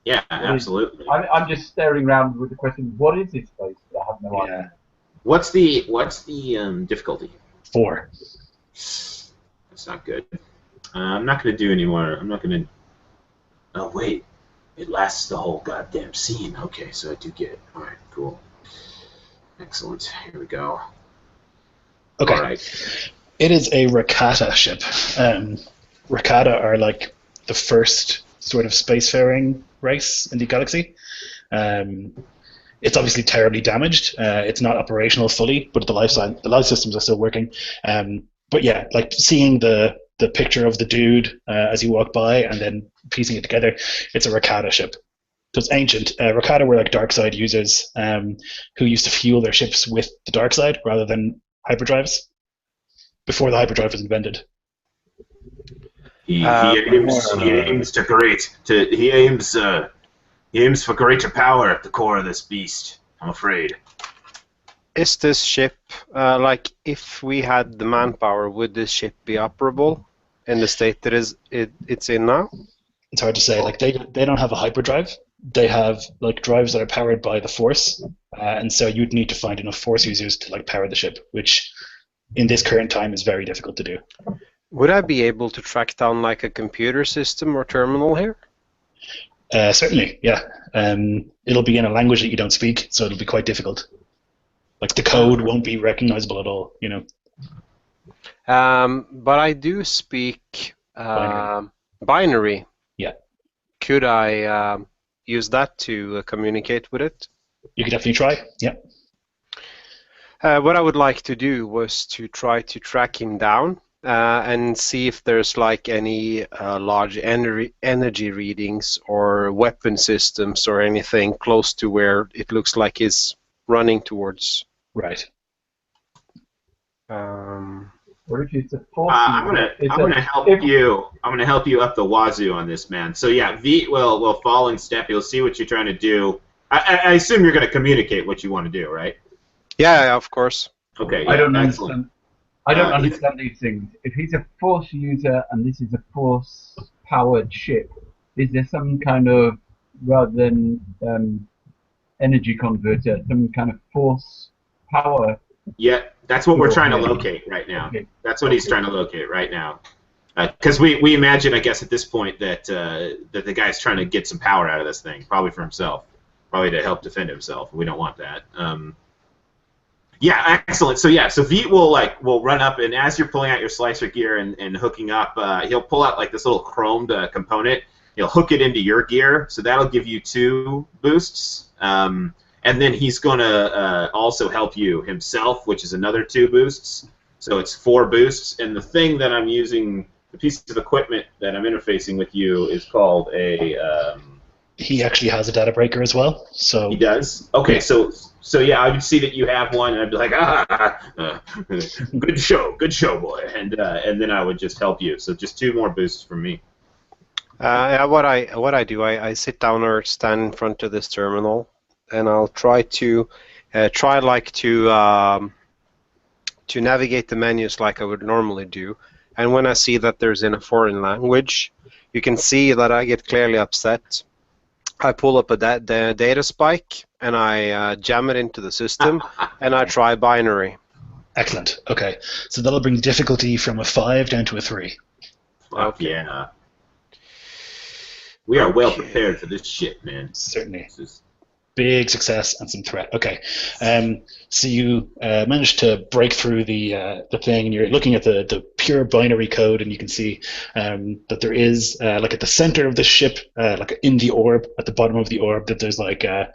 Yeah, absolutely. I'm just staring around with the question, what is this place? I have no Yeah. idea. What's the difficulty? 4. That's not good. I'm not going to do any more. I'm not going to... Oh, wait. It lasts the whole goddamn scene. Okay, so I do get it. All right, cool. Excellent. Here we go. Okay. All right. It is a Rakata ship. Rakata are like the first sort of spacefaring race in the galaxy. It's obviously terribly damaged. It's not operational fully, but the life systems are still working. But yeah, like seeing the picture of the dude as you walk by and then piecing it together, it's a Rakata ship. So it's ancient. Rakata were like dark side users who used to fuel their ships with the dark side rather than hyperdrives before the hyperdrive was invented. He aims to great. He aims for greater power at the core of this beast. I'm afraid. Is this ship, like, if we had the manpower, would this ship be operable in the state that it's in now? It's hard to say. Like they don't have a hyperdrive. They have like drives that are powered by the Force, and so you'd need to find enough Force users to like power the ship, which in this current time is very difficult to do. Would I be able to track down like a computer system or terminal here? Certainly, yeah. It'll be in a language that you don't speak, so it'll be quite difficult. Like the code won't be recognizable at all, you know. But I do speak binary. Yeah. Could I use that to communicate with it? You could definitely try. Yeah. What I would like to do was to try to track him down and see if there's like any large energy readings or weapon systems or anything close to where it looks like he's running towards. Right. Or if it's a force I'm gonna help you. I'm gonna help you up the wazoo on this, man. So yeah, V will fall in step. He'll see what you're trying to do. I assume you're gonna communicate what you want to do, right? Yeah, of course. Okay. Yeah, I don't excellent. understand. I don't understand these things. If he's a force user and this is a force-powered ship, is there some kind of, rather than energy converter, some kind of force power? Yeah, that's what we're trying to locate right now. Okay. That's what he's trying to locate right now. Because we imagine, I guess, at this point that that the guy's trying to get some power out of this thing, probably for himself, probably to help defend himself. We don't want that. Yeah, excellent. So yeah, so Veet will run up, and as you're pulling out your slicer gear and hooking up, he'll pull out like this little chromed component. He'll hook it into your gear, so that'll give you 2 boosts. And then he's gonna also help you himself, which is another 2 boosts. So it's 4 boosts. And the thing that I'm using, the piece of equipment that I'm interfacing with you, is called a. He actually has a data breaker as well. So he does. Okay, so yeah, I would see that you have one, and I'd be like, good show, boy, and then I would just help you. So just 2 more boosts from me. Yeah, what I do, I sit down or stand in front of this terminal, and I'll try to navigate the menus like I would normally do. And when I see that there's in a foreign language, you can see that I get clearly upset. I pull up the data spike and I jam it into the system, and I try binary. Excellent. Okay, so that'll bring difficulty from a 5 down to a 3. Fuck yeah. We are well prepared for this shit, man. Certainly. Big success and some threat. Okay, so you managed to break through the thing, and you're looking at the pure binary code, and you can see that there is like at the center of the ship, like in the orb, at the bottom of the orb, that there's like a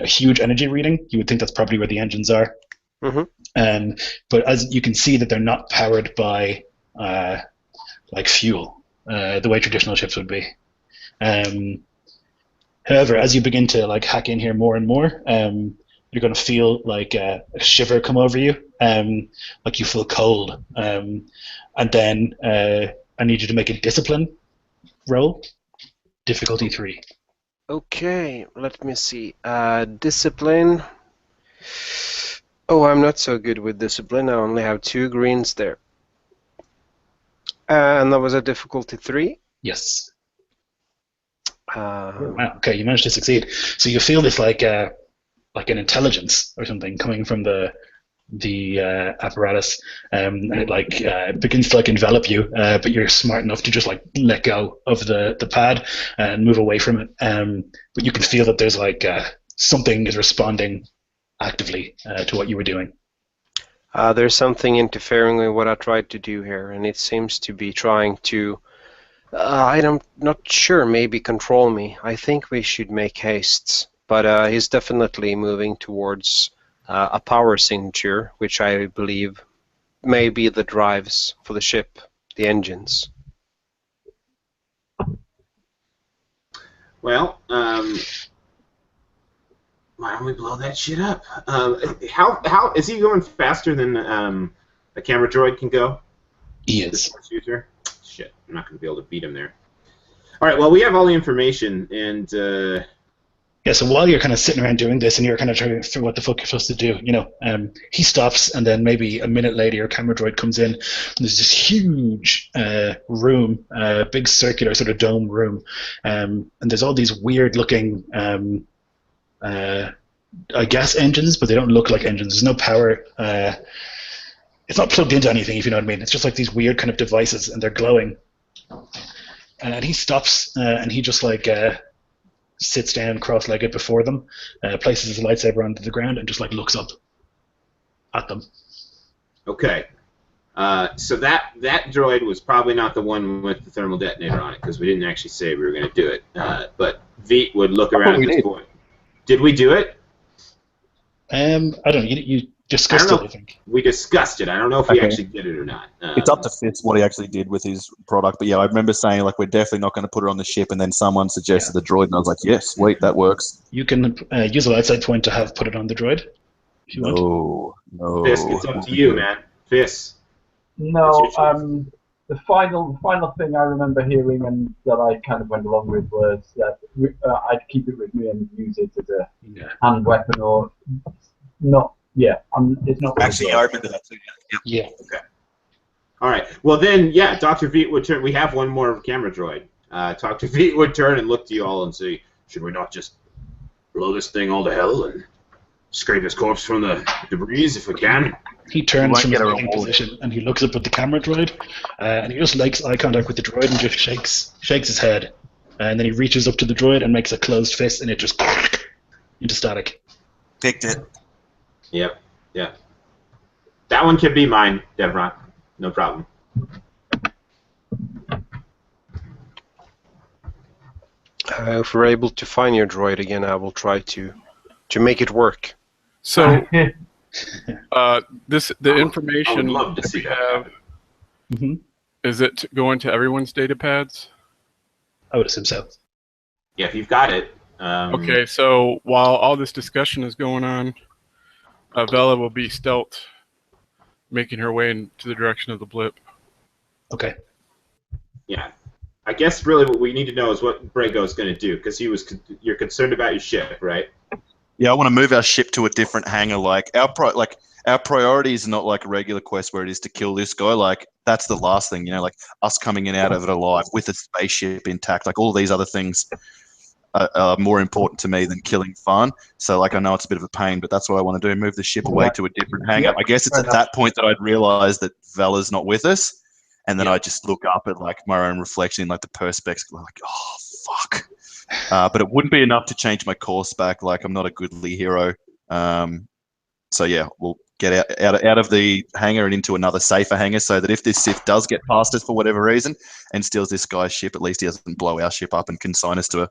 huge energy reading. You would think that's probably where the engines are. Mm-hmm. But as you can see, that they're not powered by like fuel, the way traditional ships would be. However, as you begin to like hack in here more and more, you're going to feel like a shiver come over you, like you feel cold, and then I need you to make a discipline roll, difficulty 3. Okay, let me see. Discipline. Oh, I'm not so good with discipline. I only have 2 greens there. And that was a difficulty 3. Yes. Wow, okay, you managed to succeed. So you feel this like an intelligence or something coming from the apparatus, and it like begins to like envelop you, but you're smart enough to just like let go of the pad and move away from it. But you can feel that there's like something is responding actively to what you were doing. There's something interfering with what I tried to do here, and it seems to be trying to, I'm not sure, maybe control me. I think we should make haste, but he's definitely moving towards a power signature, which I believe may be the drives for the ship, the engines. Well, why don't we blow that shit up? How is he going faster than a camera droid can go? He is. User? Shit, I'm not going to be able to beat him there. All right, well, we have all the information, and yeah. So while you're kind of sitting around doing this, and you're kind of trying to figure what the fuck you're supposed to do, he stops, and then maybe a minute later, your camera droid comes in, and there's this huge room, big circular sort of dome room, and there's all these weird-looking. I guess engines, but they don't look like engines. There's no power. It's not plugged into anything, if you know what I mean. It's just like these weird kind of devices, and they're glowing. And he stops, and he just like sits down cross-legged before them, places his lightsaber onto the ground, and just like looks up at them. Okay. So that droid was probably not the one with the thermal detonator on it, because we didn't actually say we were going to do it. But Veet would look around at this point. Did we do it? I don't know. You discussed it, I think. We discussed it. I don't know if we actually did it or not. It's up to Fitz what he actually did with his product. But yeah, I remember saying, like, we're definitely not going to put it on the ship, and then someone suggested the droid, and I was like, yes, sweet, that works. You can use a light side point to have put it on the droid, if you want. No. Fisk, it's up to you, man. Fisk. No, the final thing I remember hearing and that I kind of went along with was that I'd keep it with me and use it as a hand weapon or not. Yeah, it's not. Actually, I remember that too. Yeah. Okay. All right. Well, then, yeah, Dr. Veet would turn. We have one more camera droid. Dr. Veet would turn and look to you all and say, "Should we not just blow this thing all to hell and scrape his corpse from the debris if we can?" He turns from his waiting position and he looks up at the camera droid, and he just makes eye contact with the droid and just shakes his head, and then he reaches up to the droid and makes a closed fist, and it just into static. Picked it. Yep. Yeah. That one can be mine, Devron. No problem. If we're able to find your droid again, I will try to make it work. So, the information love to that see we that have, is it going to everyone's data pads? I would assume so. Yeah, if you've got it. Okay, so while all this discussion is going on, Vela will be stealth, making her way into the direction of the blip. Okay. Yeah. I guess really what we need to know is what Brago's going to do, because you're concerned about your ship, right? Yeah, I want to move our ship to a different hangar. Like our priority is not like a regular quest where it is to kill this guy. Like that's the last thing, like us coming in out of it alive with a spaceship intact. Like all these other things are more important to me than killing Pharn. So like I know it's a bit of a pain, but that's what I want to do: move the ship away to a different hangar. I guess it's at that point that I'd realize that Vela's not with us, and then I just look up at like my own reflection, like the perspex, like oh fuck. But it wouldn't be enough to change my course back. Like I'm not a goodly hero. So yeah, we'll get out of the hangar and into another safer hangar, so that if this Sith does get past us for whatever reason and steals this guy's ship, at least he doesn't blow our ship up and consign us to a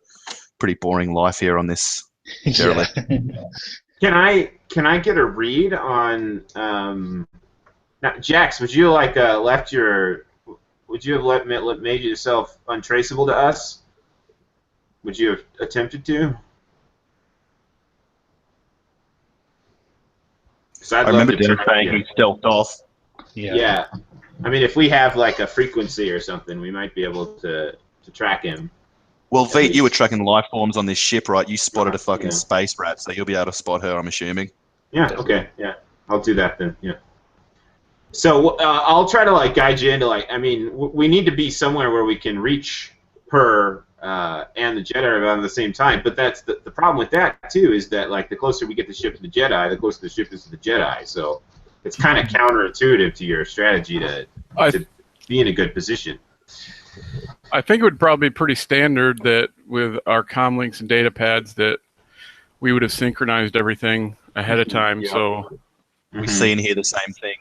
pretty boring life here on this derelict. Can I get a read on? Now, Jax, would you like Would you have made yourself untraceable to us? Would you have attempted to? I remember Dan saying he stealthed off. Yeah. I mean, if we have like a frequency or something, we might be able to track him. Well, Veet, you were tracking life forms on this ship, right? You spotted a fucking space rat, so you'll be able to spot her, I'm assuming. Yeah, okay, yeah. I'll do that then, yeah. So I'll try to like guide you into like, I mean, we need to be somewhere where we can reach her and the Jedi are around at the same time. But that's the problem with that too, is that like the closer we get the ship to the Jedi, the closer the ship is to the Jedi. So it's kind of counterintuitive to your strategy to be in a good position. I think it would probably be pretty standard that with our comm links and data pads that we would have synchronized everything ahead of time. Yeah. So We see and hear the same thing.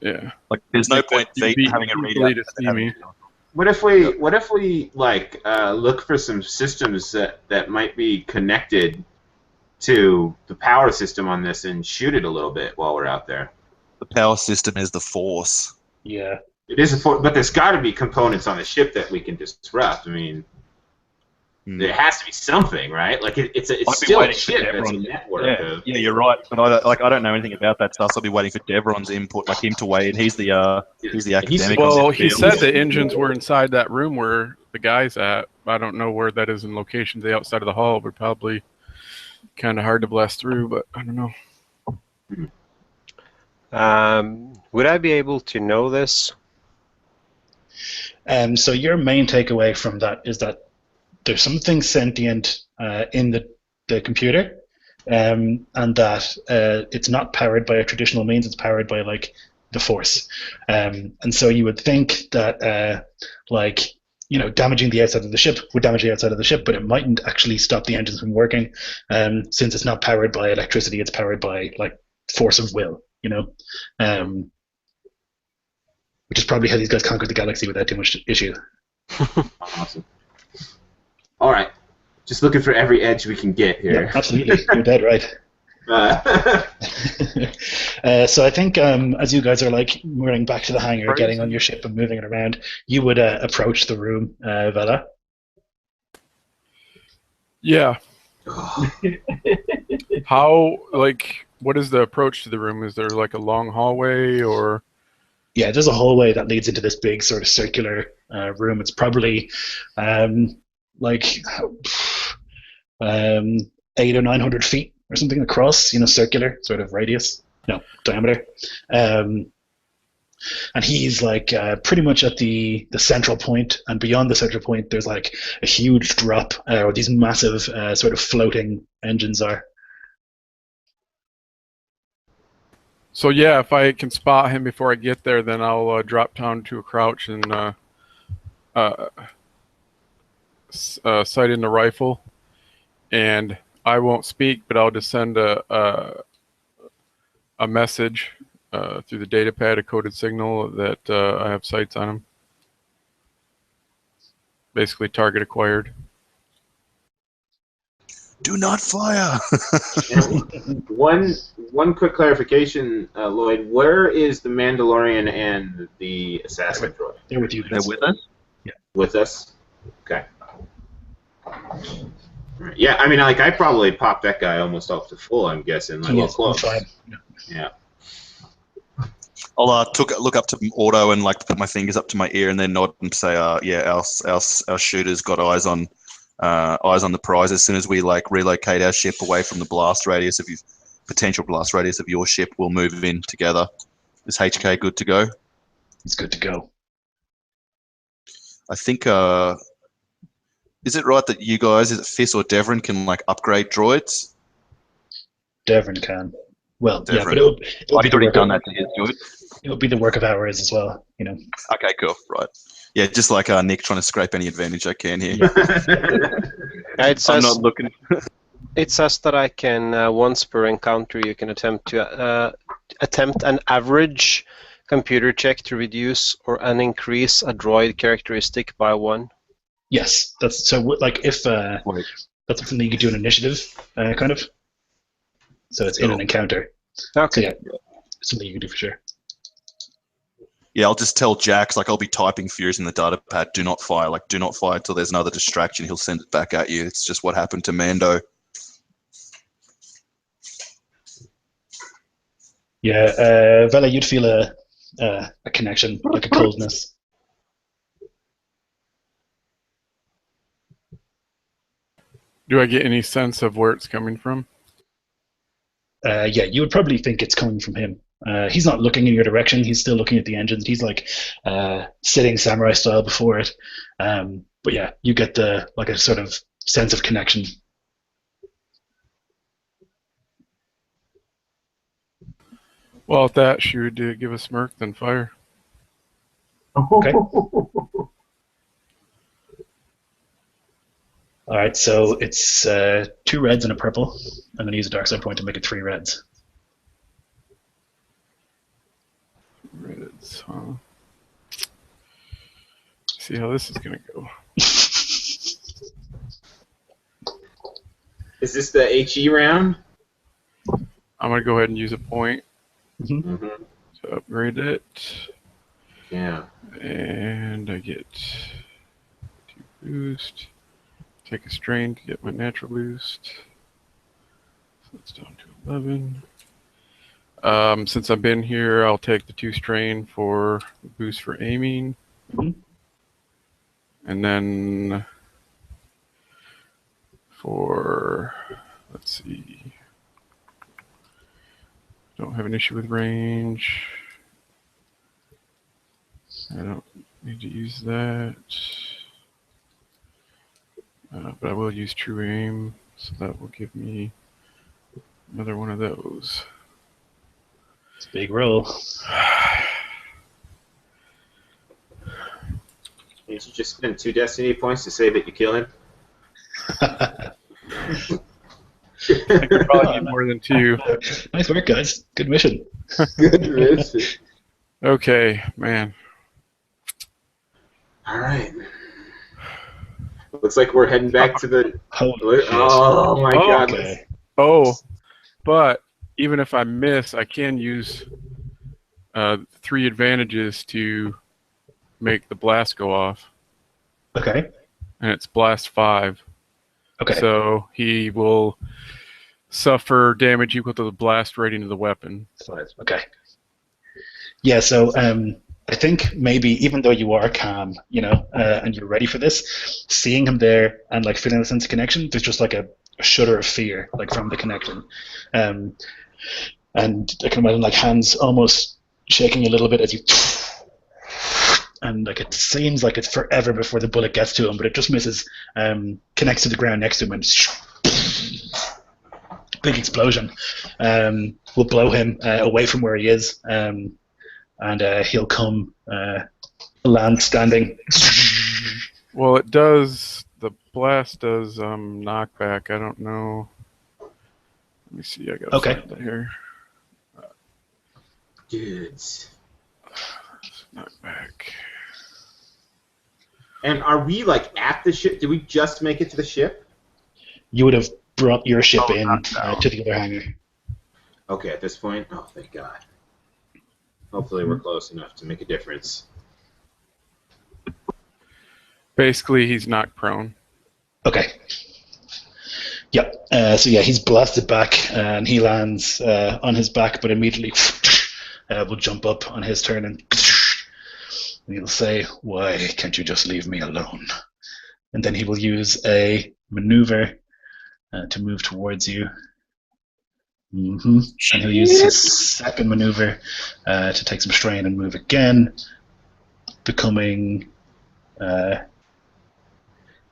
yeah, Like, there's no point You'd be having a easily readout. to see me. What if we like look for some systems that might be connected to the power system on this and shoot it a little bit while we're out there? The power system is the Force. Yeah. It is but there's got to be components on the ship that we can disrupt. I mean, there has to be something, right? Like it's still a ship. It's a network. Yeah, you're right. But I don't know anything about that stuff. So I'll be waiting for Devron's input, like him to weigh in. He's the academic. Well, he said the engines were inside that room where the guy's at. I don't know where that is in location. The outside of the hall would probably kind of hard to blast through, but I don't know. Would I be able to know this? So your main takeaway from that is that there's something sentient in the computer, and that it's not powered by a traditional means. It's powered by like the Force, and so you would think that damaging the outside of the ship would damage the outside of the ship, but it mightn't actually stop the engines from working, since it's not powered by electricity. It's powered by like force of will, which is probably how these guys conquered the galaxy without too much issue. Awesome. All right, just looking for every edge we can get here. Yeah, absolutely. You're dead right. So I think as you guys are like moving back to the hangar, getting on your ship and moving it around, you would approach the room, Vela. Yeah. How, like, what is the approach to the room? Is there like a long hallway or? Yeah, there's a hallway that leads into this big sort of circular room. It's probably 800 or 900 feet or something across, circular sort of radius, diameter. And he's like pretty much at the central point, and beyond the central point there's like a huge drop where these massive sort of floating engines are. So yeah, if I can spot him before I get there, then I'll drop down to a crouch and sight in the rifle, and I won't speak, but I'll just send a message through the data pad, a coded signal that I have sights on him. Basically, target acquired. Do not fire. One quick clarification, Lloyd. Where is the Mandalorian and the assassin droid? They're with you. They're with us? Yeah. With us? Okay. Yeah, I mean, like, I probably popped that guy almost up to full, I'm guessing. Like, well, close. Fine. Yeah. I'll look up to Auto and like put my fingers up to my ear and then nod and say, yeah, our shooter's got eyes on the prize. As soon as we like relocate our ship away from the potential blast radius of your ship, we'll move in together. Is HK good to go? It's good to go. I think is it right that you guys, is it Fizz or Devron, can like upgrade droids? Devon can. Well, Devon. yeah, but it'll I've already done that to his droid. It'll be the work of ours as well, Okay, cool. Right. Yeah, just like Nick trying to scrape any advantage I can here. It I'm says, not looking. it says that I can, once per encounter, you can attempt an average computer check to reduce or increase a droid characteristic by 1. Yes, that's so. Like if that's something that you could do an initiative, kind of. So it's in an encounter. Okay. So, yeah, something you can do for sure. Yeah, I'll just tell Jax, like, I'll be typing furious in the data pad, do not fire. Like, do not fire until there's another distraction. He'll send it back at you. It's just what happened to Mando. Yeah, Vela, you'd feel a connection, like a coldness. Do I get any sense of where it's coming from? Yeah, you would probably think it's coming from him. He's not looking in your direction. He's still looking at the engines. He's like sitting samurai style before it. But But yeah, you get the like a sort of sense of connection. Well, if that, she would give a smirk, then fire. Okay. All right, so it's 2 reds and a purple. I'm going to use a dark side point to make it 3 reds. Reds, huh? See how this is gonna go. Is this the HE round? I'm gonna go ahead and use a point Mm-hmm. to upgrade it. Yeah. And I get 2 boost. Take a strain to get my natural boost. So it's down to 11. Since I've been here, I'll take the 2 strain for the boost for aiming. Mm-hmm. And then for, let's see, don't have an issue with range. I don't need to use that. But I will use true aim, so that will give me another one of those. It's a big roll. Did you just spend 2 destiny points to say that you kill him? I could probably need more than 2. Nice work, guys. Good mission. Good mission. Okay, man. All right. Looks like we're heading back to the. Holy shit. Oh my god. Okay. Oh, but even if I miss, I can use 3 advantages to make the blast go off. Okay. And it's blast 5. Okay. So he will suffer damage equal to the blast rating of the weapon. 5. Okay. Yeah, so I think maybe even though you are calm, and you're ready for this, seeing him there and like feeling a sense of connection, there's just like a shudder of fear, like from the connection. And I can imagine like hands almost shaking a little bit as you, and like it seems like it's forever before the bullet gets to him, but it just misses. Connects to the ground next to him, and big explosion will blow him away from where he is, and he'll come land standing. Well, it does. The blast does knockback. I don't know. Let me see. I gotta find that here. Dudes. Knockback. And are we like at the ship? Did we just make it to the ship? You would have brought your ship in to the other hangar. Okay, at this point, oh thank God. Hopefully we're close enough to make a difference. Basically, he's knocked prone. Okay. Yep. So yeah, he's blasted back, and he lands on his back, but immediately will jump up on his turn, and he'll say, "Why can't you just leave me alone?" And then he will use a maneuver to move towards you. And he'll use his second maneuver to take some strain and move again, becoming.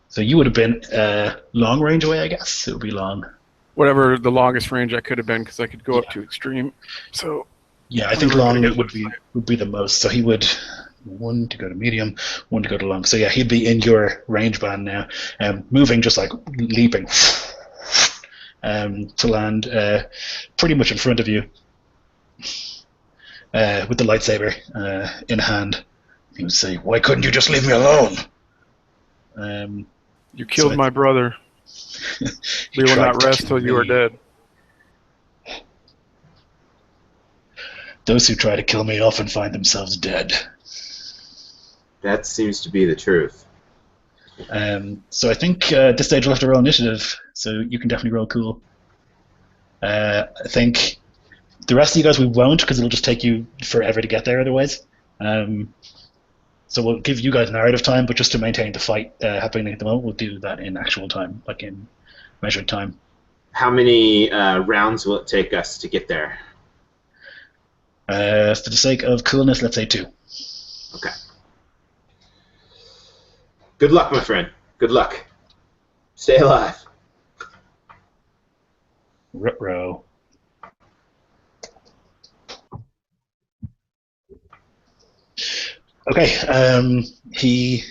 So you would have been long range away, I guess. It would be long. Whatever the longest range I could have been, because I could go up to extreme. So yeah, I think long would be the most. So he would 1 to go to medium, 1 to go to long. So yeah, he'd be in your range band now, moving just like leaping to land pretty much in front of you with the lightsaber in hand. He would say, "Why couldn't you just leave me alone?" You killed my brother. We will not rest till you are dead. Those who try to kill me often find themselves dead. That seems to be the truth. So I think at this stage we'll have to roll initiative, so you can definitely roll cool. I think the rest of you guys we won't, because it'll just take you forever to get there otherwise. So we'll give you guys narrative time, but just to maintain the fight happening at the moment, we'll do that in actual time, like in measured time. How many rounds will it take us to get there? For the sake of coolness, let's say 2. Okay. Good luck, my friend. Good luck. Stay alive. Ruh-roh. Okay, he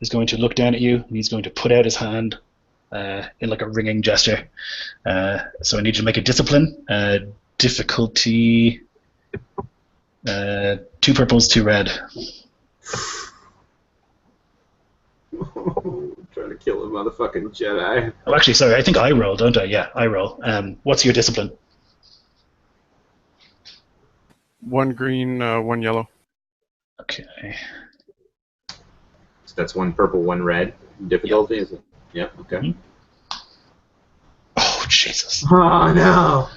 is going to look down at you, and he's going to put out his hand in like a ringing gesture. So I need you to make a discipline. Difficulty 2 purples, 2 red. Trying to kill a motherfucking Jedi. Oh, actually, sorry, I think I roll, don't I? Yeah, I roll. What's your discipline? 1 green, 1 yellow. Okay. So that's 1 purple, 1 red. Difficulty, is it? Yeah, okay. Mhm. Oh, Jesus. Oh, no.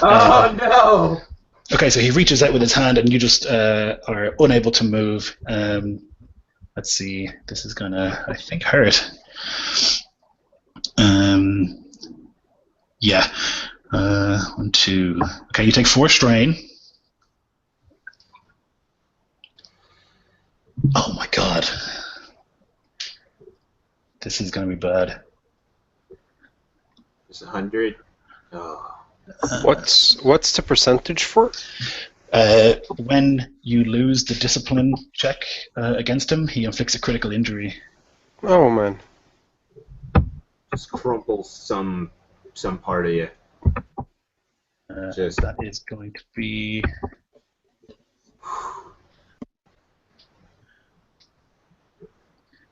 Oh, no. Okay, so he reaches out with his hand, and you just are unable to move. Let's see. This is gonna, I think, hurt. Yeah. 1, 2. Okay, you take 4 strain. Oh my God. This is gonna be bad. It's 100. Oh. What's the percentage for? When you lose the discipline check against him, he inflicts a critical injury. Oh man. Just crumples some part of you. That is going to be...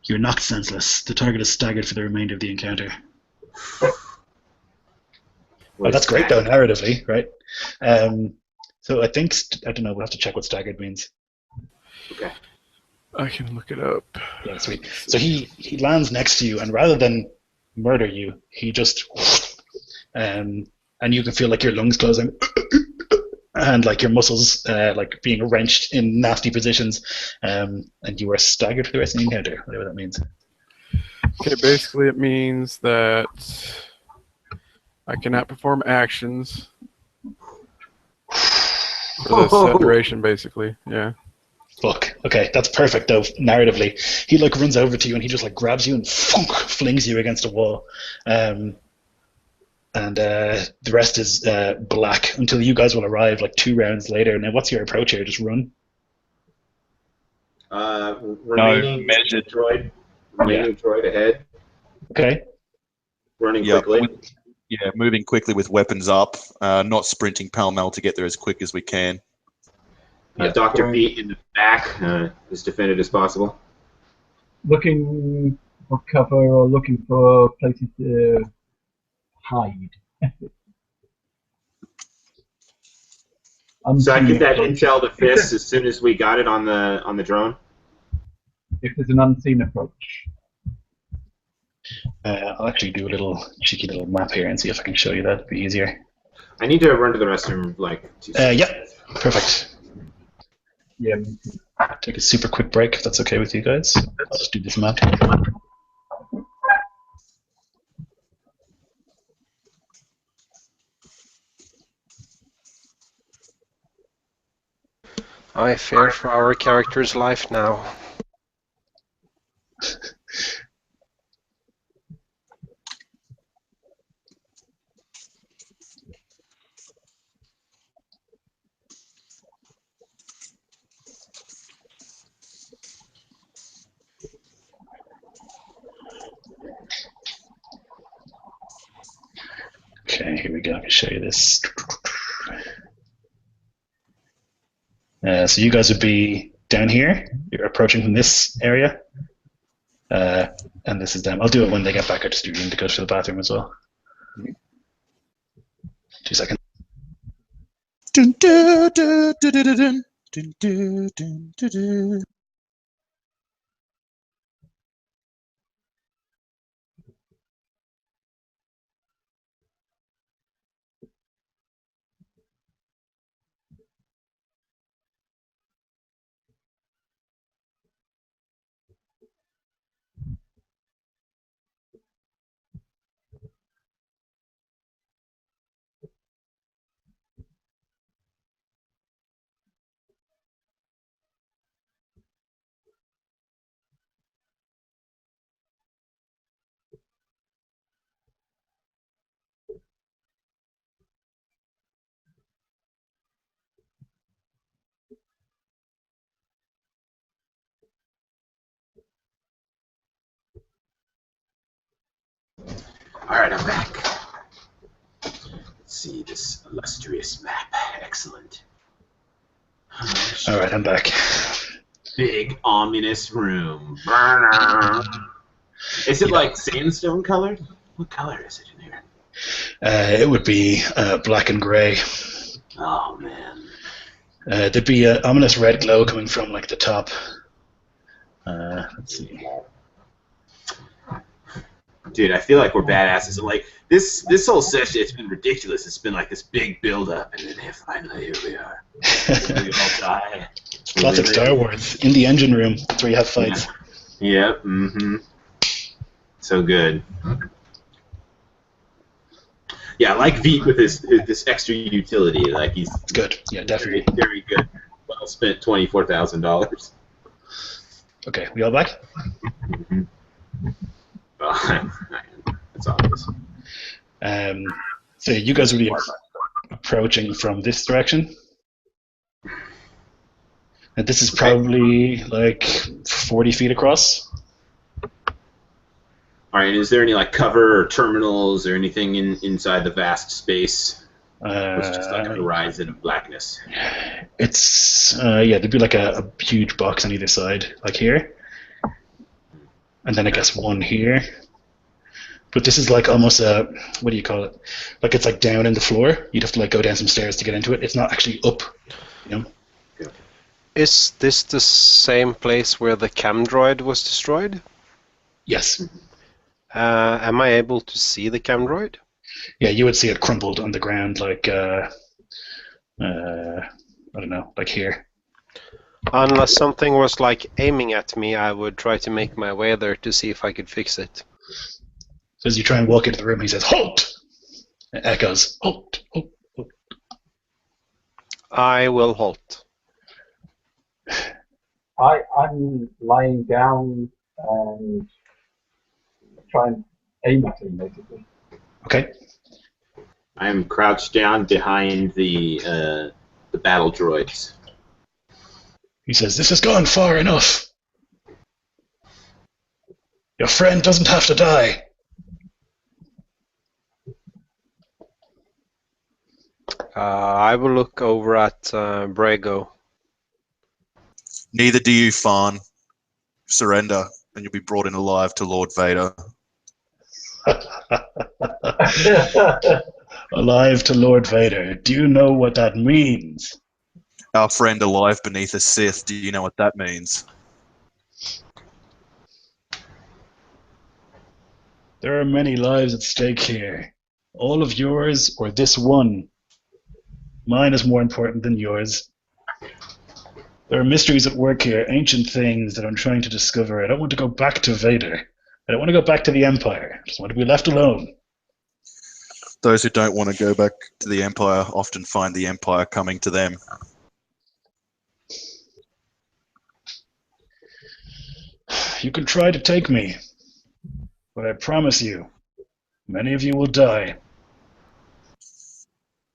You're knocked senseless. The target is staggered for the remainder of the encounter. Oh, that's great though, narratively, right? So I think, I don't know, we'll have to check what staggered means. Okay. I can look it up. Yeah, sweet. So he lands next to you, and rather than murder you, he just... and you can feel like your lungs closing, and like your muscles like being wrenched in nasty positions, and you are staggered for the rest of the encounter, whatever that means. Okay, basically it means that I cannot perform actions for this set duration, basically. Yeah. Fuck. Okay, that's perfect though. Narratively, he like runs over to you and he just like grabs you and flings you against a wall, and the rest is black until you guys will arrive like 2 rounds later. Now, what's your approach here? Just run. Remaining measured. droid. Remaining droid ahead. Okay. Running quickly. Moving quickly with weapons up, not sprinting pell-mell to get there as quick as we can. Dr. Pete in the back, as defended as possible. Looking for cover or looking for places to hide. So I Unseen get that approach. intel to Fist as soon as we got it on the drone. If there's an unseen approach. I'll actually do a little cheeky little map here and see if I can show you that. It'd be easier. I need to run to the restroom like 2 seconds. Yep. Perfect. Yeah, me too. Take a super quick break if that's okay with you guys. I'll just do this map. I fear for our character's life now. Okay, here we go. I can show you this. So you guys would be down here. You're approaching from this area. And this is them. I'll do it when they get back. I just do need to go to the bathroom as well. 2 seconds. Dun, dun, dun, dun, dun, dun, dun, dun, dun, dun, dun. Alright, I'm back. Let's see this illustrious map. Excellent. Alright, I'm back. Big, ominous room. Burner. Is it like sandstone colored? What color is it in here? It would be black and grey. Oh, man. There'd be an ominous red glow coming from like the top. Let's see. Dude, I feel like we're badasses. Like this whole session, it's been ridiculous. It's been like this big build-up, and then finally here we are. We all die. Classic Star Wars. In the engine room, that's where you have fights. Yep. Mm-hmm. So good. Yeah, I like Veet with this extra utility. Like he's good. Yeah, definitely. Very good. Well spent $24,000. Okay, we all back? Mm-hmm. That's obvious. So you guys will be approaching from this direction. And this is probably like 40 feet across. All right, is there any like cover or terminals or anything inside the vast space? It's just like a horizon of blackness. It's there'd be like a huge box on either side, like here. And then I guess one here. But this is like almost a, what do you call it? Like it's like down in the floor. You'd have to like go down some stairs to get into it. It's not actually up, you know? Is this the same place where the cam droid was destroyed? Yes. Am I able to see the cam droid? Yeah, you would see it crumpled on the ground like, I don't know, like here. Unless something was like aiming at me, I would try to make my way there to see if I could fix it. So as you try and walk into the room, he says, "Halt!" It echoes, "Halt! Halt! Halt!" I will halt. I'm lying down and try and aim at him, basically. Okay. I'm crouched down behind the battle droids. He says, "This has gone far enough. Your friend doesn't have to die." I will look over at Brago. Neither do you, Pharn. Surrender, and you'll be brought in alive to Lord Vader. Alive to Lord Vader. Do you know what that means? Our friend alive beneath a Sith. Do you know what that means? There are many lives at stake here. All of yours or this one. Mine is more important than yours. There are mysteries at work here, ancient things that I'm trying to discover. I don't want to go back to Vader. I don't want to go back to the Empire. I just want to be left alone. Those who don't want to go back to the Empire often find the Empire coming to them. You can try to take me, but I promise you, many of you will die.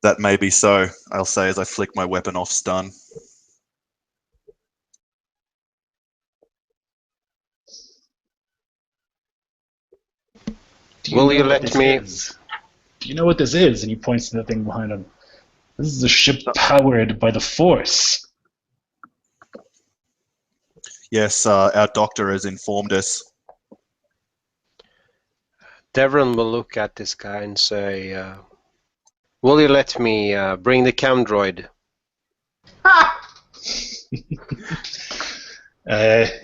That may be so, I'll say as I flick my weapon off stun. Will you let me... Do you know what this is? And he points to the thing behind him. This is a ship powered by the Force. Yes, our doctor has informed us. Devron will look at this guy and say, will you let me bring the cam droid?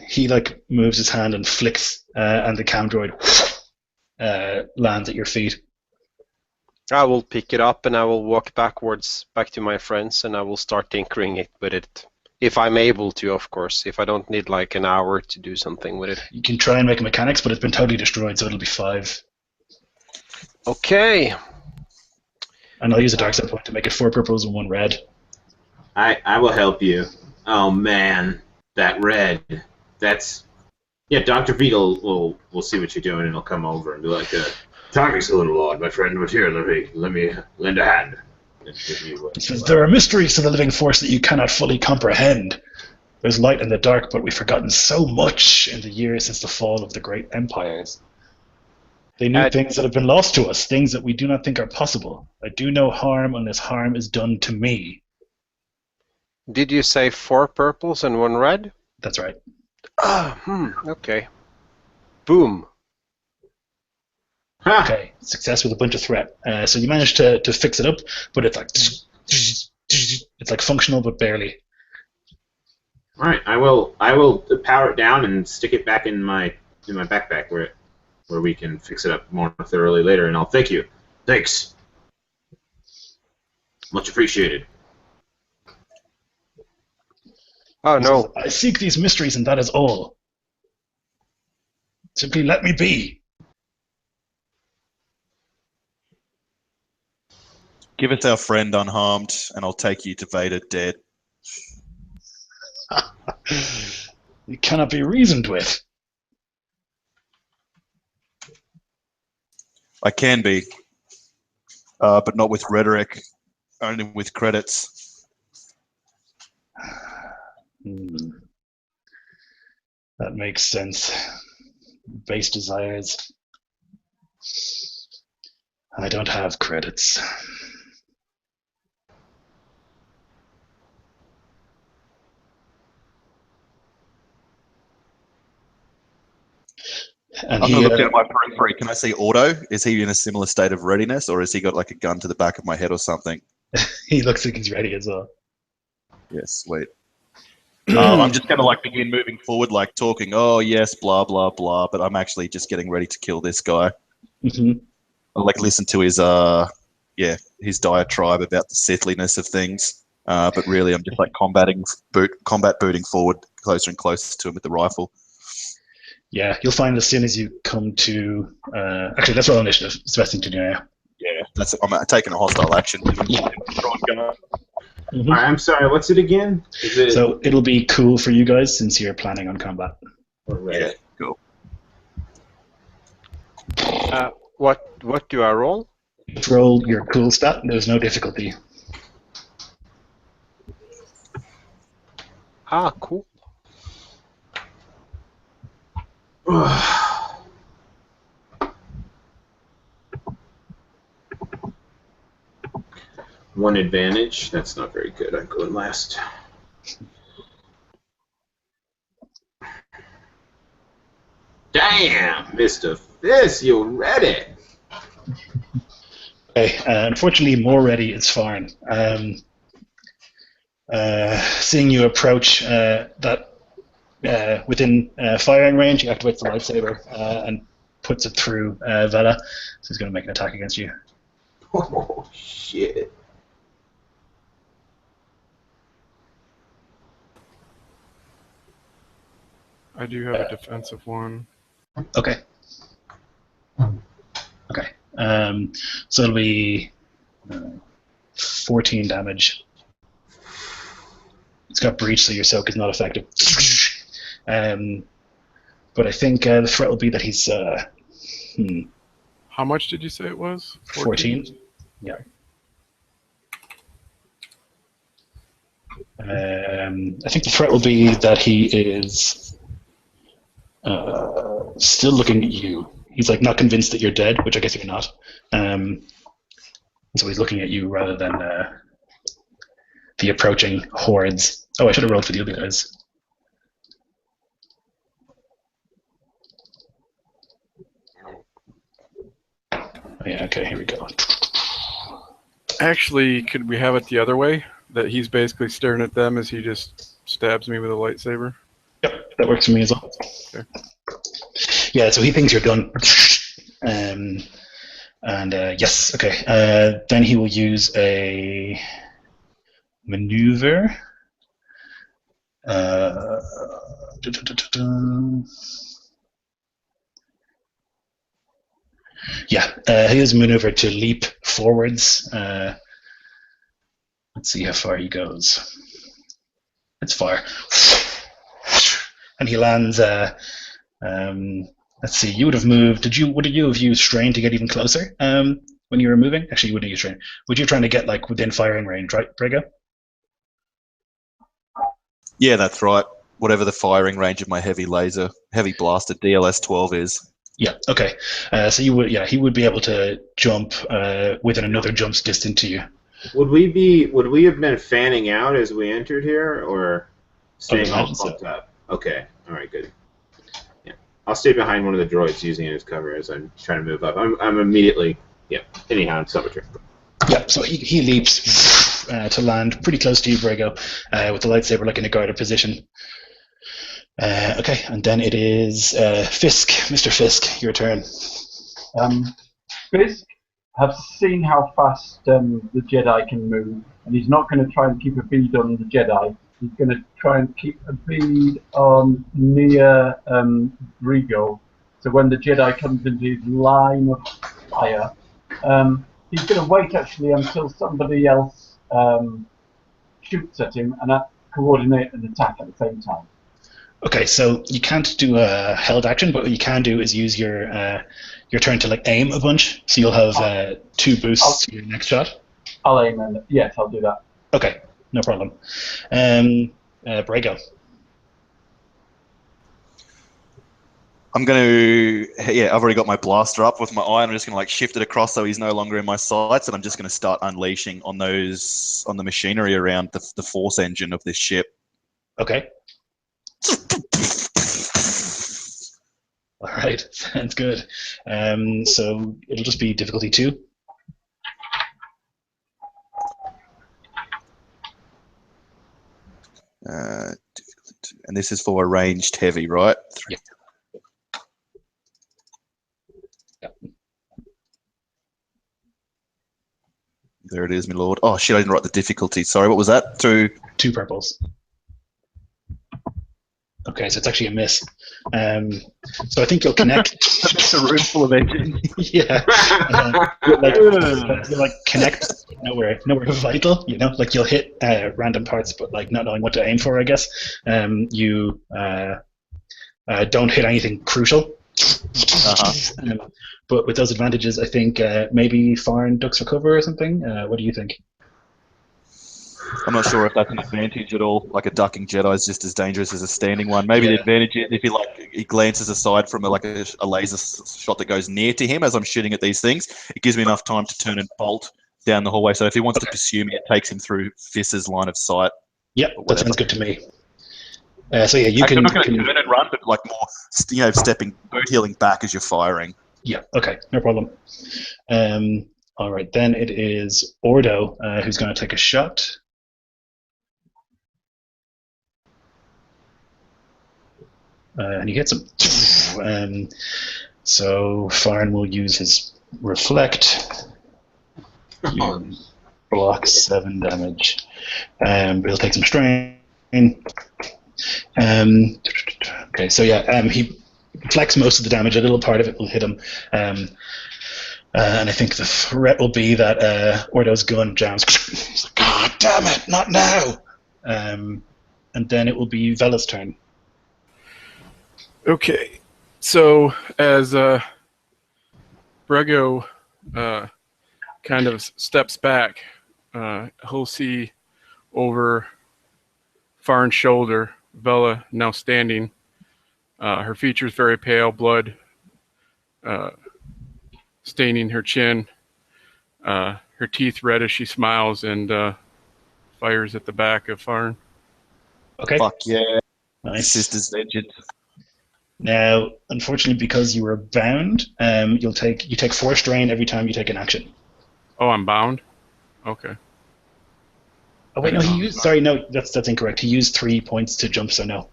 He like moves his hand and flicks, and the cam droid lands at your feet. I will pick it up and I will walk backwards back to my friends and I will start tinkering it with it. If I'm able to, of course. If I don't need like an hour to do something with it. You can try and make mechanics, but it's been totally destroyed, so it'll be 5. Okay. And I'll use a dark side point to make it 4 purples and 1 red. I will help you. Oh man, that red. That's Dr. Veet will see what you're doing and he'll come over and be like, timing's a little odd, my friend, but here, let me lend a hand. He says, there are mysteries to the living force that you cannot fully comprehend. There's light in the dark, but we've forgotten so much in the years since the fall of the great empires. They knew things that have been lost to us, things that we do not think are possible. I do no harm unless harm is done to me. Did you say 4 purples and 1 red? That's right. Okay. Boom. Ha! Okay, success with a bunch of threat. So you managed to fix it up, but it's like it's like functional but barely. All right, I will power it down and stick it back in my backpack where we can fix it up more thoroughly later. And I'll thank you. Thanks. Much appreciated. Oh no. I seek these mysteries, and that is all. Simply let me be. Give us our friend unharmed, and I'll take you to Vader dead. You cannot be reasoned with. I can be, but not with rhetoric, only with credits. That makes sense. Base desires. I don't have credits. And I'm going to look at my periphery. Can I see Auto? Is he in a similar state of readiness, or has he got like a gun to the back of my head or something? he looks like he's ready as well. Yes, sweet. I'm just going to like begin moving forward, like talking, oh yes, blah, blah, blah, but I'm actually just getting ready to kill this guy. Mm-hmm. I like listen to his diatribe about the Sithliness of things, but really I'm just like combat booting forward closer and closer to him with the rifle. Yeah, you'll find as soon as you come to... actually, let's roll initiative. It's the best thing to do now. Yeah, I'm taking a hostile action. All right, I'm sorry, what's it again? So it'll be cool for you guys since you're planning on combat. Yeah, cool. What do I roll? Roll your cool stat. There's no difficulty. Ah, cool. One advantage. That's not very good. I'm going last. Damn, Mr. Fist, you read it. Okay, unfortunately, more ready is Pharn. Seeing you approach within firing range, he activates the lightsaber and puts it through Vela. So he's going to make an attack against you. Oh, shit. I do have a defensive one. Okay. Okay. So it'll be 14 damage. It's got breach, so your soak is not effective. But I think the threat will be that he's... How much did you say it was? 14? Yeah. I think the threat will be that he is still looking at you. He's like not convinced that you're dead, which I guess you're not. So he's looking at you rather than the approaching hordes. Oh, I should have rolled for the other guys. Oh, yeah, okay, here we go. Actually, could we have it the other way? That he's basically staring at them as he just stabs me with a lightsaber? Yep, that works for me as well. Okay. Yeah, so he thinks you're done. Yes, okay. Then he will use a maneuver. Yeah, he uses a maneuver to leap forwards. Let's see how far he goes. It's far. And he lands... let's see, you would have moved... Would you have used strain to get even closer when you were moving? Actually, you wouldn't use strain. Would you trying to get like within firing range, right, Brego? Yeah, that's right. Whatever the firing range of my heavy blaster DLS-12 is. Yeah. Okay. So he would be able to jump within another jump's distance to you. Would we have been fanning out as we entered here, or staying all clumped up? Okay. All right. Good. Yeah. I'll stay behind one of the droids, using it as cover as I'm trying to move up. I'm immediately. Yeah. Anyhow, it's Subature. Yeah. So he leaps to land pretty close to you, Brago, with the lightsaber like in a guarded position. Okay, and then it is Fisk. Mr. Fisk, your turn. Fisk have seen how fast the Jedi can move, and he's not going to try and keep a bead on the Jedi. He's going to try and keep a bead on near Grigo. So when the Jedi comes into his line of fire, he's going to wait actually until somebody else shoots at him and coordinate an attack at the same time. Okay, so you can't do a held action, but what you can do is use your turn to like aim a bunch. So you'll have 2 boosts to your next shot. I'll aim and yes, I'll do that. Okay, no problem. Brago. I'm going to, I've already got my blaster up with my eye. I'm just going to like shift it across so he's no longer in my sights, and I'm just going to start unleashing on the machinery around the force engine of this ship. Okay. All right, sounds good. So it'll just be difficulty 2. And this is for a ranged heavy, right? Yeah. There it is, my lord. Oh shit! I didn't write the difficulty. Sorry, what was that? 2 purples. Okay, so it's actually a miss. So I think you'll connect. It's a room full of engines. Yeah. You'll connect nowhere vital. Like you'll hit random parts, but like not knowing what to aim for, I guess. You don't hit anything crucial. But with those advantages, I think maybe Pharn ducks for cover or something. What do you think? I'm not sure if that's an advantage at all. Like a ducking Jedi is just as dangerous as a standing one. Maybe the advantage is if he glances aside from a laser shot that goes near to him as I'm shooting at these things. It gives me enough time to turn and bolt down the hallway. So if he wants to pursue me, it takes him through Fisk's line of sight. Yep, that sounds good to me. So yeah, you can. I'm not going to turn and run, but like more, stepping, boot healing back as you're firing. Yeah. Okay. No problem. All right, then it is Ordo who's going to take a shot. And he hits him. So Pharn will use his reflect. You block 7 damage. But he'll take some strain. Okay, so yeah, he deflects most of the damage. A little part of it will hit him. And I think the threat will be that Ordo's gun jams. He's like, God damn it, not now! And then it will be Vela's turn. Okay, so as Brago kind of steps back, he'll see over Pharn's shoulder, Vela now standing. Her features very pale, blood staining her chin. Her teeth red as she smiles and fires at the back of Pharn. Okay. Fuck yeah. Nice. Sister's vengeance. Now, unfortunately, because you were bound, you take 4 strain every time you take an action. Oh, I'm bound? Okay. Oh wait, no, he used. Sorry, no, that's incorrect. He used 3 points to jump, so no.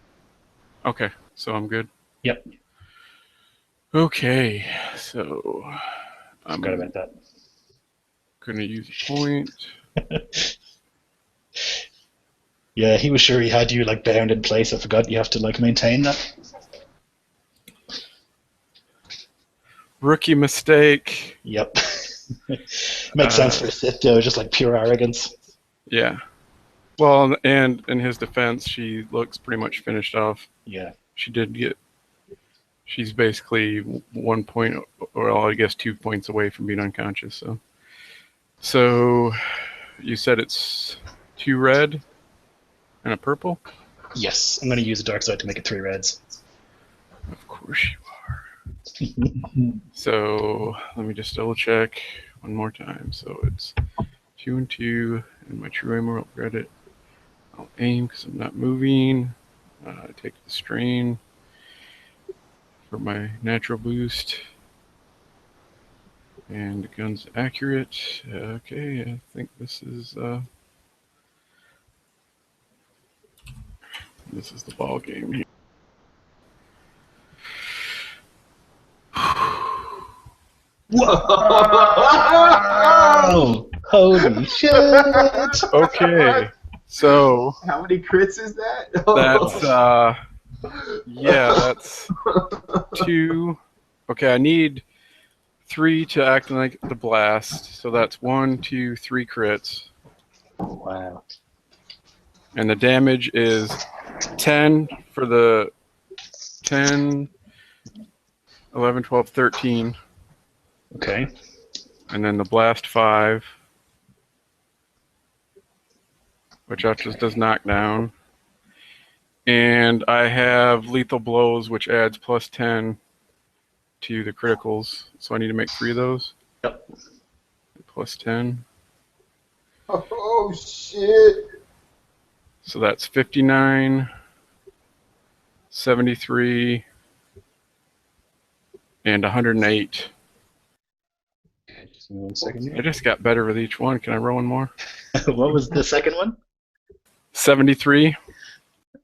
Okay, so I'm good. Yep. Okay, so I forgot about that. Gonna use a point. Yeah, he was sure he had you like bound in place. I forgot you have to like maintain that. Rookie mistake. Yep. Makes sense for a Sith, though, just like pure arrogance. Yeah. Well, and in his defense, she looks pretty much finished off. Yeah. She did get. She's basically 1 point, or I guess 2 points away from being unconscious. So you said it's 2 red and a purple? Yes, I'm going to use a dark side to make it 3 reds. Of course you are. So let me just double check one more time. So it's 2 and 2, and my true aimer will regret it. I'll aim because I'm not moving. Take the strain for my natural boost. And the gun's accurate. Okay, I think this is the ball game here. Whoa! Holy shit! Okay, so How many crits is that? that's that's 2. Okay, I need 3 to act like the blast. So that's 1, 2, 3 crits. Wow. And the damage is 10 for the 10, 11, 12, 13. Okay. And then the blast 5, which just does knockdown. And I have lethal blows, which adds plus 10 to the criticals. So I need to make 3 of those. Yep. Plus 10. Oh, shit. So that's 59, 73, and 108. Just 1 second. I just got better with each one. Can I roll one more? What was the second one? 73.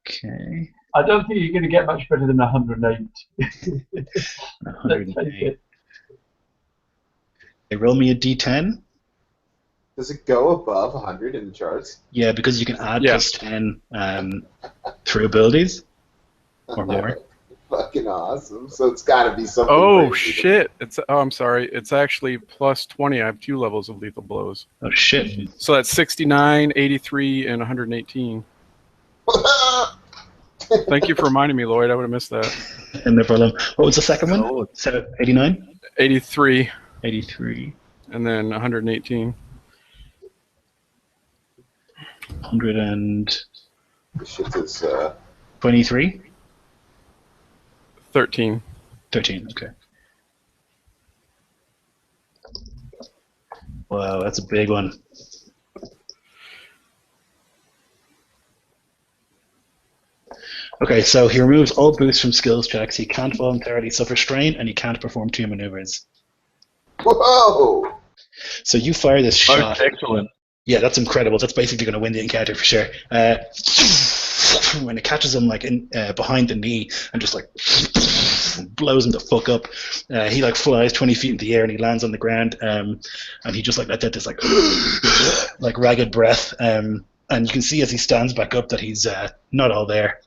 Okay. I don't think you're going to get much better than 108. 108. They roll me a d10. Does it go above 100 in the charts? Yeah, because you can add Yeah. plus 10 through abilities or more. Fucking awesome. So it's got to be something. Oh, crazy. shit. I'm sorry. It's actually plus 20. I have 2 levels of lethal blows. Oh shit. So that's 69, 83, and 118. Thank you for reminding me, Lloyd. I would have missed that. No problem. What was the second one? 89? 83, 83. and then 118. 123? This shit is. 13. 13, okay. Wow, that's a big one. Okay, so he removes all boosts from skills checks. He can't voluntarily suffer strain, and he can't perform 2 maneuvers. Whoa! So you fire this shot. Excellent. Yeah, that's incredible. That's basically going to win the encounter for sure. When it catches him like in behind the knee and just like blows him the fuck up, he like flies 20 feet in the air and he lands on the ground, and he just like let out this like ragged breath, and you can see as he stands back up that he's not all there.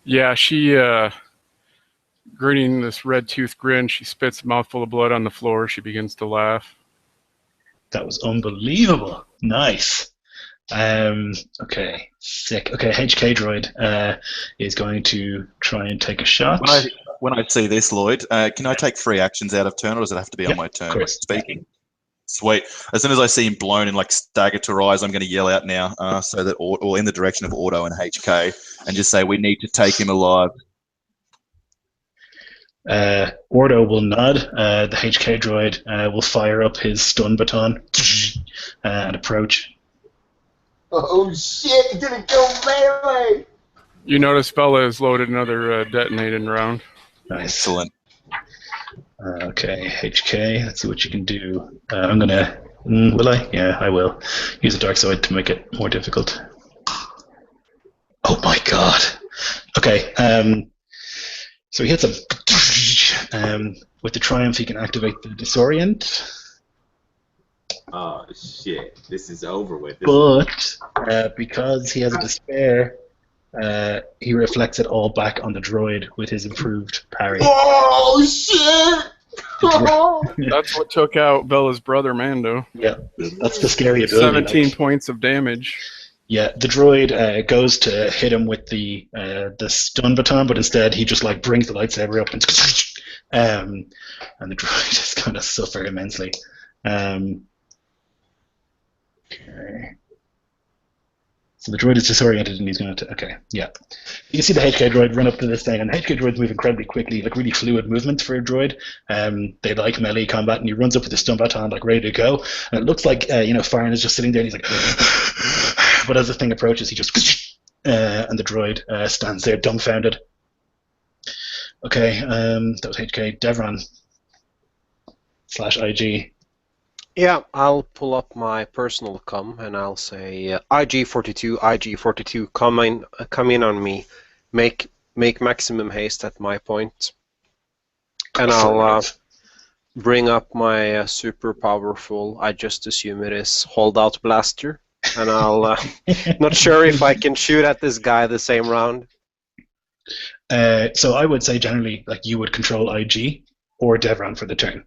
Yeah, she, grinning this red tooth grin, she spits a mouthful of blood on the floor. She begins to laugh. That was unbelievable. Nice. Okay, sick. Okay, HK Droid is going to try and take a shot. When I see this, Lloyd, can I take 3 actions out of turn, or does it have to be on my Of turn? course. Speaking. Sweet. As soon as I see him blown and like stagger to rise, I'm going to yell out now, so that or in the direction of Auto and HK, and just say we need to take him alive. Ordo will nod. The HK Droid will fire up his stun baton and approach. Oh shit! It didn't go melee. You notice Bella has loaded another detonating round. Nice. Excellent. Okay, HK, let's see what you can do. I'm gonna. Will I? Yeah, I will. Use a dark side to make it more difficult. Oh my god. Okay, so he hits him. With the Triumph, he can activate the Disorient. Oh shit! This is over with. But because he has a Despair, he reflects it all back on the droid with his improved parry. Oh shit! That's what took out Bella's brother, Mando. Yeah, that's the scary ability. 17 points of damage. Yeah, the droid goes to hit him with the stun baton, but instead he just like brings the lightsaber up and the droid is going to suffer immensely. Okay. So the droid is disoriented and he's going to... Okay, yeah. You can see the HK droid run up to this thing, and the HK droids move incredibly quickly, like really fluid movement for a droid. They like melee combat, and he runs up with his stun baton, like ready to go. And it looks like, Pharn is just sitting there, and he's like... But as the thing approaches, he just... and the droid stands there dumbfounded. Okay, that was HK. Devron /IG. Yeah, I'll pull up my personal comm and I'll say IG42, come in on me, make maximum haste at my point, and I'll bring up my super powerful. I just assume it is holdout blaster, and I'll not sure if I can shoot at this guy the same round. So I would say generally, like you would control IG or Devron for the turn.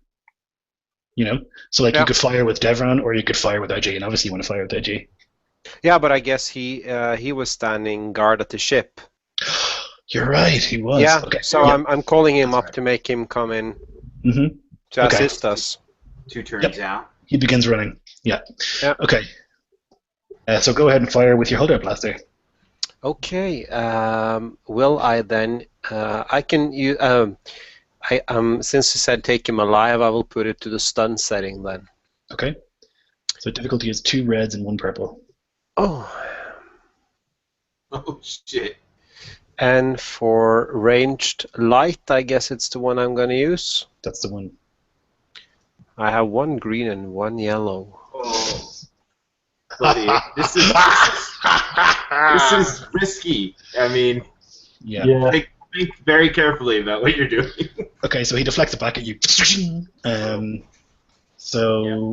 So like you could fire with Devron or you could fire with IG, and obviously you want to fire with IG. Yeah, but I guess he was standing guard at the ship. You're right, he was. Yeah, okay. so yeah. I'm calling him up to make him come in to assist us. 2 turns out. He begins running. Yeah. Yeah. Okay. So go ahead and fire with your holdout blaster. Okay. Will I then? I can use. Since you said take him alive, I will put it to the stun setting then. Okay. So difficulty is 2 reds and 1 purple. Oh. Oh shit. And for ranged light, I guess it's the one I'm going to use. That's the one. I have 1 green and 1 yellow. Oh. Buddy, this is risky. I mean, yeah. Think very carefully about what you're doing. Okay, so he deflects it back at you.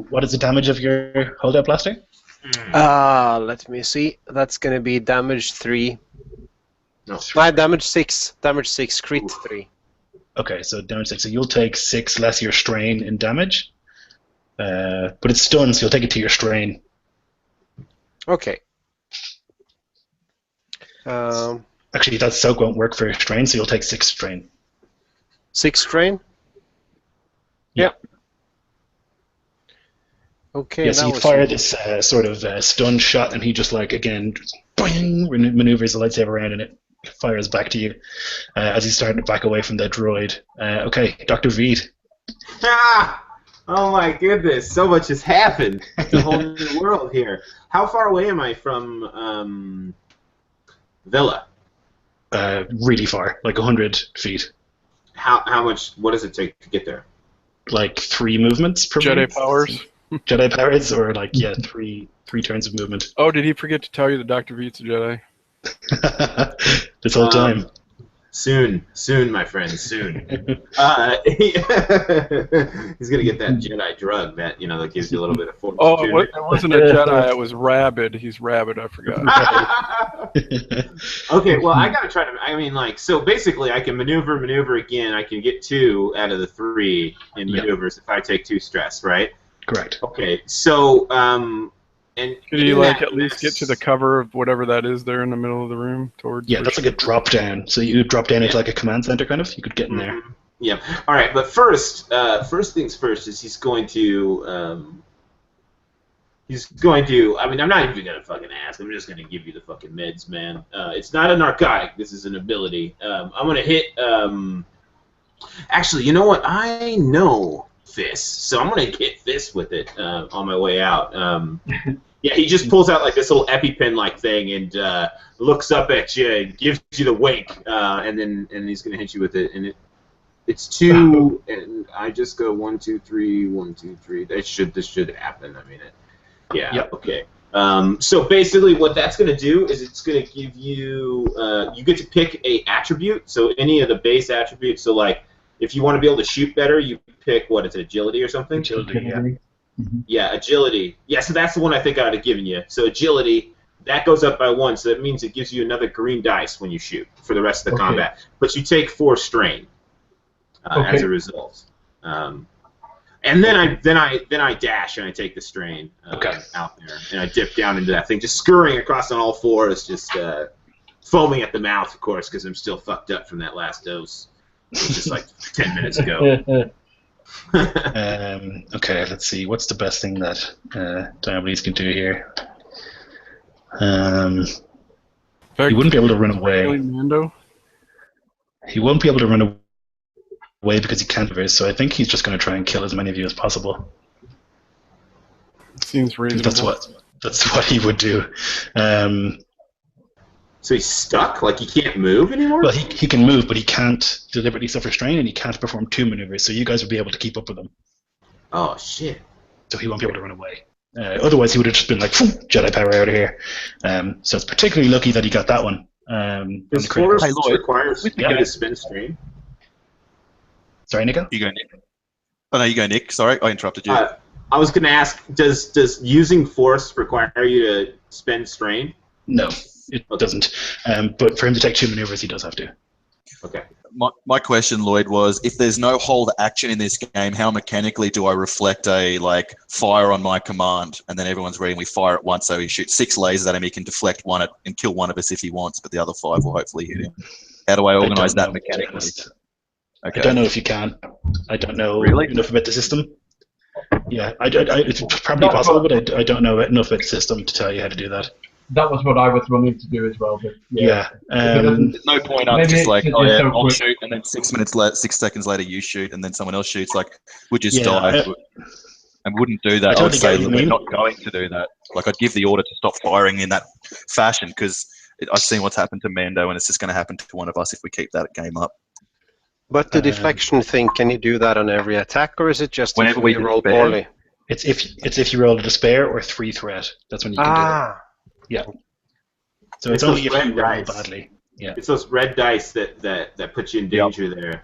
What is the damage of your holdout blaster? Let me see. That's going to be damage 3. No, damage 6. Damage 6, crit 3. Okay, so damage 6. So you'll take 6 less your strain in damage. But it's stunned, so you'll take it to your strain. Okay. Actually, that soak won't work for your strain, so you'll take 6 strain. 6 strain? Yeah. Okay. Yeah, so you fire this sort of stun shot, and he just again, boing, maneuvers the lightsaber around, and it fires back to you as he's starting to back away from the droid. Okay, Dr. Veed. Ah! Oh my goodness, so much has happened. It's a whole new world here. How far away am I from Villa? Really far, like 100 feet. How much? What does it take to get there? Like 3 movements per Jedi minute? powers. Jedi powers, or 3 turns of movement. Oh, did he forget to tell you that Dr. Veed's a Jedi? This whole time. Soon, my friend, soon. He's gonna get that Jedi drug that that gives you a little bit of force. Oh, it wasn't a Jedi. It was rabid. He's rabid. I forgot. Okay, well, I gotta try to. I mean, so basically, I can maneuver again. I can get 2 out of the 3 in maneuvers if I take 2 stress, right? Correct. Okay, so and could you at least get to the cover of whatever that is there in the middle of the room towards? Yeah, that's like a drop down. So you drop down into like a command center, kind of. You could get in there. Yeah. All right, but first things first is he's going to. I mean, I'm not even gonna fucking ask. I'm just gonna give you the fucking meds, man. It's not a narcotic. This is an ability. I'm gonna hit. Actually, you know what? I know Fist, so I'm gonna hit Fist with it on my way out. Yeah, he just pulls out this little EpiPen thing and looks up at you and gives you the wink, and he's gonna hit you with it, and it's 2, and I just go 1, 2, 3, 1, 2, 3. This should happen. I mean it. Yeah. Yep. Okay. So basically, what that's gonna do is it's gonna give you you get to pick a attribute. So any of the base attributes. So if you want to be able to shoot better, you pick what is it, agility or something? Agility. Yeah. Mm-hmm. Yeah, agility. Yeah, so that's the one I think I would have given you. So agility, that goes up by 1, so that means it gives you another green dice when you shoot for the rest of the combat. But you take 4 strain as a result. And then I dash and I take the strain out there and I dip down into that thing, just scurrying across on all 4s, just foaming at the mouth, of course, because I'm still fucked up from that last dose, just 10 minutes ago. Okay, let's see. What's the best thing that Diomedes can do here? He wouldn't be able to run Really, away. Mando? He won't be able to run away because he can't. So I think he's just going to try and kill as many of you as possible. Seems I think reasonable. that's what he would do. So he's stuck? Like he can't move anymore? Well, he can move, but he can't deliberately suffer strain, and he can't perform 2 maneuvers. So you guys would be able to keep up with him. Oh shit! So he won't be able to run away. Otherwise, he would have just been like, Jedi power out of here. So it's particularly lucky that he got that one. Does force Hey, Lloyd, require yeah. to spin strain? Sorry, Nico? You go, Nick. Oh, no, you go, Nick. Sorry, I interrupted you. I was going to ask, does using force require you to spend strain? No, it doesn't. But for him to take 2 maneuvers, he does have to. Okay. My question, Lloyd, was if there's no hold action in this game, how mechanically do I reflect a fire on my command, and then everyone's ready and we fire at once, so he shoots 6 lasers at him, he can deflect one and kill one of us if he wants, but the other 5 will hopefully hit him. How do I organise that mechanically? Okay. I don't know if you can. I don't know enough about the system. Yeah, it's probably possible, but I don't know enough about the system to tell you how to do that. That was what I was wanting to do as well. But yeah. There's no point up Maybe just like, it's oh yeah, so I'll quick. shoot, and then 6 seconds later you shoot, and then someone else shoots. Like, we just Yeah, die. And wouldn't do that. I would say we're not going to do that. Like, I'd give the order to stop firing in that fashion, because I've seen what's happened to Mando, and it's just going to happen to one of us if we keep that game up. But the deflection thing, can you do that on every attack, or is it just Whenever if we we roll despair? poorly? It's if you roll a despair or 3 threat. That's when you can do it. Yeah. So it's only if you roll badly. Yeah. It's those red dice that put you in danger there.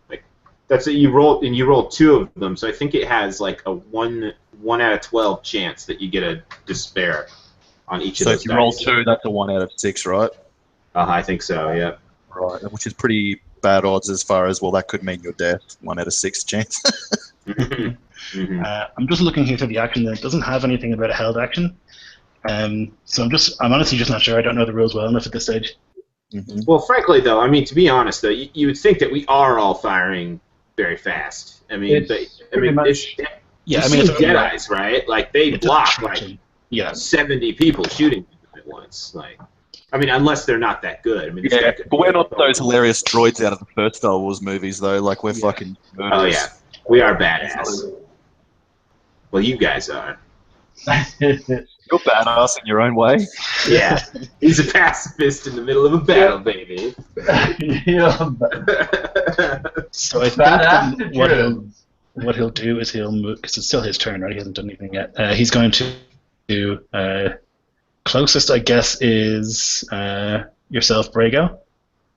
Like that's it. You roll 2 of them, so I think it has like a 1 out of 12 chance that you get a despair on each of So those. if you dice. roll 2, that's a 1 out of 6, right? I think so. Yeah. Right, which is pretty bad odds as far as, well, that could mean your death. 1 out of 6 chance. Mm-hmm. I'm just looking here through the action, and it doesn't have anything about a held action. So I'm honestly just not sure. I don't know the rules well enough at this stage. Mm-hmm. Well, frankly, though, I mean, to be honest, though, you would think that we are all firing very fast. I mean, It's pretty much- Yeah, I you've mean, seen Jedi's, right? Like they it's a block like distraction. Yeah. 70 people shooting at once. Like, I mean, unless they're not that good. I mean, this Yeah, guy could- but we're not those hilarious droids out of the first Star Wars movies, though. Like, we're fucking Oh murderers. yeah, we are badass. Well, you guys are. You're badass in your own way. Yeah, he's a pacifist in the middle of a battle, baby. Yeah, So I badass think to what he'll do is he'll move, because it's still his turn, right? He hasn't done anything yet. He's going to do closest, I guess, is yourself, Brago.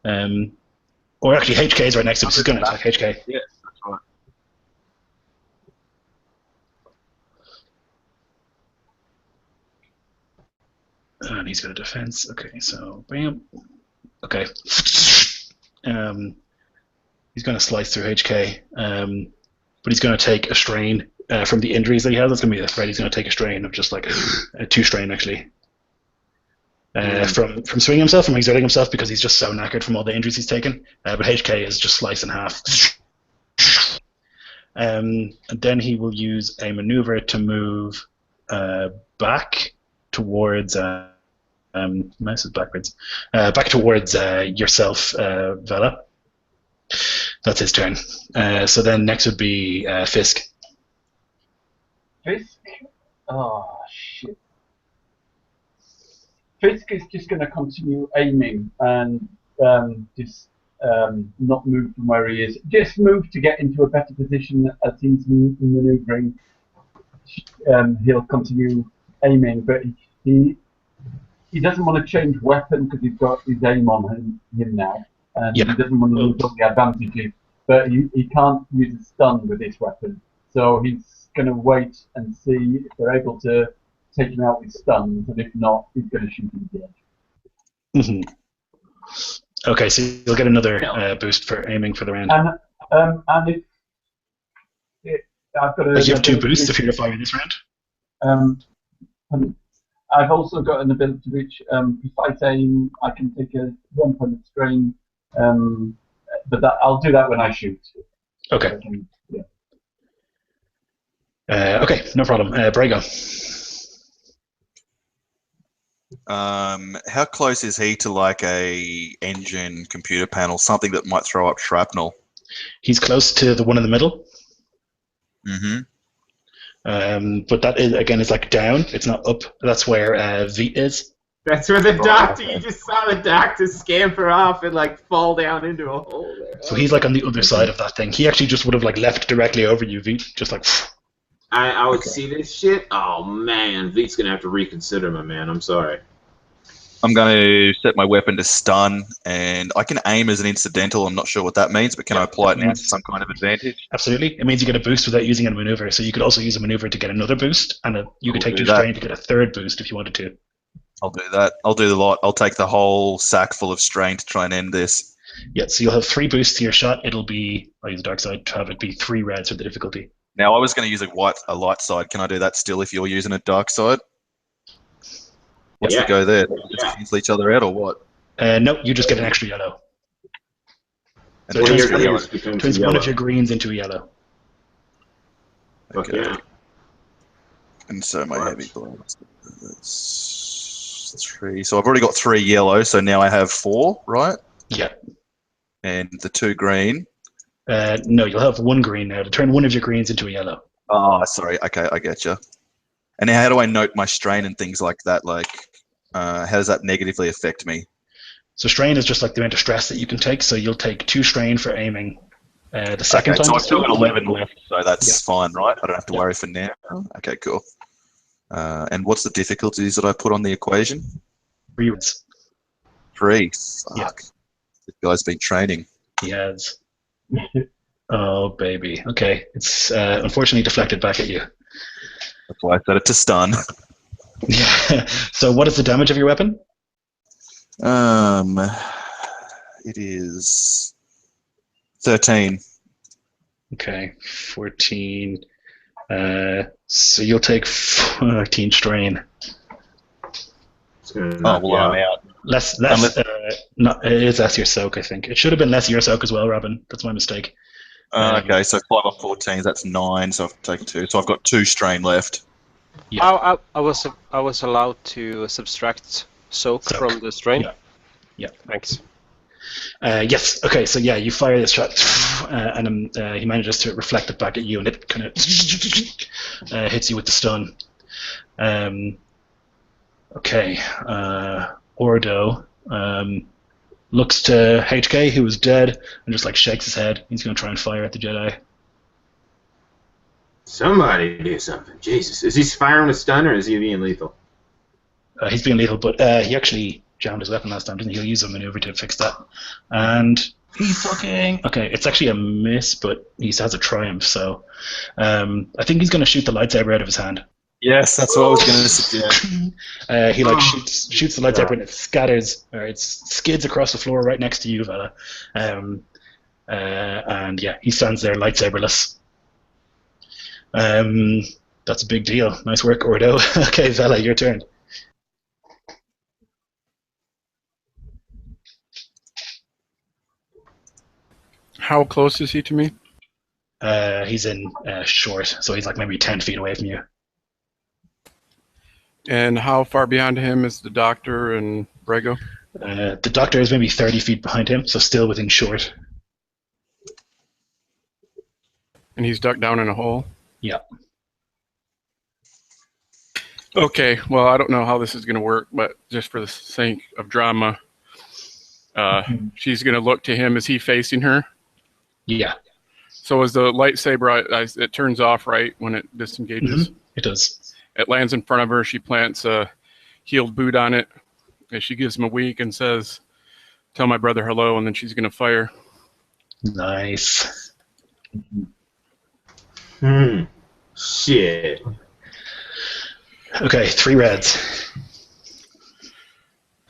Or actually, HK is right next to him. So he's going to attack HK. Yeah, that's right. And he's got a defense. Okay, so bam. Okay. He's going to slice through HK, but he's going to take a strain from the injuries that he has. That's going to be the threat. He's going to take a strain of just like 2 strain actually. From swinging himself, from exerting himself, because he's just so knackered from all the injuries he's taken. But HK is just sliced in half. And then he will use a maneuver to move back towards. Mouse is backwards. Back towards yourself, Vela. That's his turn. So then next would be Fisk. Fisk? Oh, shit. Fisk is just going to continue aiming and just not move from where he is. Just move to get into a better position as he's maneuvering. He'll continue aiming, but he doesn't want to change weapon because he's got his aim on him now. And he doesn't want to lose all the advantages. But he can't use a stun with his weapon. So he's going to wait and see if they're able to take him out with stuns, and if not, he's going to shoot him dead. Mm-hmm. Okay, so you'll get another boost for aiming for the round. And if I've got You have 2 boosts if you're to fire this round? I've also got an ability to reach precise aim. I can take a 1 point of strain, but I'll do that when I shoot. Okay. Yeah. Okay, no problem. Brago. How close is he to like a engine computer panel, something that might throw up shrapnel? He's close to the one in the middle. Mm-hmm. But that is again is like down. It's not up. That's where Veet is. That's where the doctor. You just saw the doctor scamper off and like fall down into a hole there. So he's like on the other side of that thing. He actually just would have like left directly over you, Veet, just like. I would see this shit. Oh man, Veet's gonna have to reconsider, my man. I'm sorry. I'm going to set my weapon to stun, and I can aim as an incidental. I'm not sure what that means, but can I apply it now to some kind of advantage? Absolutely. It means you get a boost without using a maneuver. So you could also use a maneuver to get another boost, and you could take 2 strain to get a 3rd boost if you wanted to. I'll do that. I'll do the lot. I'll take the whole sack full of strain to try and end this. Yeah, so you'll have 3 boosts to your shot. It'll be, I'll use the dark side to have it be 3 reds for the difficulty. Now, I was going to use a light side. Can I do that still if you're using a dark side? What's the go there? Just cancel each other out or what? No, you just get an extra yellow. And So it turns one of your greens into a yellow. Okay. And so my heavy blast. That's 3. So I've already got 3 yellow, so now I have 4, right? Yeah. And the 2 green. No, you'll have 1 green now to turn one of your greens into a yellow. Oh, sorry. Okay, I get you. And how do I note my strain and things like that? Like, how does that negatively affect me? So strain is just like the amount of stress that you can take. So you'll take 2 strain for aiming the second time. So I've still got 11 left, so that's fine, right? I don't have to worry for now. Okay, cool. And what's the difficulties that I put on the equation? 3 reds. 3. Fuck. Yeah. This guy's been training. He has. Oh, baby. Okay. It's unfortunately deflected back at you. That's why I set it to stun. Yeah. So what is the damage of your weapon? It is 13. Okay, 14. So you'll take 14 strain. I'm out. Less. Not, it is less your soak, I think. It should have been less your soak as well, Robin. That's my mistake. Okay, so 5 off 14, that's 9, so I've taken 2. So I've got 2 strain left. Yeah. I was allowed to subtract soak from the strain. Yeah. Thanks. Yes. Okay. So yeah, you fire this shot, and he manages to reflect it back at you, and it kind of hits you with the stun. Okay. Ordo looks to HK, who is dead, and just like shakes his head. He's going to try and fire at the Jedi. Somebody do something. Jesus. Is he firing a stun or is he being lethal? He's being lethal, but he actually jammed his weapon last time, didn't he? He'll use a maneuver to fix that. And he's fucking... Okay, it's actually a miss, but he has a triumph, so... I think he's going to shoot the lightsaber out of his hand. Yes, that's what I was going to suggest. He like shoots the lightsaber and it scatters, or it skids across the floor right next to you, Vela. And yeah, he stands there lightsaberless. That's a big deal. Nice work, Ordo. Okay, Vela, your turn. How close is he to me? He's in short, so he's like maybe 10 feet away from you. And how far behind him is the doctor and Brego? The doctor is maybe 30 feet behind him, so still within short. And he's ducked down in a hole? Yeah. Okay, well, I don't know how this is going to work, but just for the sake of drama, she's going to look to him. Is he facing her? Yeah. So as the lightsaber, it turns off, right, when it disengages? Mm-hmm. It does. It lands in front of her. She plants a healed boot on it. And she gives him a wink and says, "Tell my brother hello," and then she's going to fire. Nice. Shit. Okay, 3 reds.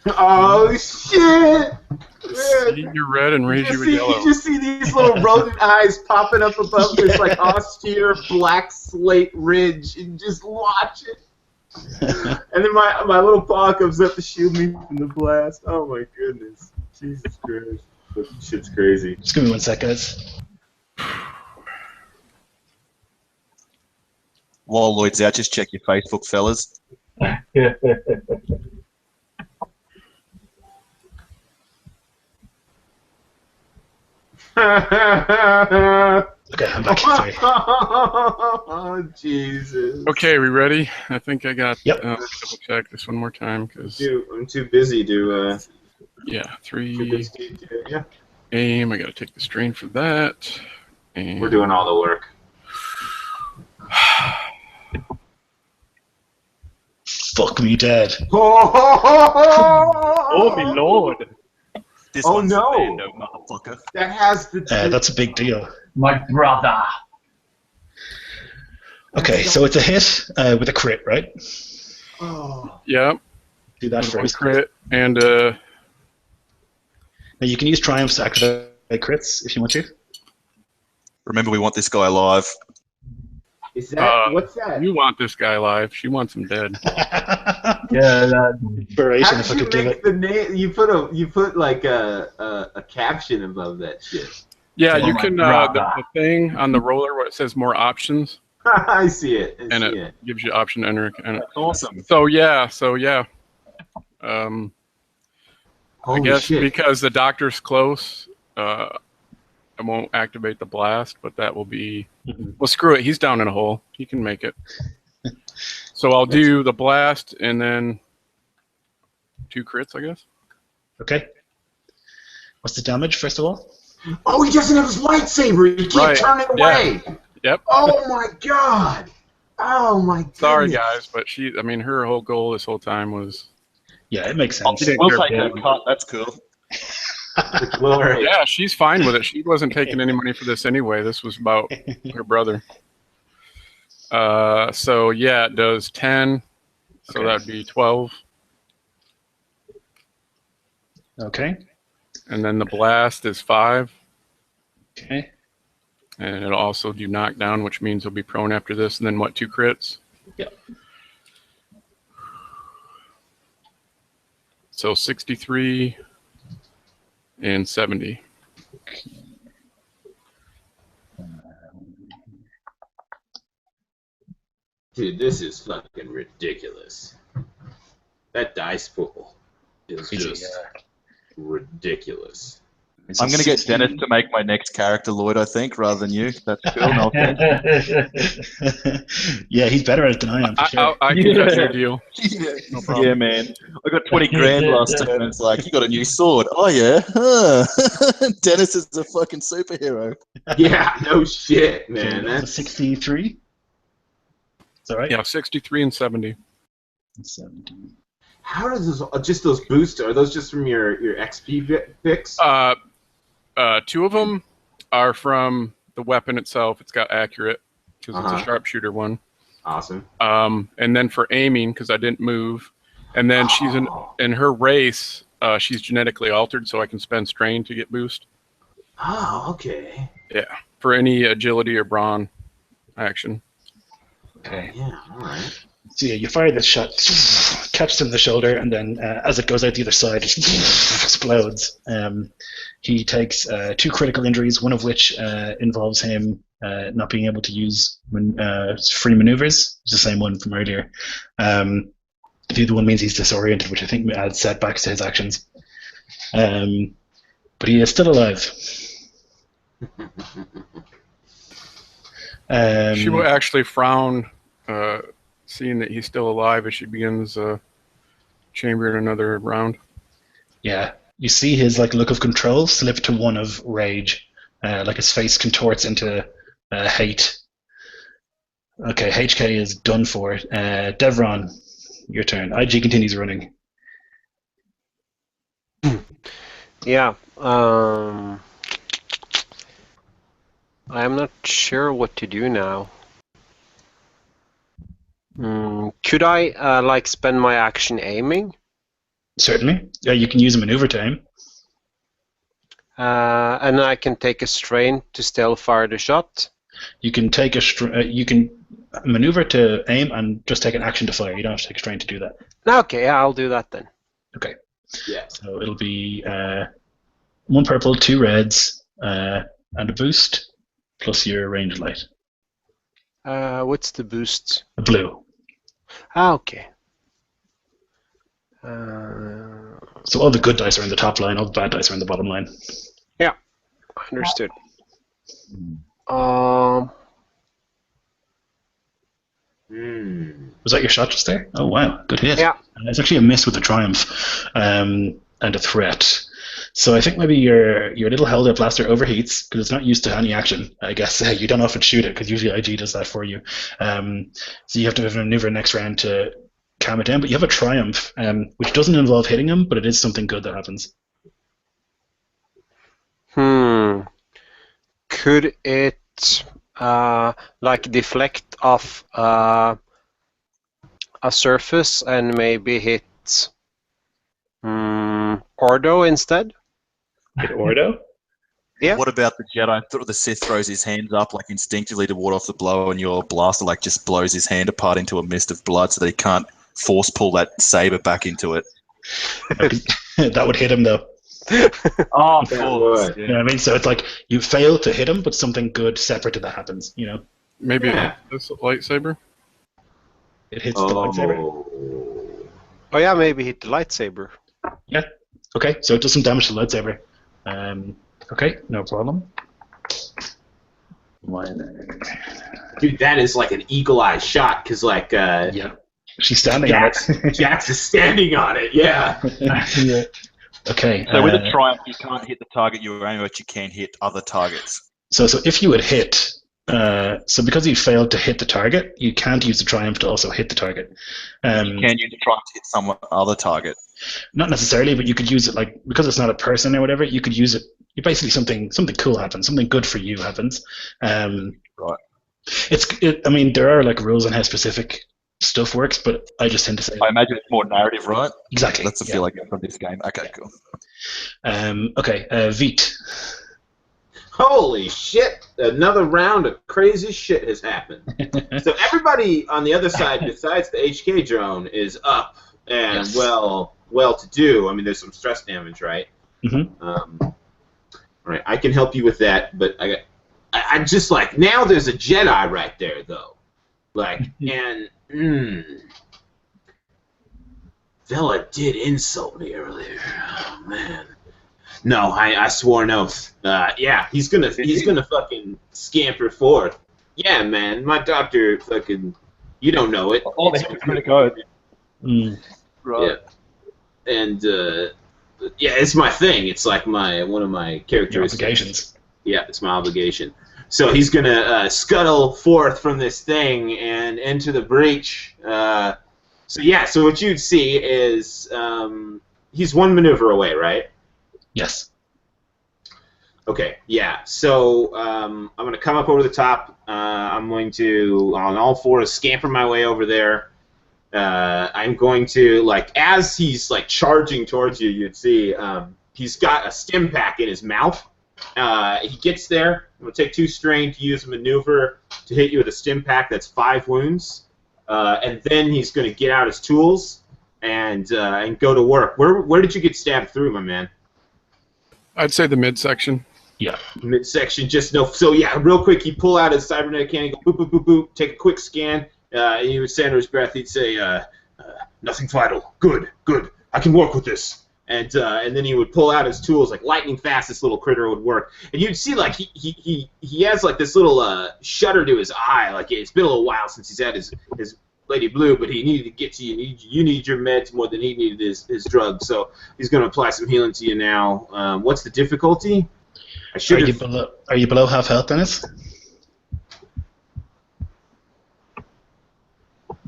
Oh, shit! See your red and raise you with yellow. You just see these little rodent eyes popping up above this like austere black slate ridge, and just watch it. And then my little paw comes up to shield me from the blast. Oh my goodness. Jesus Christ. This shit's crazy. Just give me 1 sec, guys. While Lloyd's out, just check your Facebook, fellas. Okay, I'm back. Sorry. Oh, Jesus. Okay, we ready? I think I got. Yep. Double check this one more time because. I'm too busy to. Yeah, Too 3 busy to yeah. aim. I gotta take the strain for that. And We're doing all the work. Fuck me dead. Oh my lord! This Oh, one's no. for Mando, motherfucker. That has the. That's a big deal. My brother! Okay, so it's a hit with a crit, right? Oh. yeah, Do that one first. crit and Now you can use triumphs to activate crits if you want to. Remember, we want this guy alive. Is that. What's that? you want this guy alive. She wants him dead. Yeah, that, Inspiration, How if I did you could give make it. the name? You put like a caption above that shit. Yeah, Oh you my can brother. the thing on the roller where it says more options, I see it. I and see it it. gives you option to enter. And Awesome. so yeah. I Holy guess shit. because the doctor's close, I won't activate the blast, but that will be. Well, screw it. He's down in a hole. He can make it. So I'll do the blast and then 2 crits, I guess. Okay. What's the damage, first of all? Oh, he doesn't have his lightsaber. He can't Right. turn it Yeah. away. Yep. Oh my god. Oh my god. Sorry, guys, but her whole goal this whole time was. Yeah, it makes sense. We'll take that cut. That's cool. The glory. Yeah, she's fine with it. She wasn't taking any money for this anyway. This was about her brother. So yeah, it does 10. So Okay. that'd be 12. Okay. And then the blast is 5. Okay. And it'll also do knockdown, which means he'll be prone after this. And then what, 2 crits? Yep. So 63 and 70. Dude, this is fucking ridiculous. That dice pool is just ridiculous. I'm going to get Dennis to make my next character, Lloyd, I think, rather than you. That's cool. No offense. Yeah, he's better at it than I am, for sure. I can cut your deal. Yeah. No problem. Yeah, man. I got 20 grand last turn, and it's like, you got a new sword. Oh, yeah? Huh. Dennis is a fucking superhero. Yeah, no shit, So man. that's a That's 63. Is that right? Yeah, 63 and 70. 70. how does those just those boosts? Are those just from your XP picks? 2 of them are from the weapon itself. It's got accurate because it's Uh-huh. a sharpshooter one. Awesome. And then for aiming because I didn't move. And then she's in her race. She's genetically altered, so I can spend strain to get boost. Oh, okay. Yeah, for any agility or brawn action. Okay. Yeah, all right. So yeah, you fire this shot, catches him in the shoulder, and then as it goes out the other side, it explodes. He takes 2 critical injuries, one of which involves him not being able to use free maneuvers. It's the same one from earlier. The other one means he's disoriented, which I think adds setbacks to his actions. But he is still alive. She will actually frown, seeing that he's still alive as she begins chambering another round. Yeah, you see his look of control slip to one of rage, like his face contorts into hate. Okay, HK is done for. Devron, your turn. IG continues running. Yeah. I'm not sure what to do now. Could I spend my action aiming? Certainly. You can use a maneuver to aim. And I can take a strain to stealth fire the shot. You can take you can maneuver to aim and just take an action to fire. You don't have to take a strain to do that. Okay, yeah, I'll do that then. Okay. Yeah. So it'll be 1 purple, 2 reds, and a boost, plus your range light. What's the boost? A blue. Okay. So all the good dice are in the top line, all the bad dice are in the bottom line. Understood. Was that your shot just there? Oh wow, good hit. Yeah. It's actually a miss with a triumph, and a threat. So I think maybe your little held-up blaster overheats because it's not used to any action. I guess you don't often shoot it because usually IG does that for you. So you have to maneuver next round to calm it down. But you have a triumph, which doesn't involve hitting him, but it is something good that happens. Could it like deflect off a surface and maybe hit Ordo instead? Hit Ordo? Yeah. What about the Jedi? The Sith throws his hands up like instinctively to ward off the blow, and your blaster like just blows his hand apart into a mist of blood, so that he can't force pull that saber back into it. That would hit him though. Oh, That would. You know what I mean? So it's like you fail to hit him, but something good separate to that happens. You know, Maybe Yeah. this lightsaber. it hits the lightsaber. Oh yeah, maybe hit the lightsaber. Yeah. Okay, so it does some damage to the lightsaber. Okay, no problem. Dude, that is like an eagle-eye shot, because like Yeah. She's standing on it. Jax is standing on it. Yeah. Yeah. Okay. So with a triumph, you can't hit the target you're aiming at, but you can hit other targets. So if you had hit, so because you failed to hit the target, you can't use the triumph to also hit the target. You can use the triumph to hit some other target. Not necessarily, but you could use it like because it's not a person or whatever. You could use it. You basically something cool happens, something good for you happens. Right. I mean, there are like rules on how specific stuff works, but I just tend to say I imagine it's more narrative, right? exactly. That's the feel I get from this game. Okay, cool. Okay, Veet. Holy shit! Another round of crazy shit has happened. So everybody on the other side, besides the HK drone, is up and Yes. well to do. I mean, there's some stress damage, right? Mm-hmm. All right, I can help you with that, but I just like now. There's a Jedi right there, though. Like, and Vela did insult me earlier. Oh man. No, I swore an oath. Yeah, he's gonna fucking scamper forth. Yeah, man, my doctor fucking. You don't know it. Oh, the hypocritic oath. Yeah, and yeah, it's my thing. It's like one of my characteristics. Obligations. Yeah, it's my obligation. So he's gonna scuttle forth from this thing and into the breach. So yeah, so what you'd see is he's one maneuver away, right? Yes. Okay, yeah. So I'm going to come up over the top. I'm going to, on all fours, scamper my way over there. I'm going to, like, as he's, like, charging towards you, you'd see he's got a stim pack in his mouth. He gets there. I'm going to take 2 strain to use a maneuver to hit you with a stim pack. That's 5 wounds. And then he's going to get out his tools and go to work. Where did you get stabbed through, my man? I'd say the midsection. Yeah. Midsection, just no. So yeah, real quick, he'd pull out his cybernetic cannon, go boop boop boop boop, take a quick scan. He would say under his breath, he'd say, "Nothing vital. Good, good. I can work with this." And then he would pull out his tools like lightning fast. This little critter would work, and you'd see like he has like this little shudder to his eye. Like it's been a little while since he's had his Lady Blue, but he needed to get to you. You need your meds more than he needed his drugs. So he's going to apply some healing to you now. What's the difficulty? Are you below half health, Dennis?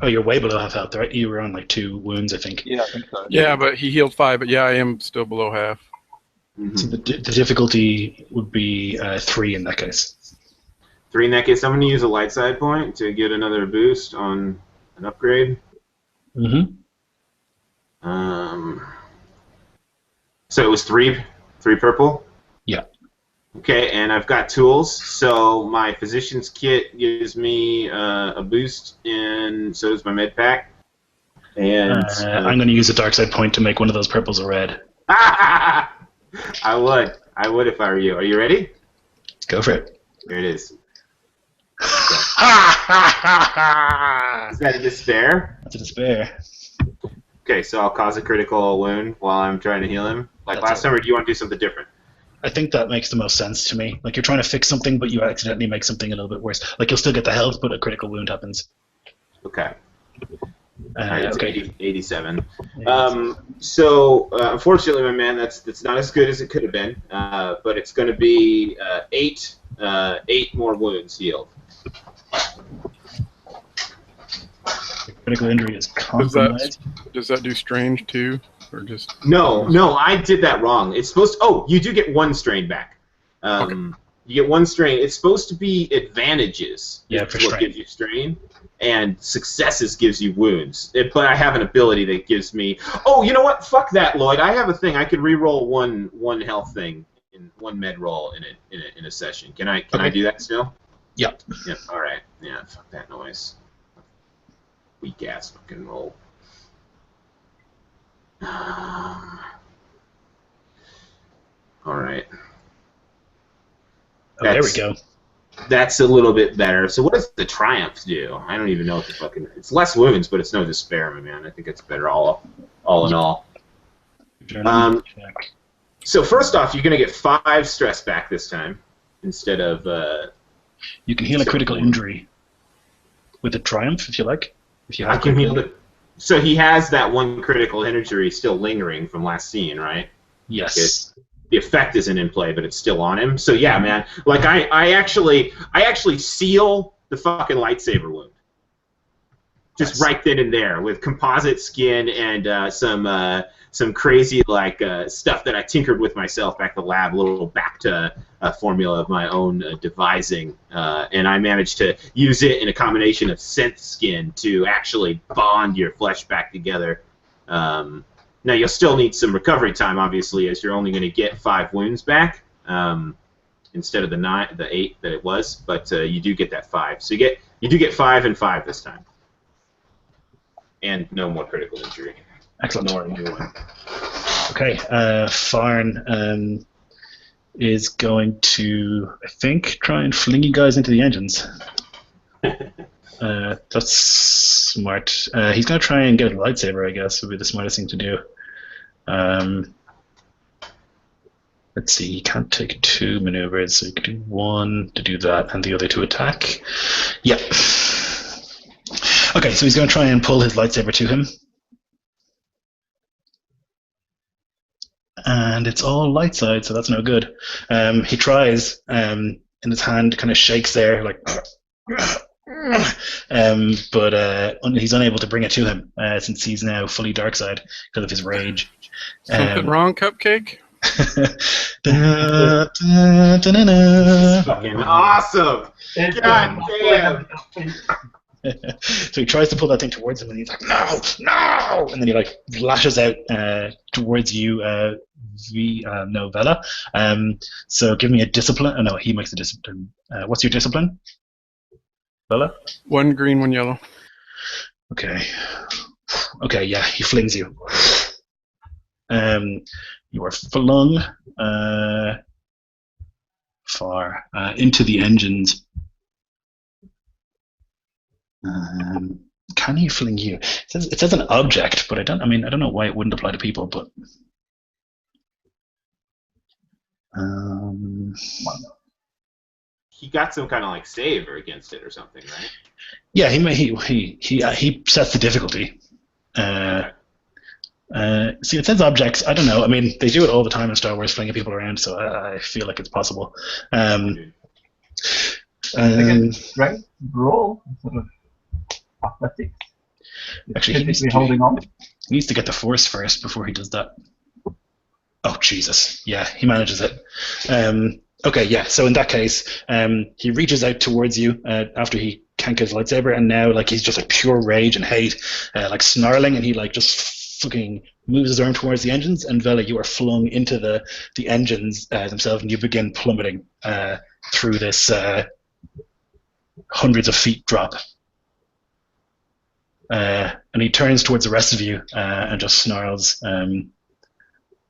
Oh, you're way below half health, right? You were on like 2 wounds, I think. Yeah, I think so. Yeah, but he healed 5. But yeah, I am still below half. Mm-hmm. So the difficulty would be 3 in that case. 3 in that case. I'm going to use a light side point to get another boost on an upgrade. Mm-hmm. So it was 3 purple? Yeah. Okay, and I've got tools. So my physician's kit gives me a boost, and so does my med pack. And I'm going to use a dark side point to make one of those purples a red. I would if I were you. Are you ready? Go for it. Here it is. Is that a despair? That's a despair. Okay, so I'll cause a critical wound while I'm trying to heal him. Like That's last time, or do you want to do something different? I think that makes the most sense to me. Like you're trying to fix something, but you accidentally make something a little bit worse. Like you'll still get the health, but a critical wound happens. Okay. All right, it's Okay. 87. So unfortunately, my man, that's not as good as it could have been. But it's going to be 8 more wounds healed. Critical injury is compromised. Does that do strange too, or just? No, I did that wrong. It's supposed to, oh, you do get 1 strain back. Okay. You get 1 strain. It's supposed to be advantages. Yeah, is for what strain. gives you strain, and successes gives you wounds. But I have an ability that gives me. Oh, you know what? Fuck that, Lloyd. I have a thing. I could re-roll one health thing in 1 med roll in a session. Can I do that still? Yep. Yeah. All right. Yeah. Fuck that noise. Weak ass fucking roll. All right. Oh, there we go. That's a little bit better. So what does the Triumph do? I don't even know what the fucking... It's less wounds, but it's no despair, my man. I think it's better all in all. So first off, you're going to get 5 stress back this time instead of... you can heal a critical injury with a Triumph, if you like. If you have I can heal it. So he has that 1 critical injury still lingering from last scene, right? Yes. The effect isn't in play, but it's still on him. So yeah, man. Like I actually seal the fucking lightsaber wound, just right then and there with composite skin and some crazy like stuff that I tinkered with myself back at the lab, a little back to formula of my own devising, and I managed to use it in a combination of synth skin to actually bond your flesh back together. Now, you'll still need some recovery time, obviously, as you're only going to get 5 wounds back instead of the 8 that it was, but you do get that 5. So you do get 5 and 5 this time. And no more critical injury. Excellent. Nor a new one. Okay, Pharn is going to, I think, try and fling you guys into the engines. That's smart. He's going to try and get a lightsaber, I guess, would be the smartest thing to do. Let's see, he can't take 2 maneuvers, so he can do 1 to do that, and the other to attack. Yep. Okay, so he's going to try and pull his lightsaber to him. And it's all light side, so that's no good. He tries, and his hand kind of shakes there, like... but he's unable to bring it to him since he's now fully dark side because of his rage. Something wrong, Cupcake? Fucking awesome! God damn! So he tries to pull that thing towards him, and he's like, "No, no!" And then he like lashes out towards you, Vela. So give me a discipline. Oh no, he makes the discipline. What's your discipline? Bella? 1 green, 1 yellow. Okay. Okay, yeah, he flings you. You are flung far into the engines. Can he fling you? It says an object, but I don't know why it wouldn't apply to people, but He got some kind of like save or against it or something, right? yeah, he sets the difficulty. Okay. See, it says objects. I don't know. I mean, they do it all the time in Star Wars, flinging people around, so I feel like it's possible. Strength, brawl, sort of athletics. Actually, he Holding on. needs to get the Force first before he does that. Oh, Jesus. Yeah, he manages it. Okay, yeah, so in that case, he reaches out towards you after he can't get his lightsaber, and now like he's just like pure rage and hate, like snarling, and he like just fucking moves his arm towards the engines, and Vela, you are flung into the engines themselves, and you begin plummeting through this hundreds of feet drop. And he turns towards the rest of you and just snarls.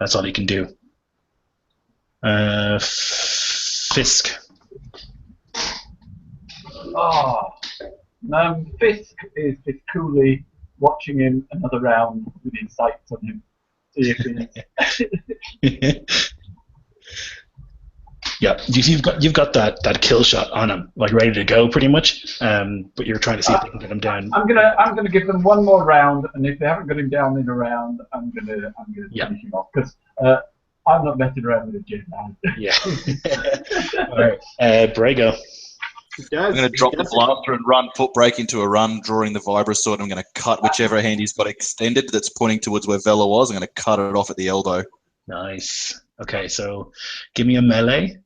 That's all he can do. Fisk. Oh, Fisk is just coolly watching him another round with his sights on him. See if Yeah, you've got that kill shot on him, like ready to go, pretty much. But you're trying to see if they can get him down. I'm gonna give them one more round, and if they haven't got him down in a round, I'm gonna finish him off because I'm not messing around with a gin man. Yeah. All right, Brago. I'm going to drop the blaster and run, foot break into a run, drawing the vibra sword. I'm going to cut whichever hand he's got extended that's pointing towards where Vela was. I'm going to cut it off at the elbow. Nice. Okay, so give me a melee.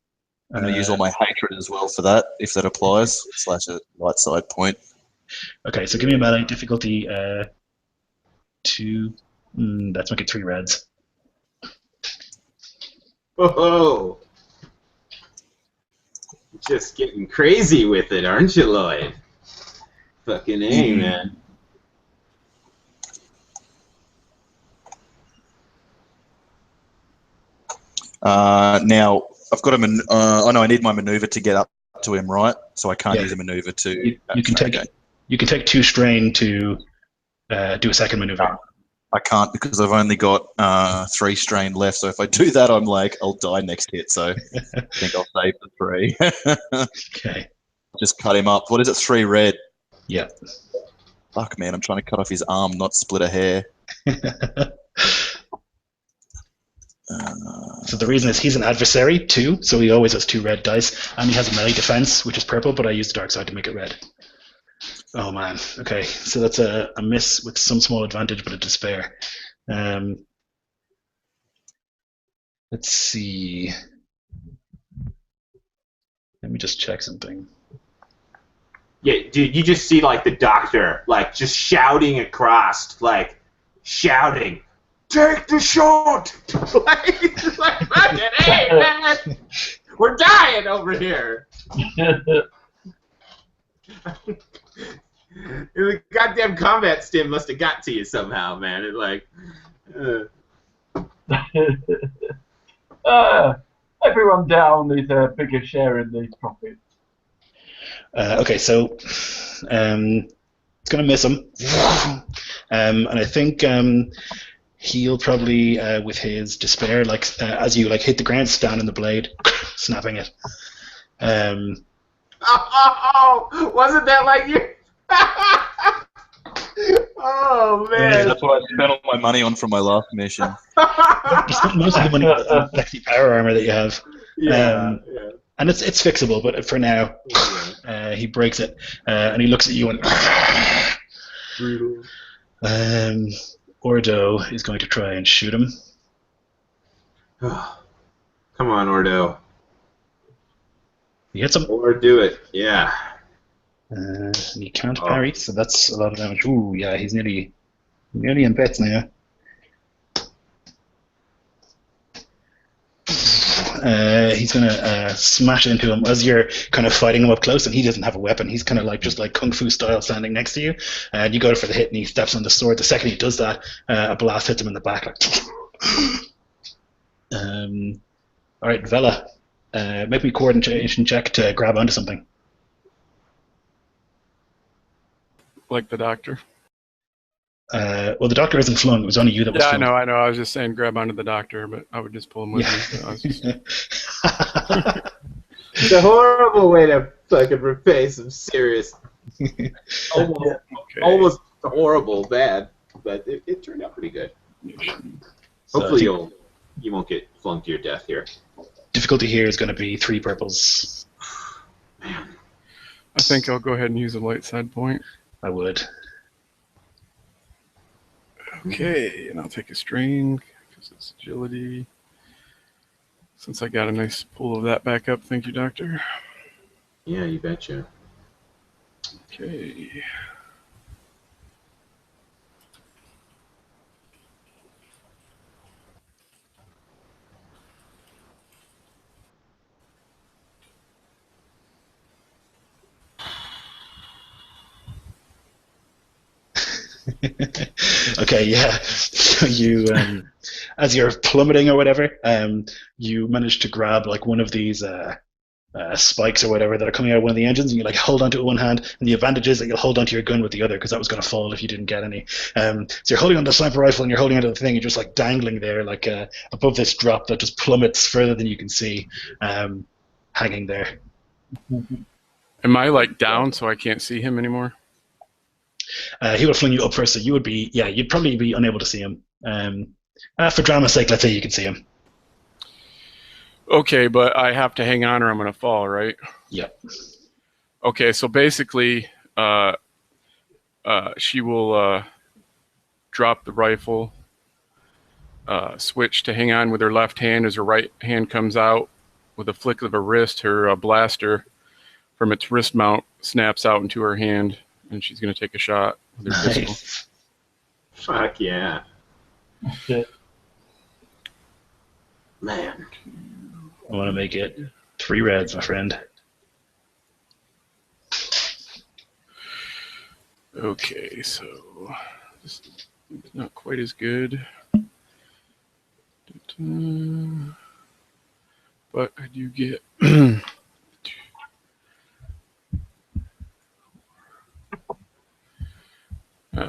I'm going to use all my hatred as well for that, if that applies, / a light side point. Okay, so give me a melee difficulty 2. That's making 3 reds. Oh, just getting crazy with it, aren't you, Lloyd? Fucking A, man. Now, I've got a I need my maneuver to get up to him, right? So I can't use a maneuver to... You can take 2 strain to do a second maneuver. I can't because I've only got 3 strain left. So if I do that, I'm like, I'll die next hit. So I think I'll save the 3. Okay. Just cut him up. What is it? 3 red. Yeah. Fuck, man. I'm trying to cut off his arm, not split a hair. So the reason is he's an adversary too, so he always has 2 red dice, and he has a melee defense, which is purple, but I used the dark side to make it red. Oh man. Okay, so that's a miss with some small advantage, but a despair. Let's see. Let me just check something. Yeah, dude, you just see like the doctor, like just shouting across, like shouting, "Take the shot!" like fucking hey, man, we're dying over here. The goddamn combat stim must have got to you somehow, man. It like. Everyone down is a bigger share in these profits. Okay, so it's going to miss him. And I think he'll probably, with his despair, like as you like hit the ground, stand in the blade, snapping it. Oh, wasn't that like you? Oh man! Yeah, that's what I spent all my money on from my last mission. You spent most of the money on the sexy power armor that you have. Yeah. And it's fixable, but for now, he breaks it, and he looks at you and. Brutal. Ordo is going to try and shoot him. Come on, Ordo. He hits him. Or do it. Yeah. And he can't parry, so that's a lot of damage. Ooh, yeah, he's nearly in bits now. He's gonna smash into him as you're kind of fighting him up close, and he doesn't have a weapon. He's kind of like just like kung fu style standing next to you, and you go for the hit, and he steps on the sword. The second he does that, a blast hits him in the back. Like, all right, Vela, make me a coordination check to grab onto something. Like the doctor. Well, the doctor isn't flung. It was only you that was flung. I know. I was just saying grab onto the doctor, but I would just pull him with me. So I was just... It's a horrible way to fucking repay some serious, almost horrible bad, but it turned out pretty good. Hopefully you won't get flung to your death here. Difficulty here is going to be 3 purples. Man. I think I'll go ahead and use a light side point. I would. Okay, and I'll take a strain because it's agility. Since I got a nice pull of that back up, thank you, Doctor. Yeah, you betcha. Okay. Okay, yeah. So you, as you're plummeting or whatever, you manage to grab like one of these spikes or whatever that are coming out of one of the engines, and you like hold onto it with one hand, and the advantage is that you'll hold onto your gun with the other because that was going to fall if you didn't get any. So you're holding onto the sniper rifle and you're holding onto the thing, you're just like dangling there like above this drop that just plummets further than you can see. hanging there. Am I like down so I can't see him anymore? He would have flung you up first, so you would be, yeah, you'd probably be unable to see him. For drama's sake, let's say you can see him. Okay, but I have to hang on or I'm going to fall, right? Yep. Okay, so basically, she will drop the rifle, switch to hang on with her left hand as her right hand comes out. With a flick of her wrist, her blaster from its wrist mount snaps out into her hand, and she's going to take a shot with her pistol. Nice. Fuck yeah. Shit. Man. I want to make it 3 reds, my friend. Okay, so this is not quite as good. But I do get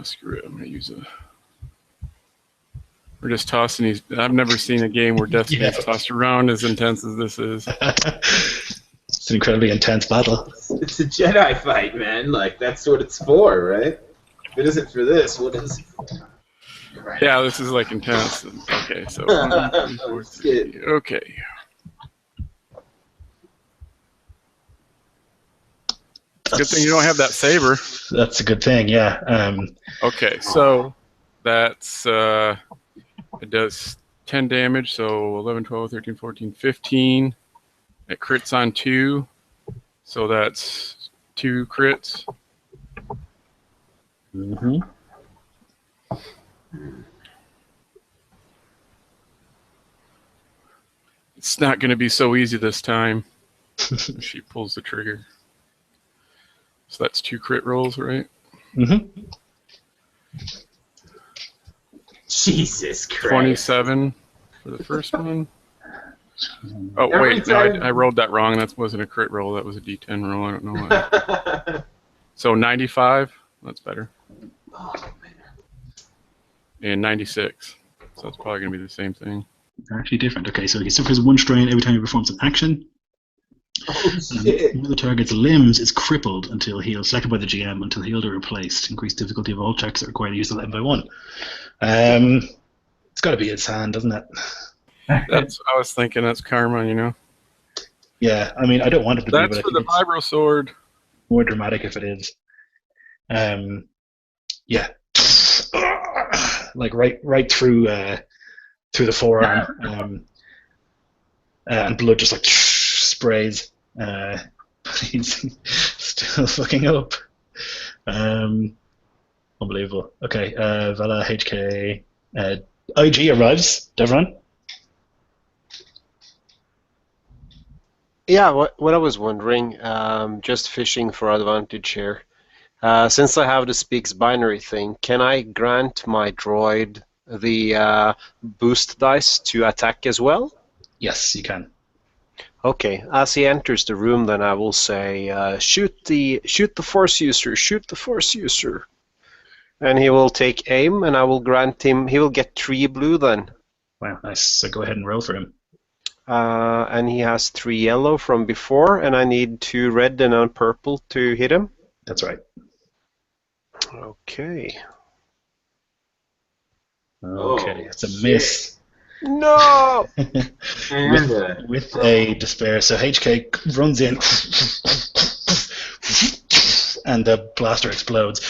screw it, I'm gonna use a we're just tossing these. I've never seen a game where Destiny is tossed around as intense as this is. It's an incredibly intense battle. It's a Jedi fight, man. Like, that's what it's for, right? If it isn't for this, what is it for? Right. Yeah, this is like intense. Okay, so 1, 2, 3, 4, 3. Okay. Good thing you don't have that saber. That's a good thing, yeah. Okay, so that's it does 10 damage, so 11, 12, 13, 14, 15. It crits on 2, so that's 2 crits. Mm-hmm. It's not going to be so easy this time. She pulls the trigger. So that's 2 crit rolls, right? Mm-hmm. Jesus Christ. 27 for the first one. Oh, wait, no, I rolled that wrong. That wasn't a crit roll. That was a D10 roll. I don't know why. So 95. That's better. Oh, man. and 96. So that's probably going to be the same thing. They're actually different. Okay, so he suffers 1 strain every time he performs an action. Oh, shit. One of the target's limbs is crippled until healed, selected by the GM until healed or replaced. Increased difficulty of all checks that require the use of 11 by 1. It's got to be his hand, doesn't it? That's I was thinking. That's karma, you know. Yeah, I mean, I don't want it to be, That's but I for think the vibro sword. more dramatic if it is. Yeah, like right through the forearm, and blood just like sprays. He's still fucking up. Unbelievable. Okay, Vela HK. IG arrives. Devron. Yeah, what I was wondering, just fishing for advantage here. Since I have the speaks binary thing, can I grant my droid the boost dice to attack as well? Yes, you can. Okay, as he enters the room, then I will say, shoot the force user, shoot the force user. And he will take aim, and I will grant him, he will get 3 blue then. Wow, nice. So go ahead and roll for him. And he has 3 yellow from before, and I need 2 red and 1 purple to hit him. That's right. Okay. Okay, it's a shit. miss. No! with a despair. So HK runs in, and the blaster explodes.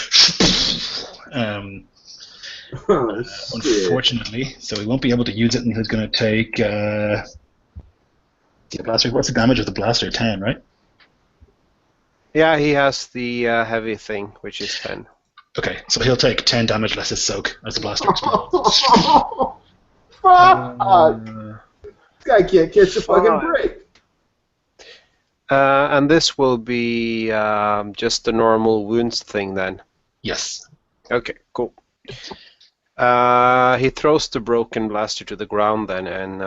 Oh, shit. Unfortunately, so he won't be able to use it, and he's going to take the blaster. What's the damage of the blaster? 10, right? Yeah, he has the heavy thing, which is 10. Okay, so he'll take 10 damage less his soak as the blaster explodes. Fuck! This guy can't catch a fucking break. And this will be just a normal wounds thing then. Yes. Okay, cool. He throws the broken blaster to the ground then and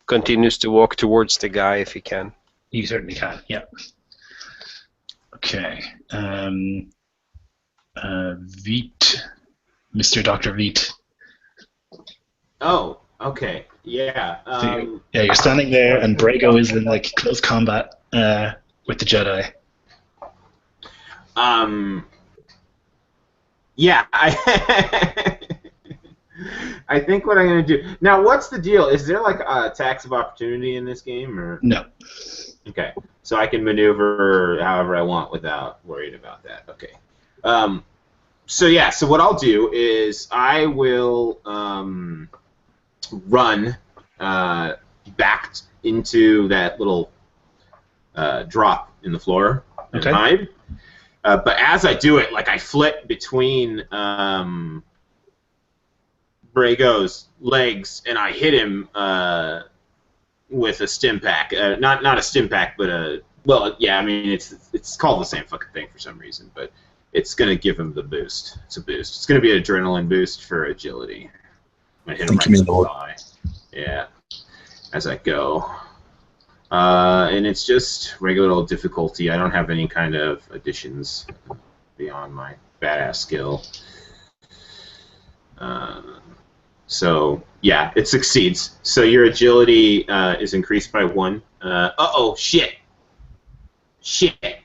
continues to walk towards the guy if he can. You certainly can, yeah. Okay. Veet. Mr. Dr. Veet. Oh, Okay. Yeah. Yeah, you're standing there, and Brago is in like close combat with the Jedi. Yeah. I think what I'm gonna do now. What's the deal? Is there like a tax of opportunity in this game, or No. okay? So I can maneuver however I want without worrying about that. Okay. So yeah. So what I'll do is I will run back into that little drop in the floor and hide. But as I do it, like I flit between Brago's legs, and I hit him with a stim pack. Not a stim pack, but a I mean it's called the same fucking thing for some reason, but it's gonna give him the boost. It's a boost. It's gonna be an adrenaline boost for agility. I'm gonna hit him right in the thigh. Yeah, as I go. And it's just regular old difficulty. I don't have any kind of additions beyond my badass skill. So, yeah, it succeeds. So your agility is increased by 1. Uh-oh, shit. Shit.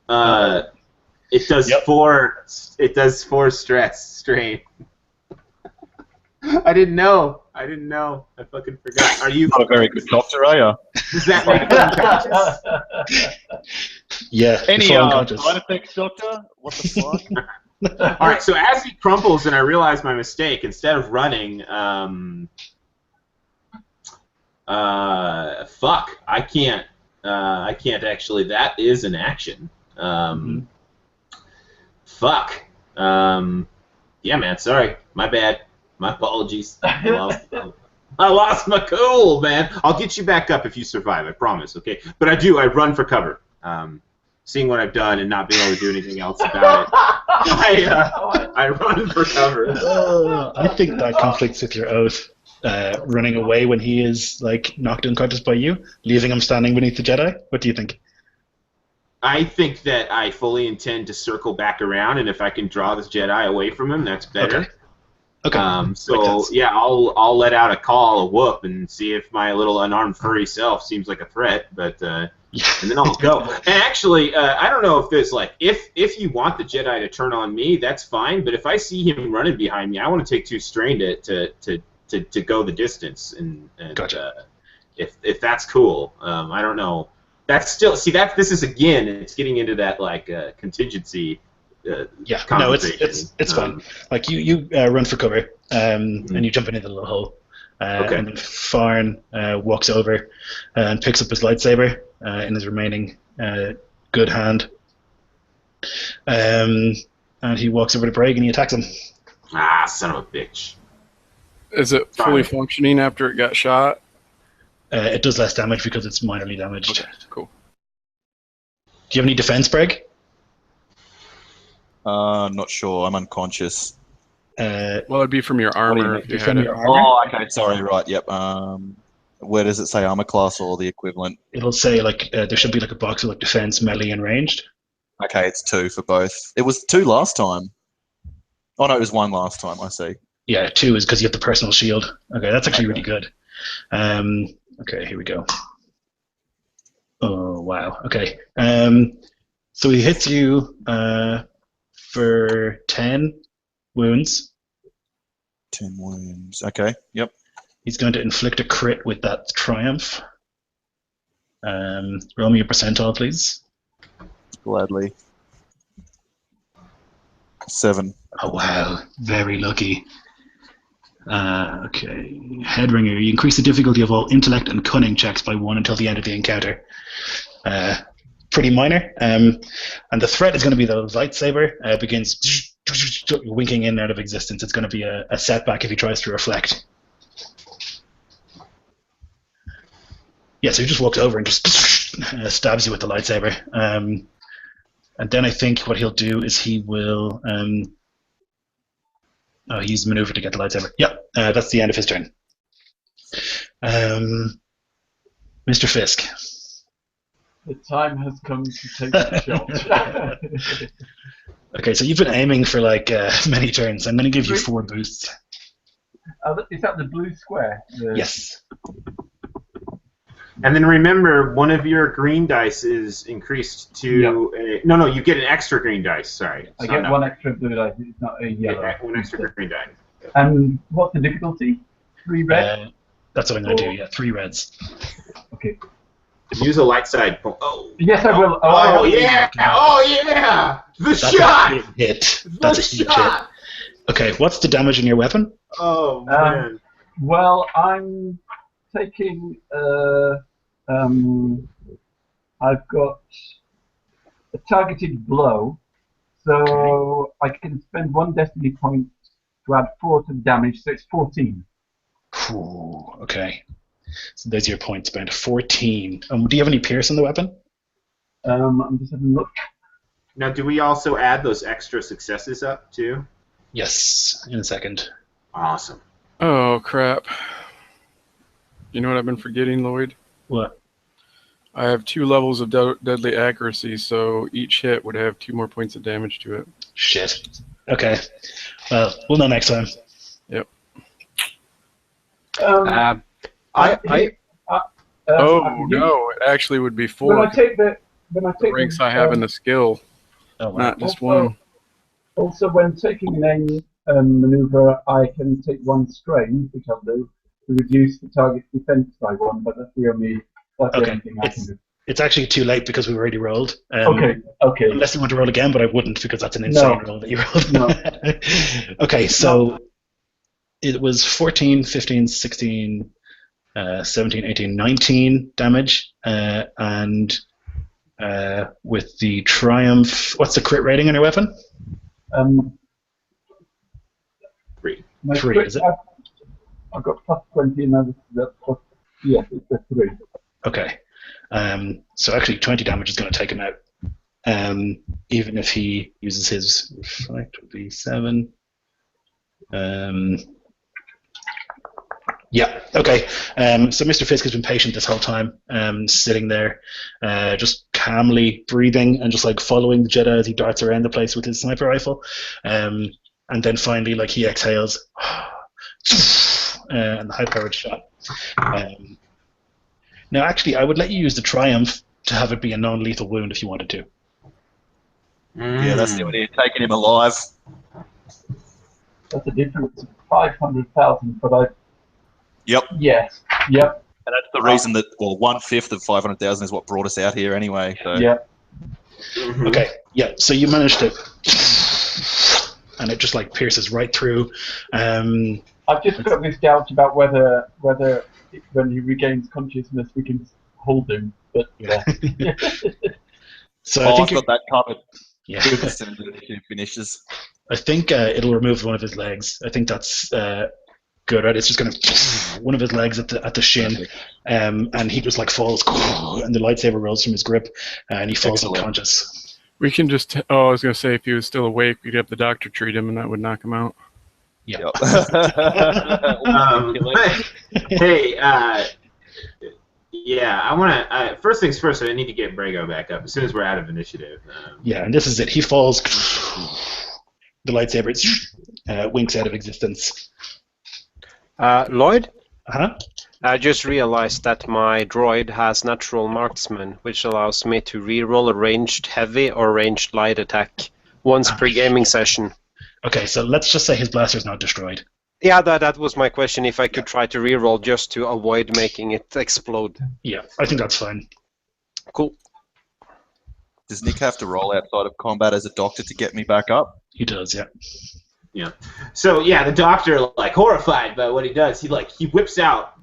It does 4. It does 4 stress strain. I didn't know. I fucking forgot. Are you not a very good doctor, are you? Does that make you unconscious? Yeah. Any side effects, doctor? What the fuck? All right. So as he crumples, and I realize my mistake, instead of running, fuck, I can't actually. That is an action. Fuck. Yeah, man. Sorry. My bad. My apologies. I lost my cool, man. I'll get you back up if you survive. I promise. Okay. But I run for cover. Seeing what I've done and not being able to do anything else about it, I run for cover. I think that conflicts with your oath. Running away when he is like knocked unconscious by you, leaving him standing beneath the Jedi. What do you think? I think that I fully intend to circle back around, and if I can draw this Jedi away from him, that's better. Okay. So yeah, I'll let out a call, a whoop, and see if my little unarmed furry self seems like a threat. But and then I'll go. And actually, I don't know if there's like if you want the Jedi to turn on me, that's fine. But if I see him running behind me, I want to take 2 strain to go the distance. And gotcha. If that's cool, I don't know. That's still this is again. It's getting into that like contingency. Yeah, no, it's fine. Like you run for cover, and you jump into the little hole. And then Pharn walks over and picks up his lightsaber in his remaining good hand. And he walks over to Braig and he attacks him. Ah, son of a bitch. Is it fully functioning after it got shot? It does less damage because it's minorly damaged. Okay, cool. Do you have any defense, Braig? Not sure. I'm unconscious. Well, it'd be from your armor. If you had it. Oh, okay. Sorry. Right. Yep. Where does it say armor class or the equivalent? It'll say like there should be like a box of like defense, melee, and ranged. Okay, it's 2 for both. It was 2 last time. Oh no, it was 1 last time. I see. Yeah, 2 is because you have the personal shield. Okay, that's actually really good. Okay, here we go. Oh wow. Okay. So he hits you for 10 wounds. 10 wounds. Okay. Yep. He's going to inflict a crit with that triumph. Roll me a percentile, please. Gladly. 7. Oh wow, very lucky. Okay, Headringer. You increase the difficulty of all intellect and cunning checks by 1 until the end of the encounter. Pretty minor. And the threat is going to be the lightsaber. Begins winking in and out of existence. It's going to be a setback if he tries to reflect. Yeah, so he just walks over and just stabs you with the lightsaber. And then I think what he'll do is he will... he's maneuvered to get the lightsaber. Yep, that's the end of his turn. Mr. Fisk. The time has come to take the shot. Okay, so you've been aiming for like many turns. I'm going to give you 4 boosts. Is that the blue square? Yes. And then remember, one of your green dice is increased to no, you get an extra green dice. Sorry, I get one extra blue dice. It's not a yellow. Yeah, one extra green dice. And what's the difficulty? 3 red. That's what I'm going to do. Yeah, 3 reds. Okay. Use a light side. Oh. Yes, I will. Oh yeah! Oh yeah! That's shot! a hit. That's a huge hit. Okay, what's the damage in your weapon? Oh man. Well, I'm taking. I've got a targeted blow, so I can spend 1 destiny point to add 4 to the damage, so it's 14. Ooh, okay. So there's your point spent. 14. Do you have any pierce in the weapon? I'm just having a look. Now, do we also add those extra successes up too? Yes, in a second. Awesome. Oh, crap. You know what I've been forgetting, Lloyd? What? I have 2 levels of deadly accuracy, so each hit would have 2 more points of damage to it. Shit. Okay. Well, we'll know next time. Yep. Oh, no, it actually would be 4. When I take the ranks I have in the skill, Oh, wow. not just also, 1. Also, when taking an aim maneuver, I can take 1 strain, which I'll do, to reduce the target's defense by 1, but that's the only thing I can do. It's actually too late because we've already rolled. Okay. Unless you want to roll again, but I wouldn't because that's an insane roll that you rolled. No. Okay, so it was 14, 15, 16, 17, 18, 19 damage, and with the Triumph, what's the crit rating on your weapon? 3. 3, is it? I've got plus 20 and that's plus, yes, it's a 3. Okay. So actually 20 damage is going to take him out. Even if he uses his reflect, would be 7. Yeah, okay. So Mr. Fisk has been patient this whole time, sitting there, just calmly breathing and just like following the Jedi as he darts around the place with his sniper rifle. And then finally, like, he exhales, and the high-powered shot. Now, actually, I would let you use the Triumph to have it be a non-lethal wound if you wanted to. Yeah, that's the idea. Taking him alive. That's a difference of 500,000, but I. Yep. Yes. Yep. And that's the reason that, well, 1/5 of 500,000 is what brought us out here anyway. So. Yeah. Okay, yeah, so you managed to, and it just like pierces right through. I've just got this doubt about whether when he regains consciousness we can hold him, but So I think think I've got that covered. yeah, As soon as it finishes. I think it'll remove one of his legs. I think that's good, right? It's just going to one of his legs at the shin, and he just like falls, and the lightsaber rolls from his grip, and he falls unconscious. We can just. I was going to say, if he was still awake, we'd have the doctor treat him, and that would knock him out. Yeah. Hey, yeah, I want to. First things first, I need to get Brago back up as soon as we're out of initiative. Yeah, and this is it. He falls. The lightsaber winks out of existence. Lloyd? Uh-huh. I just realized that my droid has natural marksman, which allows me to reroll a ranged heavy or ranged light attack once per gaming session. Okay, so let's just say his blaster's not destroyed. Yeah, that was my question, if I could try to reroll just to avoid making it explode. Yeah, I think that's fine. Cool. Does Nick have to roll outside of combat as a doctor to get me back up? He does, yeah. Yeah. So yeah, the doctor, like, horrified by what he does, he whips out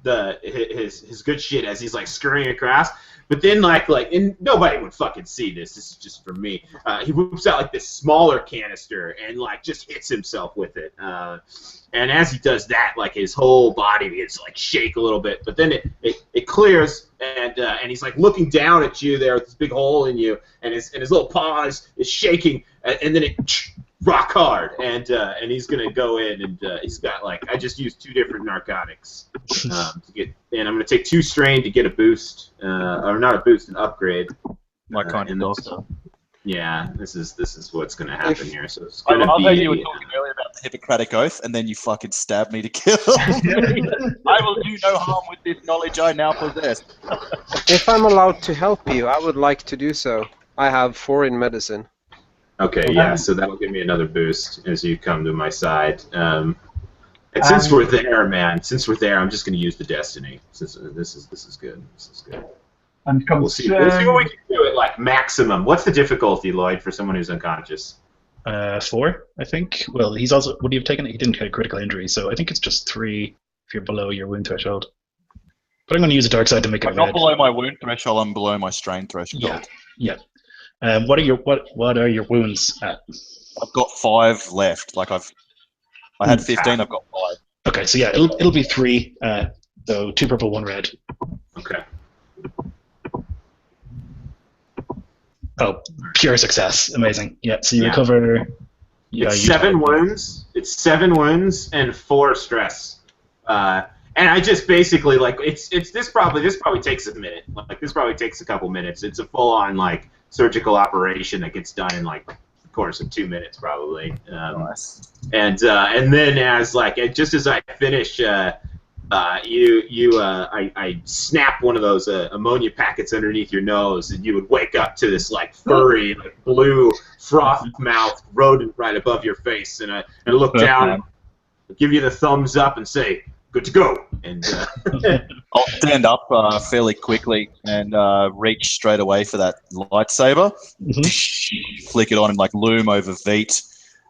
his good shit as he's like scurrying across. But then and nobody would fucking see this. This is just for me. He whips out like this smaller canister and like just hits himself with it. And as he does that, like his whole body begins to like shake a little bit. But then it clears, and he's like looking down at you there with this big hole in you, and his little paw is shaking, and then it rock hard, and he's gonna go in, and he's got I just used 2 different narcotics to get, and I'm gonna take 2 strain to get a boost, or not a boost, an upgrade. My kind of doctor. Yeah, this is what's gonna happen here. So it's I gonna love be. how you were talking earlier about the Hippocratic Oath, and then you fucking stabbed me to kill me. I will do no harm with this knowledge I now possess. If I'm allowed to help you, I would like to do so. I have 4 in medicine. Okay, yeah. So that'll give me another boost as you come to my side. And since we're there, man, I'm just gonna use the destiny. Since this is good. This is good. And We'll see what we can do at like maximum. What's the difficulty, Lloyd, for someone who's unconscious? 4, I think. Well, he's also. Would he have taken it? He didn't get a critical injury, so I think it's just 3 if you're below your wound threshold. But I'm going to use a dark side to make it I'm not red. below my wound threshold. I'm below my strain threshold. Yeah. What are your wounds at? I've got 5 left. Like I had 15. I've got 5. Okay, so yeah, it'll be 3. So 2 purple, 1 red. Okay. Oh, pure success! Amazing. Yeah. So you recover. Yeah, it's 7 wounds. It's 7 wounds and 4 stress. And I just basically like this probably takes a minute. Like this probably takes a couple minutes. It's a full on like surgical operation that gets done in like the course of 2 minutes probably. Nice. And then as like just as I finish, I snap one of those ammonia packets underneath your nose, and you would wake up to this like furry, like blue froth mouth rodent right above your face, and I look down and give you the thumbs up and say, "Good to go." And I'll stand up fairly quickly and reach straight away for that lightsaber, flick it on and like loom over Veet,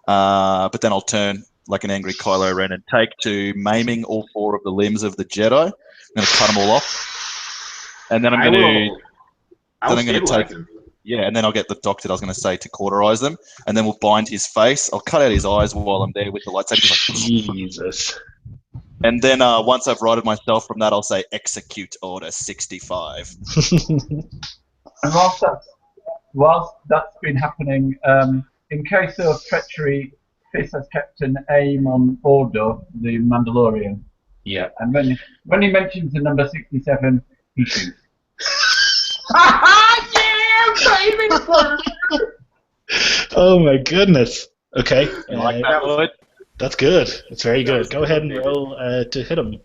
but then I'll turn like an angry Kylo Ren and take to maiming all 4 of the limbs of the Jedi. I'm going to cut them all off, and then I'm going to take him. Yeah, and then I'll get the doctor, I was going to say, to cauterize them, and then we'll bind his face. I'll cut out his eyes while I'm there with the lightsaber. Jesus. And then once I've righted myself from that, I'll say, execute order 65. And whilst that's been happening, in case of treachery, Fizz has kept an aim on Ordo, the Mandalorian. Yeah. And when he mentions the number 67, he shoots. Oh my goodness. Okay. You like that, Lloyd? That's good. It's very good. Go ahead and roll to hit him.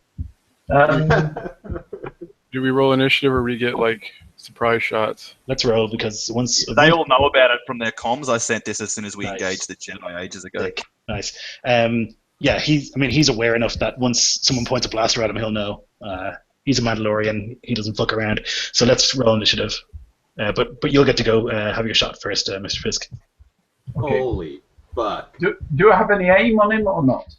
Do we roll initiative or we get like surprise shots? Let's roll because once they all know about it from their comms. I sent this as soon as we engaged the Jedi ages ago. Nice. Yeah, he's aware enough that once someone points a blaster at him, he'll know. He's a Mandalorian. He doesn't fuck around. So let's roll initiative. But you'll get to go have your shot first, Mr. Fisk. Okay. Holy fuck. Do I have any aim on him or not?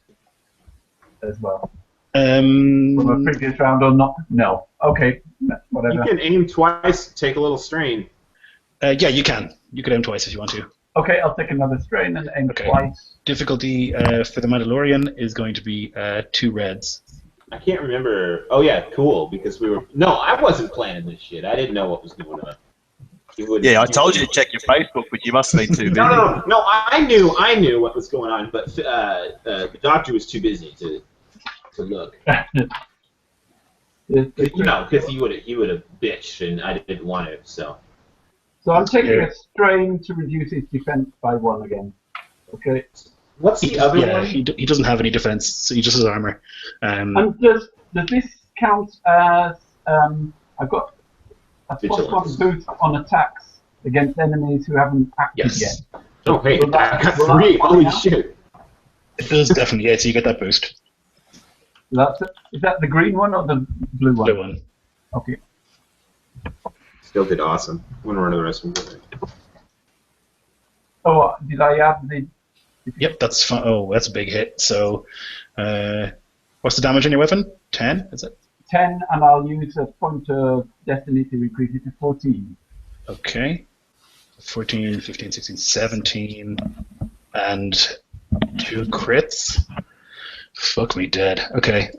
As well. From a previous round or not? No. Okay. Whatever. You can aim twice, take a little strain. Yeah, you can. You could aim twice if you want to. Okay, I'll take another strain and aim twice. Difficulty for the Mandalorian is going to be 2 reds. I can't remember. Oh yeah, cool. Because we were. No, I wasn't planning this shit. I didn't know what was going on. I told you to check your Facebook, but you must have been too busy. No. I knew what was going on, but the doctor was too busy to look. Because he would have bitched, and I didn't want to. So I'm taking a strain to reduce his defense by 1 again. Okay. What's the other one? He doesn't have any defense, so he just has armor. And does this count as I've got a +1 boost on attacks against enemies who haven't acted yet? Oh, hey, I got 3. Holy shit. It does definitely, yeah, so you get that boost. Is that the green one or the blue one? Blue one. Okay. Still did awesome. I'm going to run the rest of them. Oh, did I add the... Yep, that's fine. Oh, that's a big hit. So, what's the damage on your weapon? 10, is it? 10, and I'll use a point of destiny to increase it to 14. Okay. 14, 15, 16, 17, and 2 crits. Fuck me dead. Okay.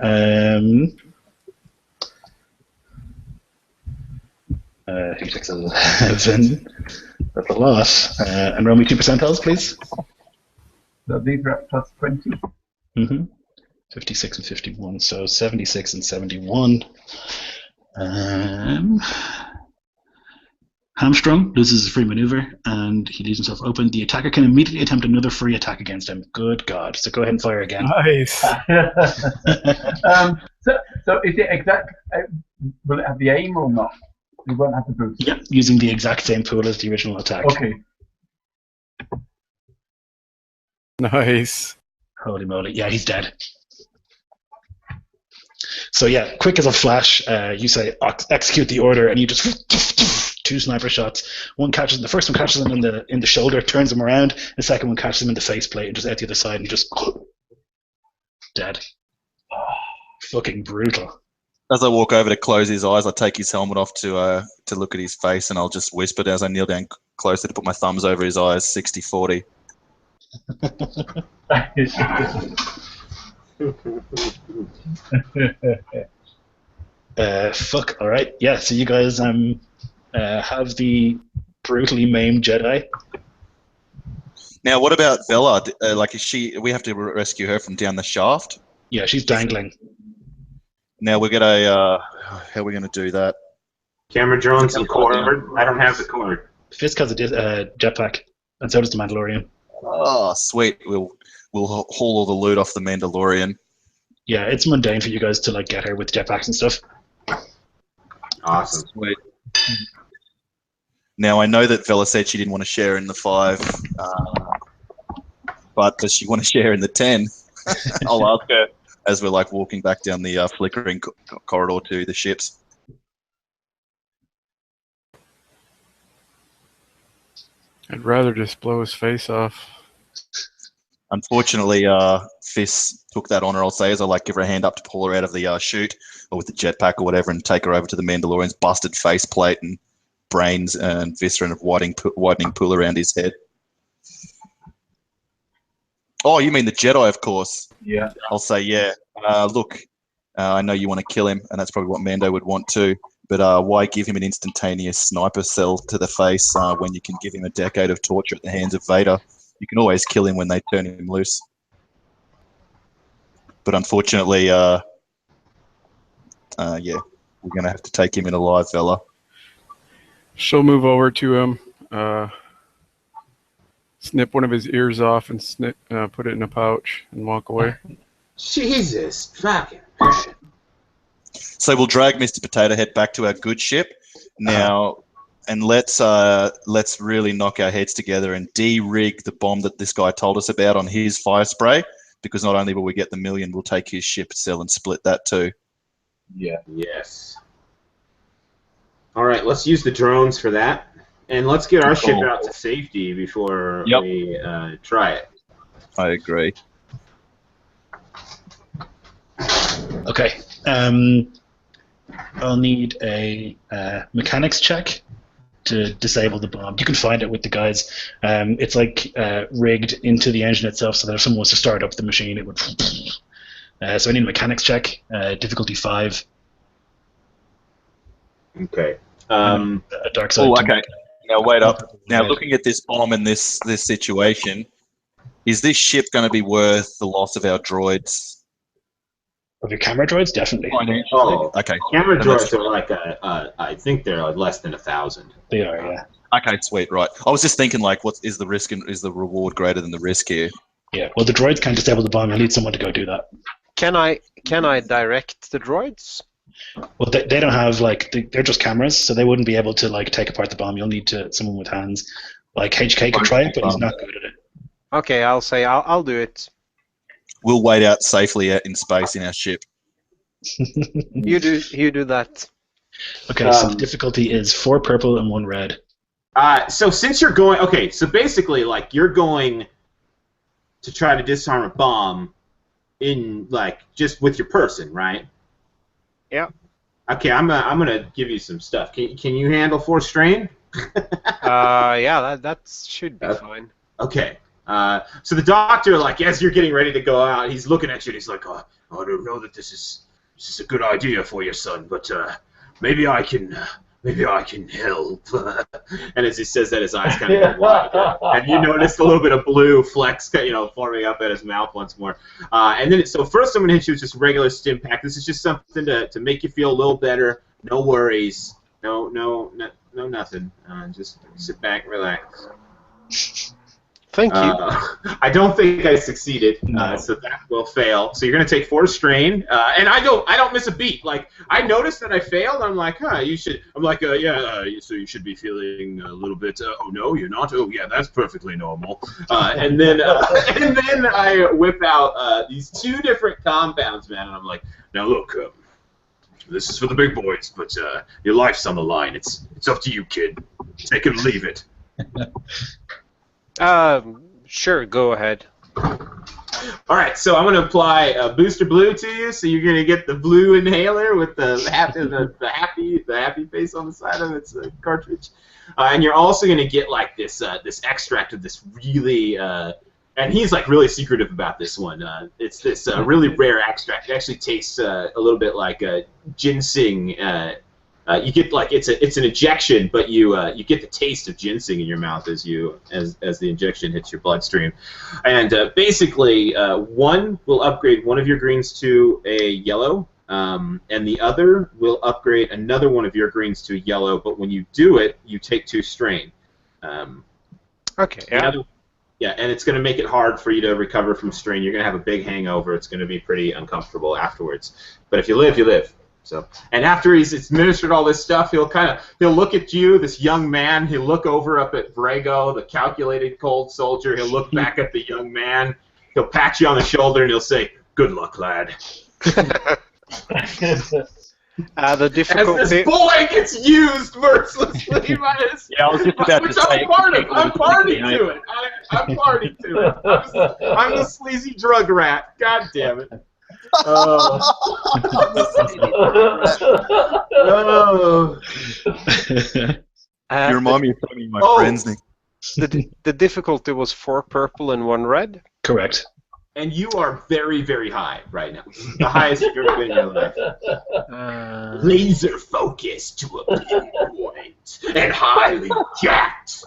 He takes 11. That's a lot. And roll me 2 percentiles, please. So these are at +20. Mm-hmm. 56 and 51, so 76 and 71. Hamstrung loses his free maneuver, and he leaves himself open. The attacker can immediately attempt another free attack against him. Good God. So go ahead and fire again. Nice. So is it exact? Will it have the aim or not? You won't have the boost. Yeah, using the exact same pool as the original attack. Okay. Nice. Holy moly. Yeah, he's dead. So yeah, quick as a flash, you say execute the order, and you just 2 sniper shots. The first one catches him in the shoulder, turns him around. The second one catches him in the faceplate and just out the other side, and just dead. Fucking brutal. As I walk over to close his eyes, I take his helmet off to look at his face, and I'll just whisper as I kneel down closer to put my thumbs over his eyes, 60-40. Fuck. All right. Yeah. So you guys have the brutally maimed Jedi. Now, what about Vela? We have to rescue her from down the shaft? Yeah, she's dangling. Now we're gonna. How are we gonna do that? Camera drones and cord. I don't have the cord. Fisk has a jetpack, and so does the Mandalorian. Oh, sweet. We'll haul all the loot off the Mandalorian. Yeah, it's mundane for you guys to get her with jetpacks and stuff. Awesome. Sweet. Now I know that Vela said she didn't want to share in the 5, but does she want to share in the 10? I'll ask her as we're walking back down the flickering corridor to the ships. I'd rather just blow his face off. Unfortunately, Fizz took that honor, I'll say, as I give her a hand up to pull her out of the chute, or with the jetpack or whatever, and take her over to the Mandalorian's busted faceplate and brains and viscera and widening pool around his head. Oh, you mean the Jedi, of course. Yeah. I'll say, yeah. Look, I know you want to kill him, and that's probably what Mando would want too, but why give him an instantaneous sniper cell to the face when you can give him a decade of torture at the hands of Vader? You can always kill him when they turn him loose. But unfortunately, yeah, we're going to have to take him in alive, Vela. She'll move over to him, snip one of his ears off, and put it in a pouch and walk away. Jesus fucking. So we'll drag Mr. Potato Head back to our good ship now, and let's really knock our heads together and de-rig the bomb that this guy told us about on his fire spray. Because not only will we get the million, we'll take his ship, sell, and split that too. Yeah. Yes. All right, let's use the drones for that, and let's get our ship out to safety before we try it. I agree. Okay. I'll need a mechanics check to disable the bomb. You can find it with the guys. It's rigged into the engine itself, so that if someone was to start up the machine, it would. So I need a mechanics check. Difficulty 5. Okay. A dark side. Okay. Now wait up. Now looking at this bomb in this situation, is this ship going to be worth the loss of our droids? Of your camera droids, definitely. Oh, okay. Camera droids are I think they're less than 1,000. They are, yeah. Okay, sweet, right. I was just thinking, what is the risk and is the reward greater than the risk here? Yeah. Well, the droids can't disable the bomb. You'll need someone to go do that. Can I direct the droids? Well, they don't have they're just cameras, so they wouldn't be able to take apart the bomb. You'll need someone with hands. HK could try it, but he's not good at it. Okay, I'll say I'll do it. We'll wait out safely out in space in our ship. You do that. Okay, so the difficulty is 4 purple and 1 red. So since you're going, so basically, you're going to try to disarm a bomb in just with your person, right? Yeah. Okay, I'm gonna give you some stuff. Can you handle 4 strain? Yeah, that should be fine. Okay. So the doctor, as you're getting ready to go out, he's looking at you and he's like, I don't know that this is a good idea for you, son, but maybe I can help. And as he says that, his eyes kind of go wide, and you notice a little bit of blue flecks, forming up at his mouth once more. And then, so first I'm gonna hit you with just regular stim pack. This is just something to make you feel a little better. No worries. No no nothing. Just sit back, relax. Thank you. I don't think I succeeded, No. so that will fail. So you're gonna take 4 strain, and I don't miss a beat. Like I noticed that I failed. I'm like, you should. I'm like, so you should be feeling a little bit. Oh no, you're not. Oh yeah, that's perfectly normal. And then I whip out these 2 different compounds, man, and I'm like, now look, this is for the big boys, but your life's on the line. It's up to you, kid. Take it or leave it. Sure, go ahead. All right, so I'm going to apply Booster Blue to you. So you're going to get the blue inhaler with the happy face on the side of its cartridge, and you're also going to get like this extract of this really, and he's like really secretive about this one. It's this really rare extract. It actually tastes a little bit like ginseng. You get like it's an injection, but you get the taste of ginseng in your mouth as the injection hits your bloodstream, and basically one will upgrade one of your greens to a yellow, and the other will upgrade another one of your greens to a yellow. But when you do it, you take 2 strain. Okay. Yeah. Yeah, and it's going to make it hard for you to recover from strain. You're going to have a big hangover. It's going to be pretty uncomfortable afterwards. But if you live, you live. So, and after he's administered all this stuff, he'll look at you, this young man. He'll look over up at Brago, the calculated cold soldier. He'll look back at the young man. He'll pat you on the shoulder and he'll say, "Good luck, lad." The difficulty. As this boy gets used mercilessly by his, Yeah, I was just about which to say. I'm part of. I'm party to it. I'm party to it. I'm the sleazy drug rat. God damn it. Oh. You remind me of some of my friends, Nick. The difficulty was 4 purple and 1 red. Correct. And you are very, very high right now. The highest you've ever been in your life. Laser focused to a pinpoint and highly jacked.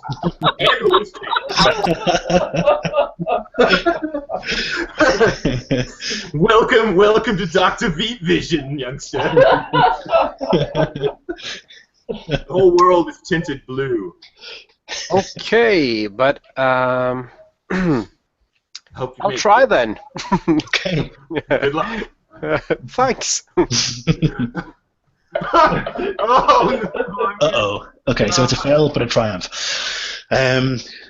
Welcome to Dr. Beat Vision, youngster. The whole world is tinted blue. Okay, but Hope you I'll make try it. then. Okay. Good luck. Thanks. Oh, no. Uh-oh. Okay, so it's a fail, but a triumph.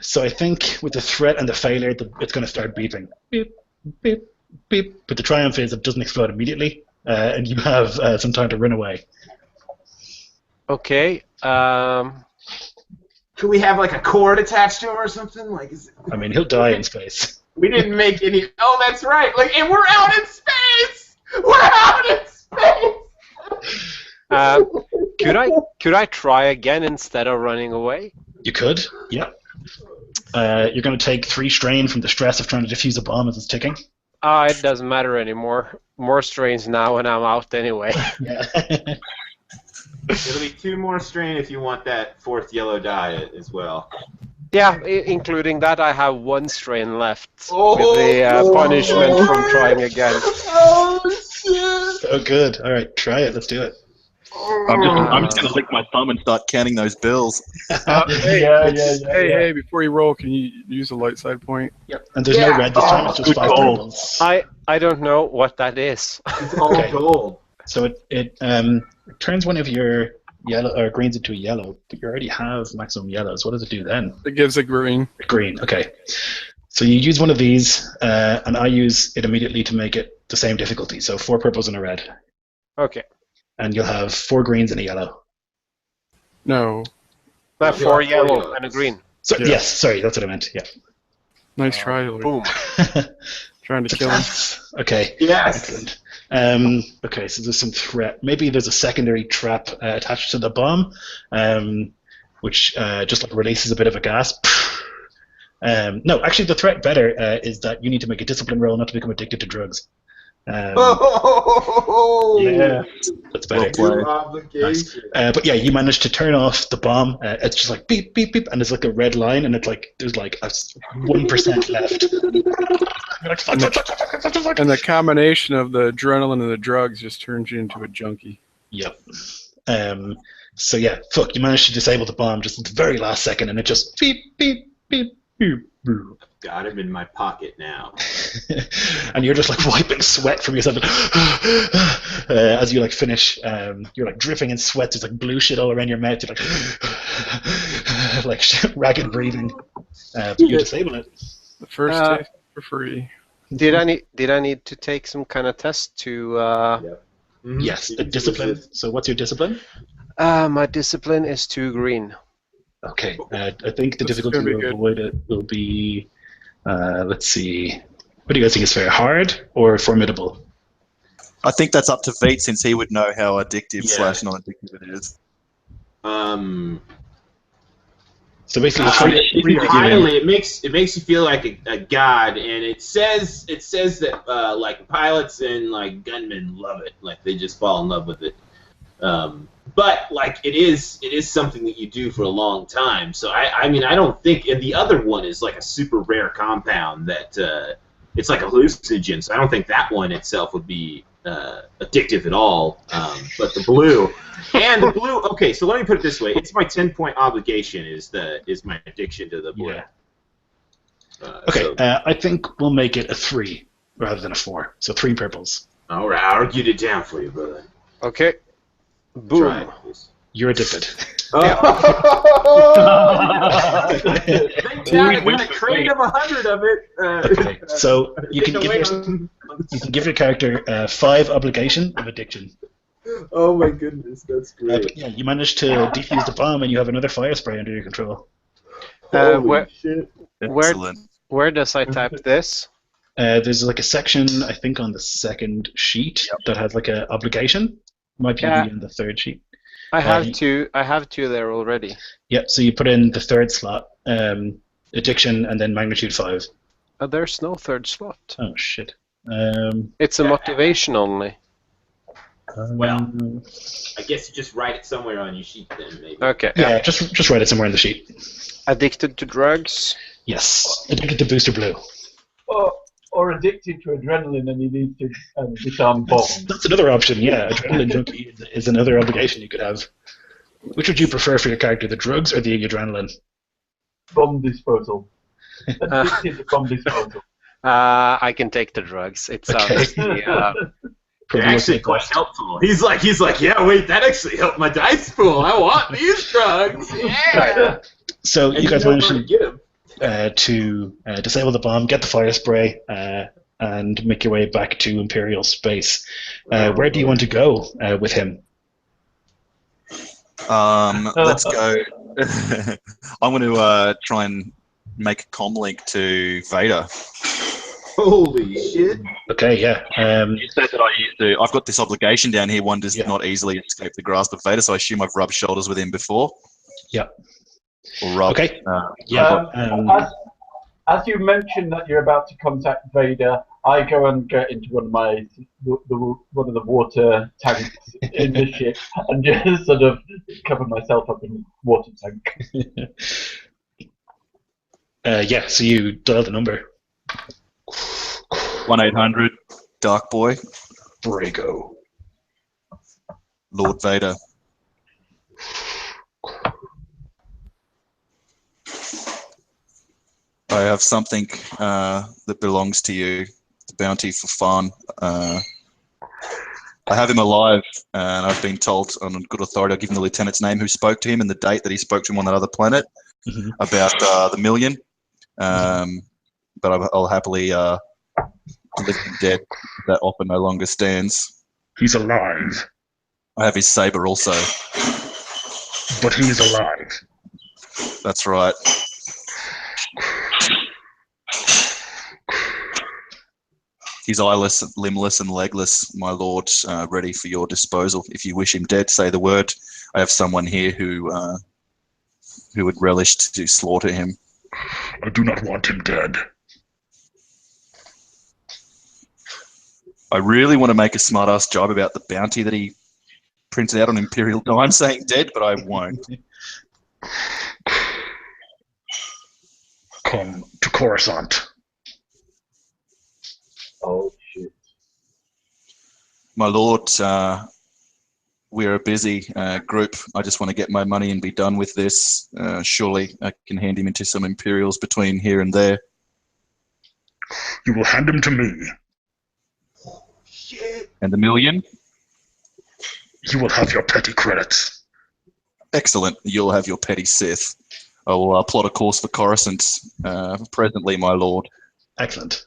So I think with the threat and the failure, it's going to start beeping. Beep, beep, beep. But the triumph is it doesn't explode immediately, and you have some time to run away. Okay. Could we have like a cord attached to him or something? Like, I mean, he'll die in space. we didn't make any. Oh, that's right. Like, and we're out in space. We're out in space. Could I try again instead of running away? You could, yeah. You're going to take 3 strain from the stress of trying to defuse a bomb as it's ticking. It doesn't matter anymore. More strains now and I'm out anyway. Yeah. It'll be 2 more strain if you want that 4th yellow die as well. Yeah, including that, I have 1 strain left with the punishment from trying again. Oh shit! So good. All right, try it. Let's do it. I'm just going to lick my thumb and start counting those bills. Hey, before you roll, can you use a light side point? Yep. And there's no red this time. It's just 5 purples. I don't know what that is. It's all gold. So it turns one of your yellow or greens into a yellow, but you already have maximum yellows. What does it do then? It gives a green. Green. Okay. So you use one of these, and I use it immediately to make it the same difficulty. So 4 purples and a red. Okay. And you'll have 4 greens and a yellow. No. That 4 yellow and a green. So, Yeah. Yes, sorry, that's what I meant. Yeah. Nice try, Lord. Boom. Trying to kill him. Okay. Yes. Excellent. Okay, so there's some threat. Maybe there's a secondary trap attached to the bomb, which just like releases a bit of a gas. No, actually, the threat better is that you need to make a discipline roll not to become addicted to drugs. Yeah, that's better. Nice. But yeah, you managed to turn off the bomb. It's just like beep, beep, beep, and there's like a red line, and it's like there's like 1% left. And the combination of the adrenaline and the drugs just turns you into a junkie. Yep. So yeah, fuck, you managed to disable the bomb just at the very last second, and it just beep, beep, beep, beep, beep. Got him in my pocket now. And you're just like wiping sweat from yourself as you like finish. You're like dripping in sweat. There's like blue shit all around your mouth. You're like ragged breathing. But you disable it. The first taste for free. Did I need to take some kind of test to? Yes, a discipline. So what's your discipline? My discipline is 2 green. Okay, I think the This is difficulty gonna be to good. avoid it will be. Let's see. What do you guys think is fair? Hard or formidable? I think that's up to Veet since he would know how addictive Yeah. / non-addictive it is. So basically, Highly, it makes you feel like a god, and it says that like pilots and like gunmen love it, like they just fall in love with it. But like it is something that you do for a long time. So I mean I don't think, and the other one is like a super rare compound that it's like a hallucinogen. So I don't think that one itself would be addictive at all. But the blue. Okay, so let me put it this way: it's my 10-point obligation is my addiction to the blue. Yeah. Okay, I think we'll make it a 3 rather than a 4. So 3 purples. All right, I argued it down for you, brother. Okay. Boom. Try it, please. You're addicted. Thank God I got a crate of 100 of it. Okay, so you can give your character 5 obligation of addiction. Oh my goodness, that's great. But yeah, you managed to defuse the bomb, and you have another fire spray under your control. Where Shit. Excellent. where does I type this? There's like a section, I think, on the second sheet that has like a obligation. Might be in the third sheet. I have two. I have 2 there already. Yep. So you put in the third slot, addiction, and then magnitude 5. There's no 3rd slot. Oh shit. It's a motivation only. Well, I guess you just write it somewhere on your sheet then, maybe. Okay. yeah, just write it somewhere in the sheet. Addicted to drugs. Yes, addicted to booster blue. Or addicted to adrenaline and you need to disarm bombs. That's another option. Yeah, adrenaline junkie is another obligation you could have. Which would you prefer for your character, the drugs or the adrenaline? Bomb disposal. Addicted to bomb disposal. I can take the drugs. It sounds. They're actually quite helpful. He's like, yeah, wait, that actually helped my dice pool. I want these drugs. Yeah. So And you guys know managed where to get 'em. to disable the bomb, get the fire spray, and make your way back to Imperial space. Where do you want to go with him? Let's go. I'm going to try and make a comm link to Vader. Holy shit. Okay, yeah. You said that I used to. I've got this obligation down here. One does Yeah. not easily escape the grasp of Vader, so I assume I've rubbed shoulders with him before. Yeah. Or rubbed. Okay. Yeah. As you mentioned that you're about to contact Vader, I go and get into one of the water tanks in the ship and just sort of cover myself up in water tank. Yeah, so you dial the number. 1-800 Dark Boy, Brago. Lord Vader. I have something that belongs to you. The bounty for Pharn. I have him alive, and I've been told on good authority, I'll give him the lieutenant's name who spoke to him and the date that he spoke to him on that other planet about the million. But I'll happily deliver him dead if that offer no longer stands. He's alive. I have his saber also. But he's alive. That's right. He's eyeless, limbless, and legless, my lord, ready for your disposal. If you wish him dead, say the word. I have someone here who would relish to slaughter him. I do not want him dead. I really want to make a smart-ass job about the bounty that he printed out on Imperial Dime saying dead, but I won't. Come to Coruscant. Oh shit. My lord, we're a busy group. I just want to get my money and be done with this. Surely I can hand him into some Imperials between here and there. You will hand him to me. Shit. And the million? You will have your petty credits. Excellent. You'll have your petty Sith. I will plot a course for Coruscant presently, my lord. Excellent.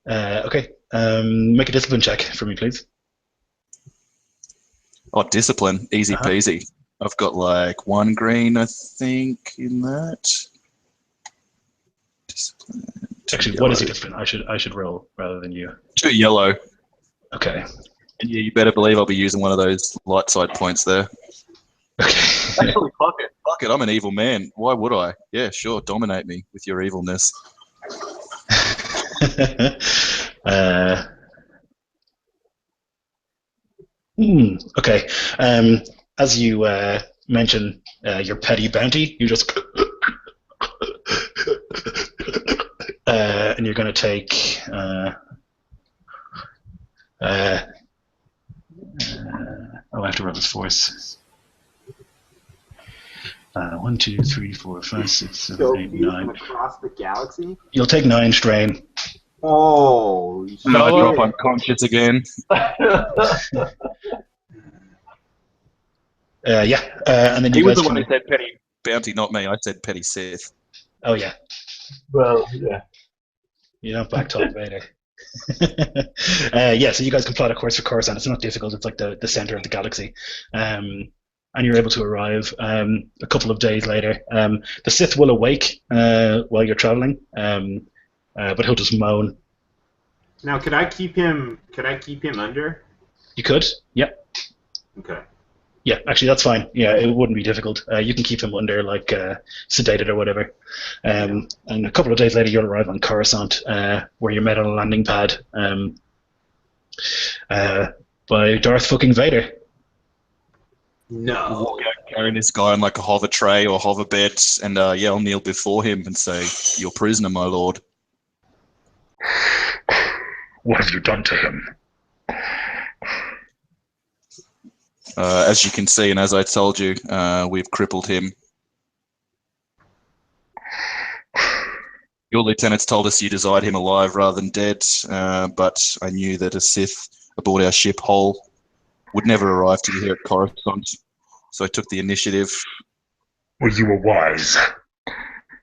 Okay. Make a discipline check for me, please. Oh, discipline. Easy peasy. I've got like 1 green, I think, in that. Discipline. Actually, what is your discipline? I should roll rather than you. 2 yellow. Okay. And yeah, you better believe I'll be using one of those light side points there. Okay. Actually, fuck it. Fuck it. I'm an evil man. Why would I? Yeah, sure. Dominate me with your evilness. Okay. As you mention your petty bounty, you just and you're going to take I have to roll this force. 1, 2, 3, 4, 5, 6, 7, 8, 9. Across the galaxy? You'll take 9 strain. Oh, No, I shit. drop unconscious again. Yeah. And then you He was guys the one can... who said petty bounty, not me. I said petty Sith. Oh, yeah. Well, yeah. You don't backtalk Vader. Yeah, so you guys can plot a course for Coruscant. It's not difficult. It's like the center of the galaxy. And you're able to arrive a couple of days later. The Sith will awake while you're traveling, but he'll just moan. Now, could I keep him under? You could? Yep. Okay. Yeah, actually, that's fine. Yeah, it wouldn't be difficult. You can keep him under, like, sedated or whatever. And a couple of days later, you'll arrive on Coruscant, where you're met on a landing pad by Darth fucking Vader. No. Walk out carrying this guy on like a hover tray or hover bed, and I'll kneel before him and say, "You're prisoner, my lord." What have you done to him? As you can see, and as I told you, we've crippled him. Your lieutenants told us you desired him alive rather than dead, but I knew that a Sith aboard our ship whole would never arrive to here at Coruscant, so I took the initiative. Well, you were wise.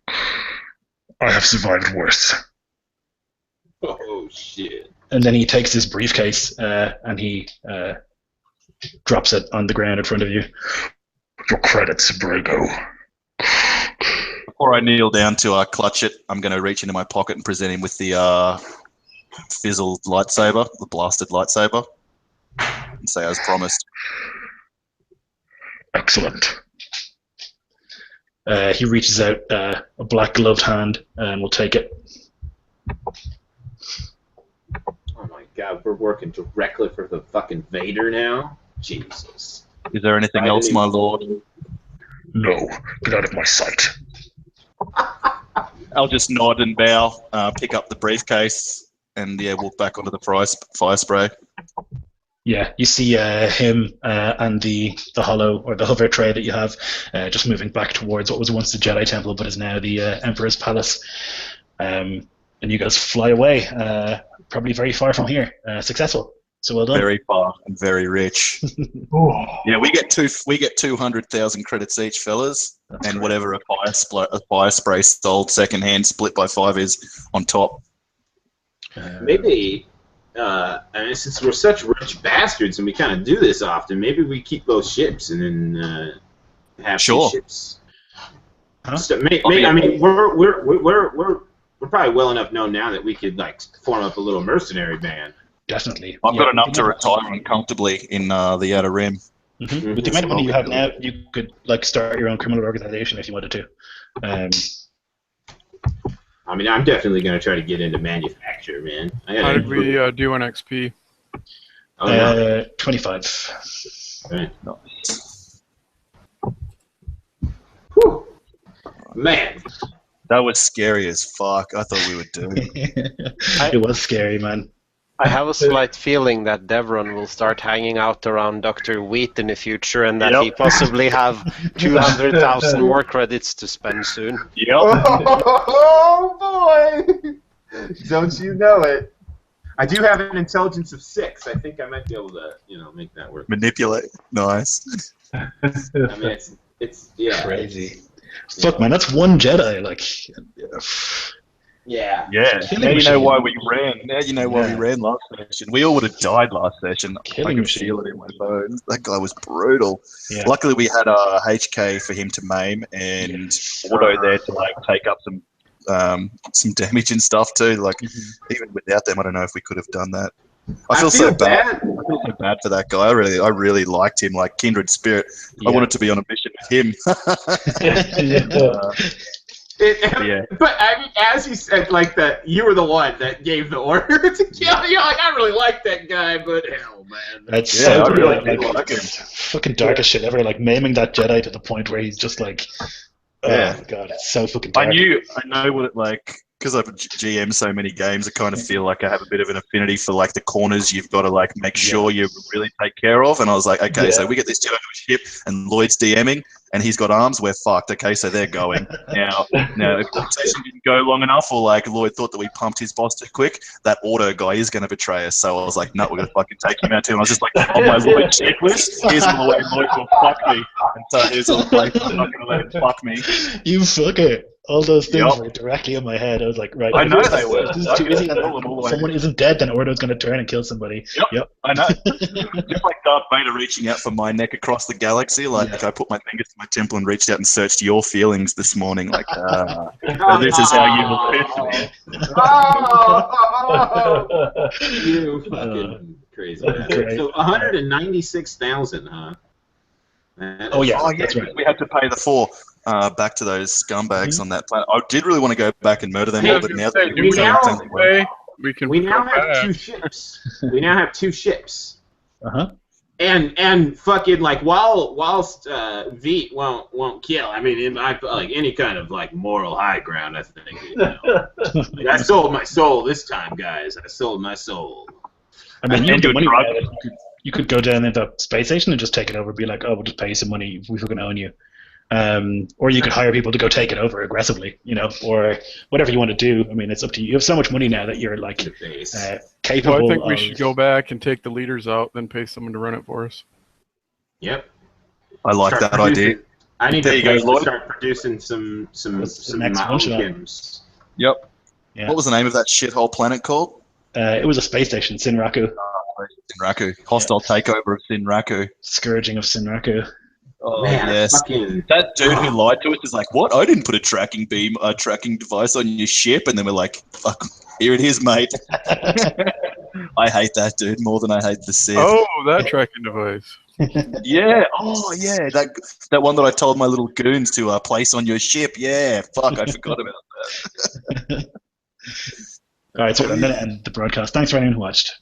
I have survived worse. Oh, shit. And then he takes his briefcase and he drops it on the ground in front of you. Your credits, Brago. Before I kneel down to clutch it, I'm going to reach into my pocket and present him with the fizzled lightsaber, the blasted lightsaber, and say as promised. Excellent. He reaches out a black gloved hand and will take it. Oh my god, we're working directly for the fucking Vader now? Jesus. Is there anything else, my lord? No, get out of my sight. I'll just nod and bow, pick up the briefcase, and walk back onto the fire spray. Yeah, you see him and the hollow or the hover tray that you have just moving back towards what was once the Jedi Temple but is now the Emperor's Palace. And you guys fly away, probably very far from here. Successful. So well done. Very far and very rich. Oh, Yeah, we get 200,000 credits each, fellas, That's and great. whatever a fire spray sold secondhand split by 5 is on top. Maybe, I mean, since we're such rich bastards and we kind of do this often, maybe we keep those ships and then have Sure. these ships. Huh? So, I mean, we're probably well enough known now that we could like form up a little mercenary band. Definitely. I've Yeah, got enough with to the retire comfortably in the Outer Rim. Mhm. With the amount of money you have now, you could like start your own criminal organization if you wanted to. I mean, I'm definitely going to try to get into manufacture, man. How did we do on XP? Oh, yeah. 25. Right. Whew. Man, That was scary as fuck. I thought we were doomed. It was scary, man. I have a slight feeling that Devron will start hanging out around Dr. Wheat in the future, and that he possibly have 200,000 more credits to spend soon. Yep. Oh boy! Don't you know it? I do have an intelligence of 6. I think I might be able to, make that work. Manipulate. Nice. I mean, it's Crazy. Fuck, man, that's one Jedi. Like, yeah. Yeah. Killing Now you know machine. why we ran. Now you know why we ran last session. We all would have died last session. Killing I can machine. feel it in my bones. That guy was brutal. Yeah. Luckily, we had a HK for him to maim and Auto there to like take up some damage and stuff too. Like even without them, I don't know if we could have done that. I feel so bad. I feel so bad for that guy. I really liked him. Like kindred spirit. I wanted to be on a mission with him. Yeah. But I mean, as you said, like that, you were the one that gave the order to kill. You're like, I really like that guy, but hell, man. That's I so really like, did like him. fucking darkest shit ever. Like maiming that Jedi to the point where he's just like, oh my god, it's so fucking dark. I know what it like. Because I've GM so many games, I kind of feel like I have a bit of an affinity for like the corners you've got to like make sure you really take care of. And I was like, okay, so we get this Jedi to a ship, and Lloyd's DMing, and he's got arms. We're fucked. Okay, so they're going now. If the conversation didn't go long enough, or like Lloyd thought that we pumped his boss too quick, that Auto guy is going to betray us. So I was like, no, we're going to fucking take him out too. And I was just like, on my Lloyd checklist, here's the way Lloyd will fuck me. And so here's all the places I'm not going to let him fuck me. You fucker. All those things were directly in my head. I was like, right. I know they were. This is too easy. Someone isn't dead, then Ordo's going to turn and kill somebody. Yep. I know. Just like Darth Vader reaching out for my neck across the galaxy. Like I put my fingers to my temple and reached out and searched your feelings this morning. Like, this is how you will fit me. You fucking crazy. So 196,000, huh? Oh yeah, that's right. We had to pay the 4 back to those scumbags on that planet. I did really want to go back and murder them all, but now that we now have 2 ships. We now have 2 ships. And fucking like whilst Veet won't kill. I mean, I like any kind of like moral high ground. I think like, I sold my soul this time, guys. I sold my soul. I mean, you could go down into the space station and just take it over. Be like, oh, we'll just pay you some money. We fucking own you. Or you could hire people to go take it over aggressively, or whatever you want to do. I mean, it's up to you. You have so much money now that you're like capable. Well, I think we should go back and take the leaders out, then pay someone to run it for us. Yep. I like that idea. I need to start producing some Malcolms. Yep. Yeah. What was the name of that shithole planet called? It was a space station, Sinraku. Sinraku. Hostile takeover of Sinraku. Scourging of Sinraku. Oh, man, yes. That dude who lied to us is like, what? I didn't put a tracking device on your ship. And then we're like, fuck, here it is, mate. I hate that dude more than I hate the Sith. Oh, that tracking device. Yeah. Oh, yeah. That one that I told my little goons to place on your ship. Yeah. Fuck, I forgot about that. All right, so I'm going to end the broadcast. Thanks for anyone who watched.